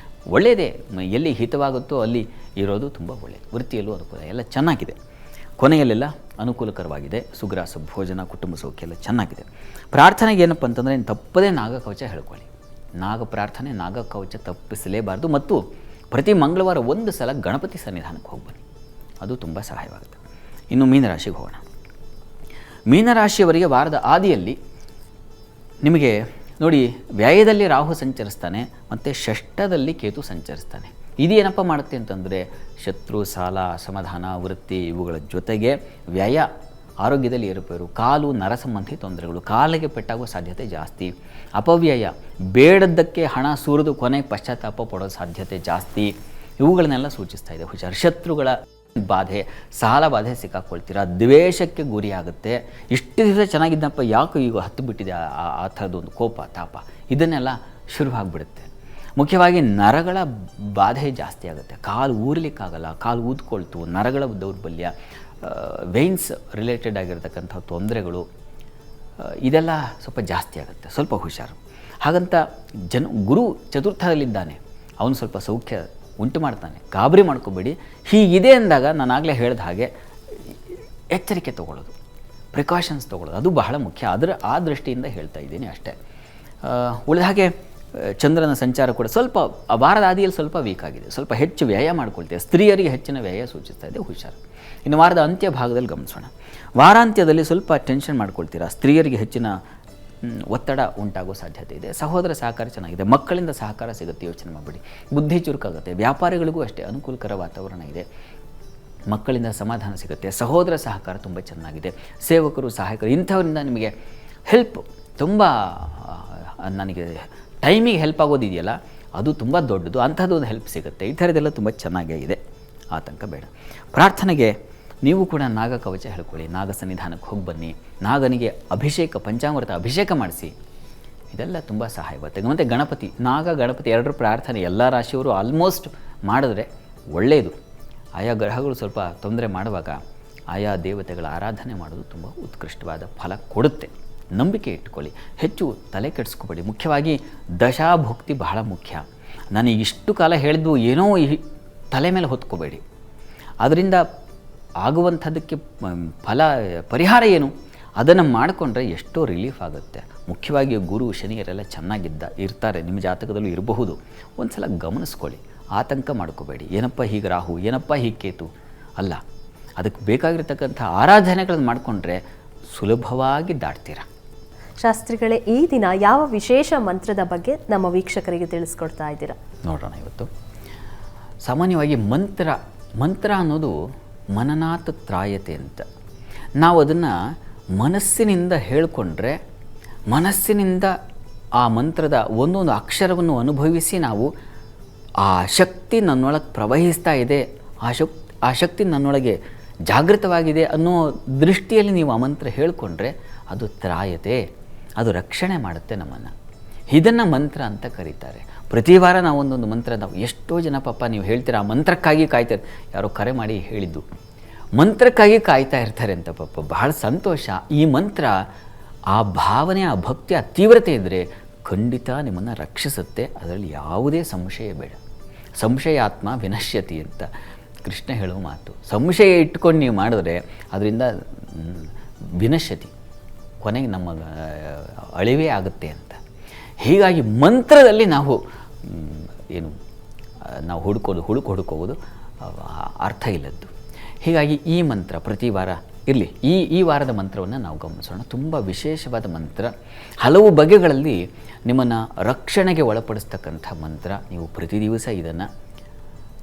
ಒಳ್ಳೆಯದೇ, ಎಲ್ಲಿ ಹಿತವಾಗುತ್ತೋ ಅಲ್ಲಿ ಇರೋದು ತುಂಬ ಒಳ್ಳೆಯದು. ವೃತ್ತಿಯಲ್ಲೂ ಅನುಕೂಲ, ಎಲ್ಲ ಚೆನ್ನಾಗಿದೆ. ಕೊನೆಯಲ್ಲೆಲ್ಲ ಅನುಕೂಲಕರವಾಗಿದೆ. ಸುಗ್ರಾಸ ಭೋಜನ, ಕುಟುಂಬ ಸೌಖ್ಯ ಎಲ್ಲ ಚೆನ್ನಾಗಿದೆ. ಪ್ರಾರ್ಥನೆಗೆ ಏನಪ್ಪ ಅಂತಂದರೆ ತಪ್ಪದೇ ನಾಗಕವಚ ಹೇಳ್ಕೊಳ್ಳಿ. ನಾಗ ಪ್ರಾರ್ಥನೆ, ನಾಗಕವಚ ತಪ್ಪಿಸಲೇಬಾರ್ದು. ಮತ್ತು ಪ್ರತಿ ಮಂಗಳವಾರ ಒಂದು ಸಲ ಗಣಪತಿ ಸನ್ನಿಧಾನಕ್ಕೆ ಹೋಗ್ಬನ್ನಿ, ಅದು ತುಂಬ ಸಹಾಯವಾಗುತ್ತೆ. ಇನ್ನು ಮೀನರಾಶಿಗೆ ಹೋಗೋಣ. ಮೀನರಾಶಿಯವರಿಗೆ ವಾರದ ಆದಿಯಲ್ಲಿ ನಿಮಗೆ ನೋಡಿ, ವ್ಯಯದಲ್ಲಿ ರಾಹು ಸಂಚರಿಸ್ತಾನೆ ಮತ್ತು ಷಷ್ಠದಲ್ಲಿ ಕೇತು ಸಂಚರಿಸ್ತಾನೆ. ಇದೇನಪ್ಪ ಮಾಡುತ್ತೆ ಅಂತಂದರೆ ಶತ್ರು, ಸಾಲ, ಅಸಮಾಧಾನ, ವೃತ್ತಿ ಇವುಗಳ ಜೊತೆಗೆ ವ್ಯಯ, ಆರೋಗ್ಯದಲ್ಲಿ ಏರುಪೇರು, ಕಾಲು, ನರ ಸಂಬಂಧಿ ತೊಂದರೆಗಳು, ಕಾಲಿಗೆ ಪೆಟ್ಟಾಗುವ ಸಾಧ್ಯತೆ ಜಾಸ್ತಿ. ಅಪವ್ಯಯ, ಬೇಡದ್ದಕ್ಕೆ ಹಣ ಸುರಿದು ಕೊನೆಗೆ ಪಶ್ಚಾತ್ತಾಪ ಪಡೋ ಸಾಧ್ಯತೆ ಜಾಸ್ತಿ. ಇವುಗಳನ್ನೆಲ್ಲ ಸೂಚಿಸ್ತಾ ಇದೆ. ಹುಷಾರು. ಶತ್ರುಗಳ ಬಾಧೆ, ಸಾಲ ಬಾಧೆ ಸಿಕ್ಕಾಕೊಳ್ತೀರಾ, ದ್ವೇಷಕ್ಕೆ ಗುರಿಯಾಗುತ್ತೆ. ಇಷ್ಟು ದಿವಸ ಚೆನ್ನಾಗಿದ್ದಪ್ಪ, ಯಾಕೆ ಈಗ ಹತ್ತು ಬಿಟ್ಟಿದೆ ಆ ಥರದೊಂದು ಕೋಪ, ತಾಪ, ಇದನ್ನೆಲ್ಲ ಶುರುವಾಗ್ಬಿಡುತ್ತೆ. ಮುಖ್ಯವಾಗಿ ನರಗಳ ಬಾಧೆ ಜಾಸ್ತಿ ಆಗುತ್ತೆ. ಕಾಲು ಊರ್ಲಿಕ್ಕಾಗಲ್ಲ, ಕಾಲು ಊದ್ಕೊಳ್ತು, ನರಗಳ ದೌರ್ಬಲ್ಯ, ವೆಯ್ನ್ಸ್ ರಿಲೇಟೆಡ್ ಆಗಿರತಕ್ಕಂಥ ತೊಂದರೆಗಳು, ಇದೆಲ್ಲ ಸ್ವಲ್ಪ ಜಾಸ್ತಿ ಆಗುತ್ತೆ. ಸ್ವಲ್ಪ ಹುಷಾರು. ಹಾಗಂತ ಗುರು ಚತುರ್ಥದಲ್ಲಿದ್ದಾನೆ, ಅವನು ಸ್ವಲ್ಪ ಸೌಖ್ಯ ಉಂಟು ಮಾಡ್ತಾನೆ, ಗಾಬರಿ ಮಾಡ್ಕೋಬೇಡಿ. ಹೀಗಿದೆ ಅಂದಾಗ ನಾನು ಆಗಲೇ ಹೇಳಿದ ಹಾಗೆ ಎಚ್ಚರಿಕೆ ತೊಗೊಳ್ಳೋದು, ಪ್ರಿಕಾಷನ್ಸ್ ತೊಗೊಳ್ಳೋದು, ಅದು ಬಹಳ ಮುಖ್ಯ. ಆ ದೃಷ್ಟಿಯಿಂದ ಹೇಳ್ತಾ ಇದ್ದೀನಿ ಅಷ್ಟೇ. ಉಳಿದ ಹಾಗೆ ಚಂದ್ರನ ಸಂಚಾರ ಕೂಡ ಸ್ವಲ್ಪ ಆ ವಾರದ ಆದಿಯಲ್ಲಿ ಸ್ವಲ್ಪ ವೀಕ್ ಆಗಿದೆ, ಸ್ವಲ್ಪ ಹೆಚ್ಚು ವ್ಯಯ ಮಾಡ್ಕೊಳ್ತೇವೆ. ಸ್ತ್ರೀಯರಿಗೆ ಹೆಚ್ಚಿನ ವ್ಯಯ ಸೂಚಿಸ್ತಾ ಇದೆ, ಹುಷಾರು. ಇನ್ನು ವಾರದ ಅಂತ್ಯ ಭಾಗದಲ್ಲಿ ಗಮನಿಸೋಣ. ವಾರಾಂತ್ಯದಲ್ಲಿ ಸ್ವಲ್ಪ ಟೆನ್ಷನ್ ಮಾಡ್ಕೊಳ್ತೀರಾ, ಸ್ತ್ರೀಯರಿಗೆ ಹೆಚ್ಚಿನ ಒತ್ತಡ ಉಂಟಾಗೋ ಸಾಧ್ಯತೆ ಇದೆ. ಸಹೋದರ ಸಹಕಾರ ಚೆನ್ನಾಗಿದೆ, ಮಕ್ಕಳಿಂದ ಸಹಕಾರ ಸಿಗುತ್ತೆ, ಯೋಚನೆ ಮಾಡಬೇಡಿ. ಬುದ್ಧಿ ಚುರುಕಾಗುತ್ತೆ. ವ್ಯಾಪಾರಿಗಳಿಗೂ ಅಷ್ಟೇ ಅನುಕೂಲಕರ ವಾತಾವರಣ ಇದೆ, ಮಕ್ಕಳಿಂದ ಸಮಾಧಾನ ಸಿಗುತ್ತೆ. ಸಹೋದರ ಸಹಕಾರ ತುಂಬ ಚೆನ್ನಾಗಿದೆ. ಸೇವಕರು, ಸಹಾಯಕರು ಇಂಥವರಿಂದ ನಿಮಗೆ ಹೆಲ್ಪ್ ತುಂಬ, ನನಗೆ ಟೈಮಿಗೆ ಹೆಲ್ಪ್ ಆಗೋದಿದೆಯಲ್ಲ ಅದು ತುಂಬ ದೊಡ್ಡದು, ಅಂಥದ್ದೊಂದು ಹೆಲ್ಪ್ ಸಿಗುತ್ತೆ. ಈ ಥರದ್ದೆಲ್ಲ ತುಂಬ ಚೆನ್ನಾಗೇ ಇದೆ, ಆತಂಕ ಬೇಡ. ಪ್ರಾರ್ಥನೆಗೆ ನೀವು ಕೂಡ ನಾಗ ಕವಚ ಹೇಳ್ಕೊಳ್ಳಿ, ನಾಗ ಸನ್ನಿಧಾನಕ್ಕೆ ಹೋಗಿ ಬನ್ನಿ, ನಾಗನಿಗೆ ಅಭಿಷೇಕ, ಪಂಚಾಮೃತ ಅಭಿಷೇಕ ಮಾಡಿಸಿ, ಇದೆಲ್ಲ ತುಂಬ ಸಹಾಯವಾಗುತ್ತೆ. ಮತ್ತು ಗಣಪತಿ, ನಾಗ ಗಣಪತಿ ಎರಡರ ಪ್ರಾರ್ಥನೆ ಎಲ್ಲ ರಾಶಿಯವರು ಆಲ್ಮೋಸ್ಟ್ ಮಾಡಿದ್ರೆ ಒಳ್ಳೆಯದು. ಆಯಾ ಗ್ರಹಗಳು ಸ್ವಲ್ಪ ತೊಂದರೆ ಮಾಡುವಾಗ ಆಯಾ ದೇವತೆಗಳ ಆರಾಧನೆ ಮಾಡೋದು ತುಂಬ ಉತ್ಕೃಷ್ಟವಾದ ಫಲ ಕೊಡುತ್ತೆ. ನಂಬಿಕೆ ಇಟ್ಕೊಳ್ಳಿ, ಹೆಚ್ಚು ತಲೆ ಕೆಡಿಸ್ಕೋಬೇಡಿ. ಮುಖ್ಯವಾಗಿ ದಶಾಭುಕ್ತಿ ಬಹಳ ಮುಖ್ಯ. ನನಗೆ ಇಷ್ಟು ಕಾಲ ಹೇಳಿದ್ದು ಏನೋ ತಲೆ ಮೇಲೆ ಹೊತ್ಕೋಬೇಡಿ. ಅದರಿಂದ ಆಗುವಂಥದ್ದಕ್ಕೆ ಪರಿಹಾರ ಏನು, ಅದನ್ನು ಮಾಡಿಕೊಂಡ್ರೆ ಎಷ್ಟೋ ರಿಲೀಫ್ ಆಗುತ್ತೆ. ಮುಖ್ಯವಾಗಿ ಗುರು ಶನಿಯರೆಲ್ಲ ಇರ್ತಾರೆ, ನಿಮ್ಮ ಜಾತಕದಲ್ಲೂ ಇರಬಹುದು. ಒಂದು ಸಲ ಗಮನಿಸ್ಕೊಳ್ಳಿ, ಆತಂಕ ಮಾಡ್ಕೋಬೇಡಿ. ಏನಪ್ಪ ಹೀಗೆ ರಾಹು, ಏನಪ್ಪ ಹೀಗೆ ಕೇತು ಅಲ್ಲ, ಅದಕ್ಕೆ ಬೇಕಾಗಿರ್ತಕ್ಕಂಥ ಆರಾಧನೆಗಳನ್ನು ಮಾಡಿಕೊಂಡ್ರೆ ಸುಲಭವಾಗಿ ದಾಟ್ತೀರ. ಶಾಸ್ತ್ರಿಗಳೇ, ಈ ದಿನ ಯಾವ ವಿಶೇಷ ಮಂತ್ರದ ಬಗ್ಗೆ ನಮ್ಮ ವೀಕ್ಷಕರಿಗೆ ತಿಳಿಸ್ಕೊಡ್ತಾ ಇದ್ದೀರಾ? ನೋಡೋಣ. ಇವತ್ತು ಸಾಮಾನ್ಯವಾಗಿ ಮಂತ್ರ ಅನ್ನೋದು ಮನನಾತ್ ತ್ರಾಯತೆ ಅಂತ. ನಾವು ಅದನ್ನು ಮನಸ್ಸಿನಿಂದ ಹೇಳಿಕೊಂಡ್ರೆ, ಮನಸ್ಸಿನಿಂದ ಆ ಮಂತ್ರದ ಒಂದೊಂದು ಅಕ್ಷರವನ್ನು ಅನುಭವಿಸಿ ನಾವು ಆ ಶಕ್ತಿ ನನ್ನೊಳಗೆ ಪ್ರವಹಿಸ್ತಾ ಇದೆ, ಆ ಶಕ್ತಿ ನನ್ನೊಳಗೆ ಜಾಗೃತವಾಗಿದೆ ಅನ್ನೋ ದೃಷ್ಟಿಯಲ್ಲಿ ನೀವು ಆ ಮಂತ್ರ ಹೇಳಿಕೊಂಡ್ರೆ ಅದು ತ್ರಾಯತೆ, ಅದು ರಕ್ಷಣೆ ಮಾಡುತ್ತೆ ನಮ್ಮನ್ನು. ಇದನ್ನು ಮಂತ್ರ ಅಂತ ಕರೀತಾರೆ. ಪ್ರತಿ ವಾರ ನಾವು ಒಂದೊಂದು ಮಂತ್ರ, ನಾವು ಎಷ್ಟೋ ಜನ ಪಾಪ ನೀವು ಹೇಳ್ತೀರಾ ಆ ಮಂತ್ರಕ್ಕಾಗಿ ಕಾಯ್ತಾರೆ. ಯಾರೋ ಕರೆ ಮಾಡಿ ಹೇಳಿದ್ದು, ಮಂತ್ರಕ್ಕಾಗಿ ಕಾಯ್ತಾ ಇರ್ತಾರೆ ಅಂತ ಪಾಪ, ಬಹಳ ಸಂತೋಷ. ಈ ಮಂತ್ರ ಆ ಭಾವನೆ, ಆ ಭಕ್ತಿ, ಆ ತೀವ್ರತೆ ಇದ್ದರೆ ಖಂಡಿತ ನಿಮ್ಮನ್ನು ರಕ್ಷಿಸುತ್ತೆ, ಅದರಲ್ಲಿ ಯಾವುದೇ ಸಂಶಯ ಬೇಡ. ಸಂಶಯಾತ್ಮ ವಿನಶ್ಯತಿ ಅಂತ ಕೃಷ್ಣ ಹೇಳುವ ಮಾತು. ಸಂಶಯ ಇಟ್ಕೊಂಡು ನೀವು ಮಾಡಿದ್ರೆ ಅದರಿಂದ ವಿನಶ್ಯತಿ, ಕೊನೆಗೆ ನಮ್ಮ ಅಳಿವೇ ಆಗುತ್ತೆ ಅಂತ. ಹೀಗಾಗಿ ಮಂತ್ರದಲ್ಲಿ ನಾವು ಹುಡುಕೋದು ಅರ್ಥ ಇಲ್ಲದ್ದು. ಹೀಗಾಗಿ ಈ ಮಂತ್ರ ಪ್ರತಿ ವಾರ ಇರಲಿ. ಈ ವಾರದ ಮಂತ್ರವನ್ನು ನಾವು ಗಮನಿಸೋಣ. ತುಂಬ ವಿಶೇಷವಾದ ಮಂತ್ರ, ಹಲವು ಬಗೆಗಳಲ್ಲಿ ನಿಮ್ಮನ್ನು ರಕ್ಷಣೆಗೆ ಒಳಪಡಿಸ್ತಕ್ಕಂಥ ಮಂತ್ರ. ನೀವು ಪ್ರತಿ ದಿವಸ ಇದನ್ನು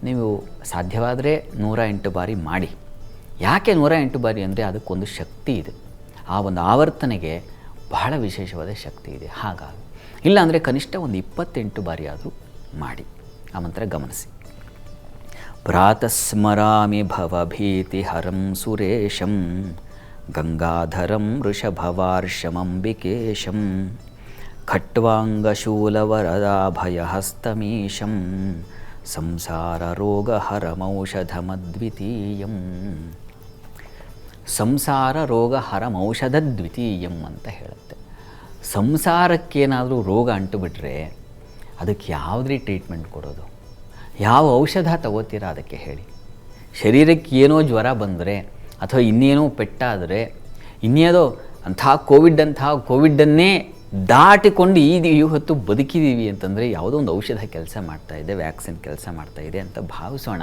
ನೀವು ಸಾಧ್ಯವಾದರೆ 108 ಬಾರಿ ಮಾಡಿ. ಯಾಕೆ 108 ಬಾರಿ ಅಂದರೆ ಅದಕ್ಕೊಂದು ಶಕ್ತಿ ಇದೆ, ಆ ಒಂದು ಆವರ್ತನೆಗೆ ಬಹಳ ವಿಶೇಷವಾದ ಶಕ್ತಿ ಇದೆ. ಹಾಗಾಗಿ ಇಲ್ಲಾಂದರೆ ಕನಿಷ್ಠ ಒಂದು 28 ಬಾರಿ ಆದರೂ ಮಾಡಿ. ಆ ಮಂತ್ರ ಗಮನಿಸಿ. ಪ್ರಾತಸ್ಮರಾಮಿ ಭವಭೀತಿಹರಂ ಸುರೇಶಂ ಗಂಗಾಧರಂ ವೃಷಭವಾರ್ಷಮಂಬಿಕೇಶಂ ಖಟ್ವಾಂಗಶೂಲವರದಾಭಯಹಸ್ತಮೀಶಂ ಸಂಸಾರರೋಗಹರಮೌಷಧಮದ್ವಿತೀಯಂ. ಸಂಸಾರ ರೋಗ ಹರಮೌಷಧದ್ವಿತೀಯಂ ಅಂತ ಹೇಳುತ್ತೆ. ಸಂಸಾರಕ್ಕೇನಾದರೂ ರೋಗ ಅಂಟುಬಿಟ್ರೆ ಅದಕ್ಕೆ ಯಾವುದೇ ಟ್ರೀಟ್ಮೆಂಟ್ ಕೊಡೋದು, ಯಾವ ಔಷಧ ತಗೋತೀರಾ ಅದಕ್ಕೆ ಹೇಳಿ. ಶರೀರಕ್ಕೆ ಏನೋ ಜ್ವರ ಬಂದರೆ ಅಥವಾ ಇನ್ನೇನೋ ಪೆಟ್ಟಾದರೆ, ಇನ್ನೇನೋ ಕೋವಿಡನ್ನೇ ದಾಟಿಕೊಂಡು ಹೊತ್ತು ಬದುಕಿದ್ದೀವಿ ಅಂತಂದರೆ ಯಾವುದೋ ಒಂದು ಔಷಧ ಕೆಲಸ ಮಾಡ್ತಾಯಿದೆ, ವ್ಯಾಕ್ಸಿನ್ ಕೆಲಸ ಮಾಡ್ತಾಯಿದೆ ಅಂತ ಭಾವಿಸೋಣ.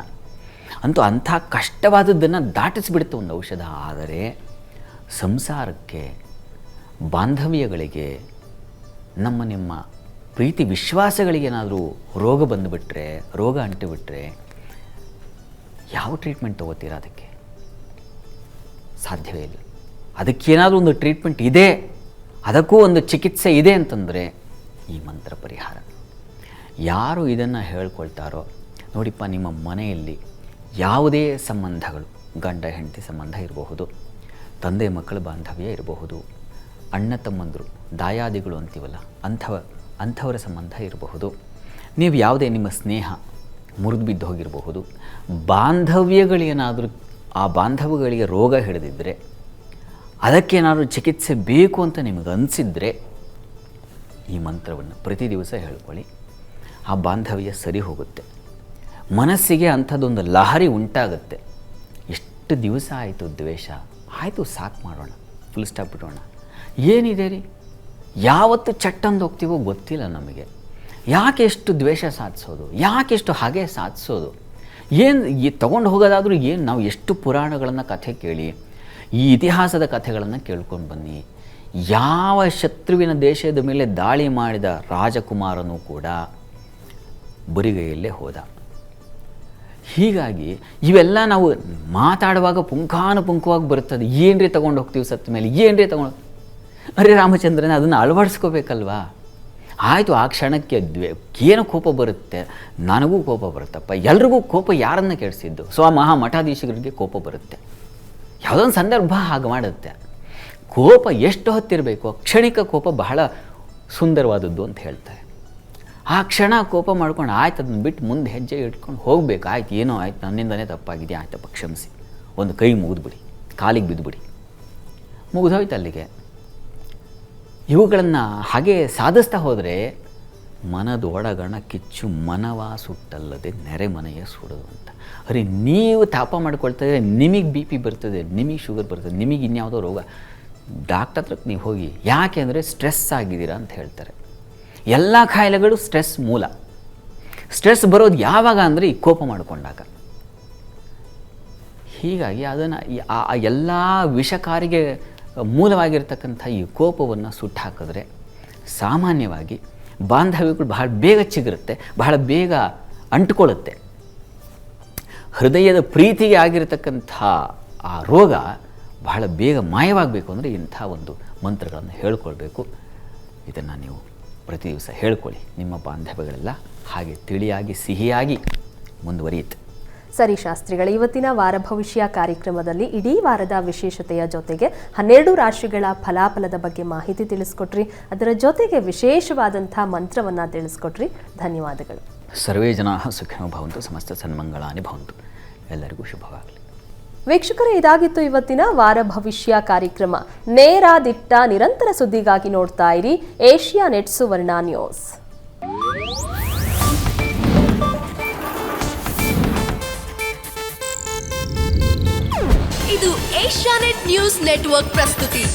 ಅಂತೂ ಅಂಥ ಕಷ್ಟವಾದದ್ದನ್ನು ದಾಟಿಸಿಬಿಡುತ್ತೆ ಒಂದು ಔಷಧ. ಆದರೆ ಸಂಸಾರಕ್ಕೆ, ಬಾಂಧವ್ಯಗಳಿಗೆ, ನಿಮ್ಮ ಪ್ರೀತಿ ವಿಶ್ವಾಸಗಳಿಗೇನಾದರೂ ರೋಗ ಬಂದುಬಿಟ್ರೆ, ರೋಗ ಅಂಟಿಬಿಟ್ರೆ ಯಾವ ಟ್ರೀಟ್ಮೆಂಟ್ ತೊಗೋತೀರಾ? ಅದಕ್ಕೆ ಸಾಧ್ಯವೇ ಇಲ್ಲ. ಅದಕ್ಕೇನಾದರೂ ಒಂದು ಟ್ರೀಟ್ಮೆಂಟ್ ಇದೆ, ಅದಕ್ಕೂ ಒಂದು ಚಿಕಿತ್ಸೆ ಇದೆ ಅಂತಂದರೆ ಈ ಮಂತ್ರ ಪರಿಹಾರ. ಯಾರು ಇದನ್ನು ಹೇಳ್ಕೊಳ್ತಾರೋ ನೋಡಿಪ್ಪ, ನಿಮ್ಮ ಮನೆಯಲ್ಲಿ ಯಾವುದೇ ಸಂಬಂಧಗಳು, ಗಂಡ ಹೆಂಡತಿ ಸಂಬಂಧ ಇರಬಹುದು, ತಂದೆ ಮಕ್ಕಳ ಬಾಂಧವ್ಯ ಇರಬಹುದು, ಅಣ್ಣ ತಮ್ಮಂದರು ದಾಯಾದಿಗಳು ಅಂತೀವಲ್ಲ ಅಂಥವರ ಸಂಬಂಧ ಇರಬಹುದು, ನೀವು ಯಾವುದೇ ನಿಮ್ಮ ಸ್ನೇಹ ಮುರಿದು ಬಿದ್ದು ಹೋಗಿರಬಹುದು, ಬಾಂಧವ್ಯಗಳೇನಾದರೂ ಆ ಬಾಂಧವ್ಯಗಳಿಗೆ ರೋಗ ಹಿಡಿದಿದ್ದರೆ, ಅದಕ್ಕೇನಾದರೂ ಚಿಕಿತ್ಸೆ ಬೇಕು ಅಂತ ನಿಮಗೆ ಅನಿಸಿದರೆ ಈ ಮಂತ್ರವನ್ನು ಪ್ರತಿ ದಿವಸ ಹೇಳ್ಕೊಳ್ಳಿ. ಆ ಬಾಂಧವ್ಯ ಸರಿ ಹೋಗುತ್ತೆ. ಮನಸ್ಸಿಗೆ ಅಂಥದ್ದೊಂದು ಲಹರಿ ಉಂಟಾಗುತ್ತೆ. ಎಷ್ಟು ದಿವಸ ಆಯಿತು ದ್ವೇಷ, ಆಯಿತು ಸಾಕು ಮಾಡೋಣ, ಫುಲ್ ಸ್ಟಾಪ್ ಬಿಡೋಣ. ಏನಿದೆ ರೀ, ಯಾವತ್ತು ಚಟ್ಟಂದು ಹೋಗ್ತೀವೋ ಗೊತ್ತಿಲ್ಲ ನಮಗೆ. ಯಾಕೆ ಎಷ್ಟು ದ್ವೇಷ ಸಾಧಿಸೋದು, ಯಾಕೆ ಎಷ್ಟು ಹಾಗೆ ಸಾಧಿಸೋದು, ಏನು ತೊಗೊಂಡು ಹೋಗೋದಾದರೂ ಏನು, ನಾವು ಎಷ್ಟು ಪುರಾಣಗಳನ್ನು ಕಥೆ ಕೇಳಿ, ಈ ಇತಿಹಾಸದ ಕಥೆಗಳನ್ನು ಕೇಳ್ಕೊಂಡು ಬನ್ನಿ. ಯಾವ ಶತ್ರುವಿನ ದೇಶದ ಮೇಲೆ ದಾಳಿ ಮಾಡಿದ ರಾಜಕುಮಾರನೂ ಕೂಡ ಬರಿಗೈಯಲ್ಲೇ ಹೋದ. ಹೀಗಾಗಿ ಇವೆಲ್ಲ ನಾವು ಮಾತಾಡುವಾಗ ಪುಂಖಾನುಪುಂಖವಾಗಿ ಬರ್ತದೆ. ಏನ್ರಿ ತೊಗೊಂಡು ಹೋಗ್ತೀವಿ ಸತ್ತ ಮೇಲೆ, ಏನ್ರಿ ತೊಗೊಂಡು, ಅರೆ ರಾಮಚಂದ್ರನ ಅದನ್ನು ಅಳವಡಿಸ್ಕೋಬೇಕಲ್ವಾ. ಆಯಿತು, ಆ ಕ್ಷಣಕ್ಕೆ ಏನು ಕೋಪ ಬರುತ್ತೆ, ನನಗೂ ಕೋಪ ಬರುತ್ತಪ್ಪ, ಎಲ್ರಿಗೂ ಕೋಪ ಯಾರನ್ನು ಕೆಡಿಸಿದ್ದು, ಮಠಾಧೀಶರಿಗೆ ಕೋಪ ಬರುತ್ತೆ, ಯಾವುದೋ ಒಂದು ಸಂದರ್ಭ ಹಾಗೆ ಮಾಡುತ್ತೆ. ಕೋಪ ಎಷ್ಟು ಹೊತ್ತಿರಬೇಕು, ಕ್ಷಣಿಕ ಕೋಪ ಬಹಳ ಸುಂದರವಾದದ್ದು ಅಂತ ಹೇಳ್ತಾರೆ. ಆ ಕ್ಷಣ ಕೋಪ ಮಾಡ್ಕೊಂಡು ಆಯ್ತು, ಅದನ್ನು ಬಿಟ್ಟು ಮುಂದೆ ಹೆಜ್ಜೆ ಇಟ್ಕೊಂಡು ಹೋಗಬೇಕು. ಆಯ್ತು, ಏನೋ ಆಯ್ತು, ನನ್ನಿಂದನೇ ತಪ್ಪಾಗಿದೆ, ಆಯ್ತಪ್ಪ ಕ್ಷಮಿಸಿ, ಒಂದು ಕೈ ಮುಗಿದ್ಬಿಡಿ, ಕಾಲಿಗೆ ಬಿದ್ದುಬಿಡಿ, ಮುಗಿದೋಯ್ತು ಅಲ್ಲಿಗೆ. ಇವುಗಳನ್ನು ಹಾಗೆ ಸಾಧಿಸ್ತಾ ಹೋದರೆ ಮನದೊಳಗಣ ಕಿಚ್ಚು ಮನವ ಸುಟ್ಟಲ್ಲದೆ ನೆರೆ ಮನೆಯ ಸುಡೋದು ಅಂತ. ಅರೆ, ನೀವು ತಾಪ ಮಾಡ್ಕೊಳ್ತಾ ಇದ್ದರೆ ನಿಮಗೆ ಬಿ ಪಿ ಬರ್ತದೆ, ನಿಮಗೆ ಶುಗರ್ ಬರ್ತದೆ, ನಿಮಗೆ ಇನ್ಯಾವುದೋ ರೋಗ. ಡಾಕ್ಟರ್ ಹತ್ರಕ್ಕೆ ನೀವು ಹೋಗಿ, ಯಾಕೆ ಅಂದರೆ ಸ್ಟ್ರೆಸ್ ಆಗಿದ್ದೀರಾ ಅಂತ ಹೇಳ್ತಾರೆ. ಎಲ್ಲ ಕಾಯಿಲೆಗಳು ಸ್ಟ್ರೆಸ್ ಮೂಲ. ಸ್ಟ್ರೆಸ್ ಬರೋದು ಯಾವಾಗ ಅಂದರೆ ಈ ಕೋಪ ಮಾಡಿಕೊಂಡಾಗ. ಹೀಗಾಗಿ ಅದನ್ನು ಆ ಎಲ್ಲ ವಿಷಕಾರಿಗೆ ಮೂಲವಾಗಿರ್ತಕ್ಕಂಥ ಈ ಕೋಪವನ್ನು ಸುಟ್ಟಾಕಿದ್ರೆ ಸಾಮಾನ್ಯವಾಗಿ ಬಾಂಧವ್ಯಗಳು ಬಹಳ ಬೇಗ ಚಿಗುರುತ್ತೆ, ಬಹಳ ಬೇಗ ಅಂಟುಕೊಳ್ಳುತ್ತೆ. ಹೃದಯದ ಪ್ರೀತಿಗೆ ಆಗಿರತಕ್ಕಂಥ ಆ ರೋಗ ಬಹಳ ಬೇಗ ಮಾಯವಾಗಬೇಕು ಅಂದರೆ ಇಂಥ ಒಂದು ಮಂತ್ರಗಳನ್ನು ಹೇಳ್ಕೊಳ್ಬೇಕು. ಇದನ್ನು ನೀವು ಪ್ರತಿ ದಿವಸ ಹೇಳ್ಕೊಳ್ಳಿ. ನಿಮ್ಮ ಬಾಂಧವ್ಯಗಳೆಲ್ಲ ಹಾಗೆ ತಿಳಿಯಾಗಿ ಸಿಹಿಯಾಗಿ ಮುಂದುವರಿಯುತ್ತೆ. ಸರಿ ಶಾಸ್ತ್ರಿಗಳೇ, ಇವತ್ತಿನ ವಾರ ಭವಿಷ್ಯ ಕಾರ್ಯಕ್ರಮದಲ್ಲಿ ಇಡೀ ವಾರದ ವಿಶೇಷತೆಯ ಜೊತೆಗೆ 12 ರಾಶಿಗಳ ಫಲಾಫಲದ ಬಗ್ಗೆ ಮಾಹಿತಿ ತಿಳಿಸ್ಕೊಟ್ರಿ. ಅದರ ಜೊತೆಗೆ ವಿಶೇಷವಾದಂಥ ಮಂತ್ರವನ್ನು ತಿಳಿಸ್ಕೊಟ್ರಿ. ಧನ್ಯವಾದಗಳು. ಸರ್ವೇ ಜನಾಃ ಸುಖಿನೋ ಭವಂತು, ಸಮಸ್ತ ಸನ್ಮಂಗಳಾನಿ ಭವಂತು. ಎಲ್ಲರಿಗೂ ಶುಭವಾಗಲಿ. ವೀಕ್ಷಕರೇ, ಇದಾಗಿತ್ತು ಇವತ್ತಿನ ವಾರ ಭವಿಷ್ಯ ಕಾರ್ಯಕ್ರಮ. ನೇರ ದಿಟ್ಟ ನಿರಂತರ ಸುದ್ದಿಗಾಗಿ ನೋಡ್ತಾ ಇರಿ ಏಷ್ಯಾನೆಟ್ ಸುವರ್ಣ ನ್ಯೂಸ್. ಇದು ಏಷ್ಯಾನೆಟ್ ನ್ಯೂಸ್ ನೆಟ್ವರ್ಕ್ ಪ್ರಸ್ತುತಿ.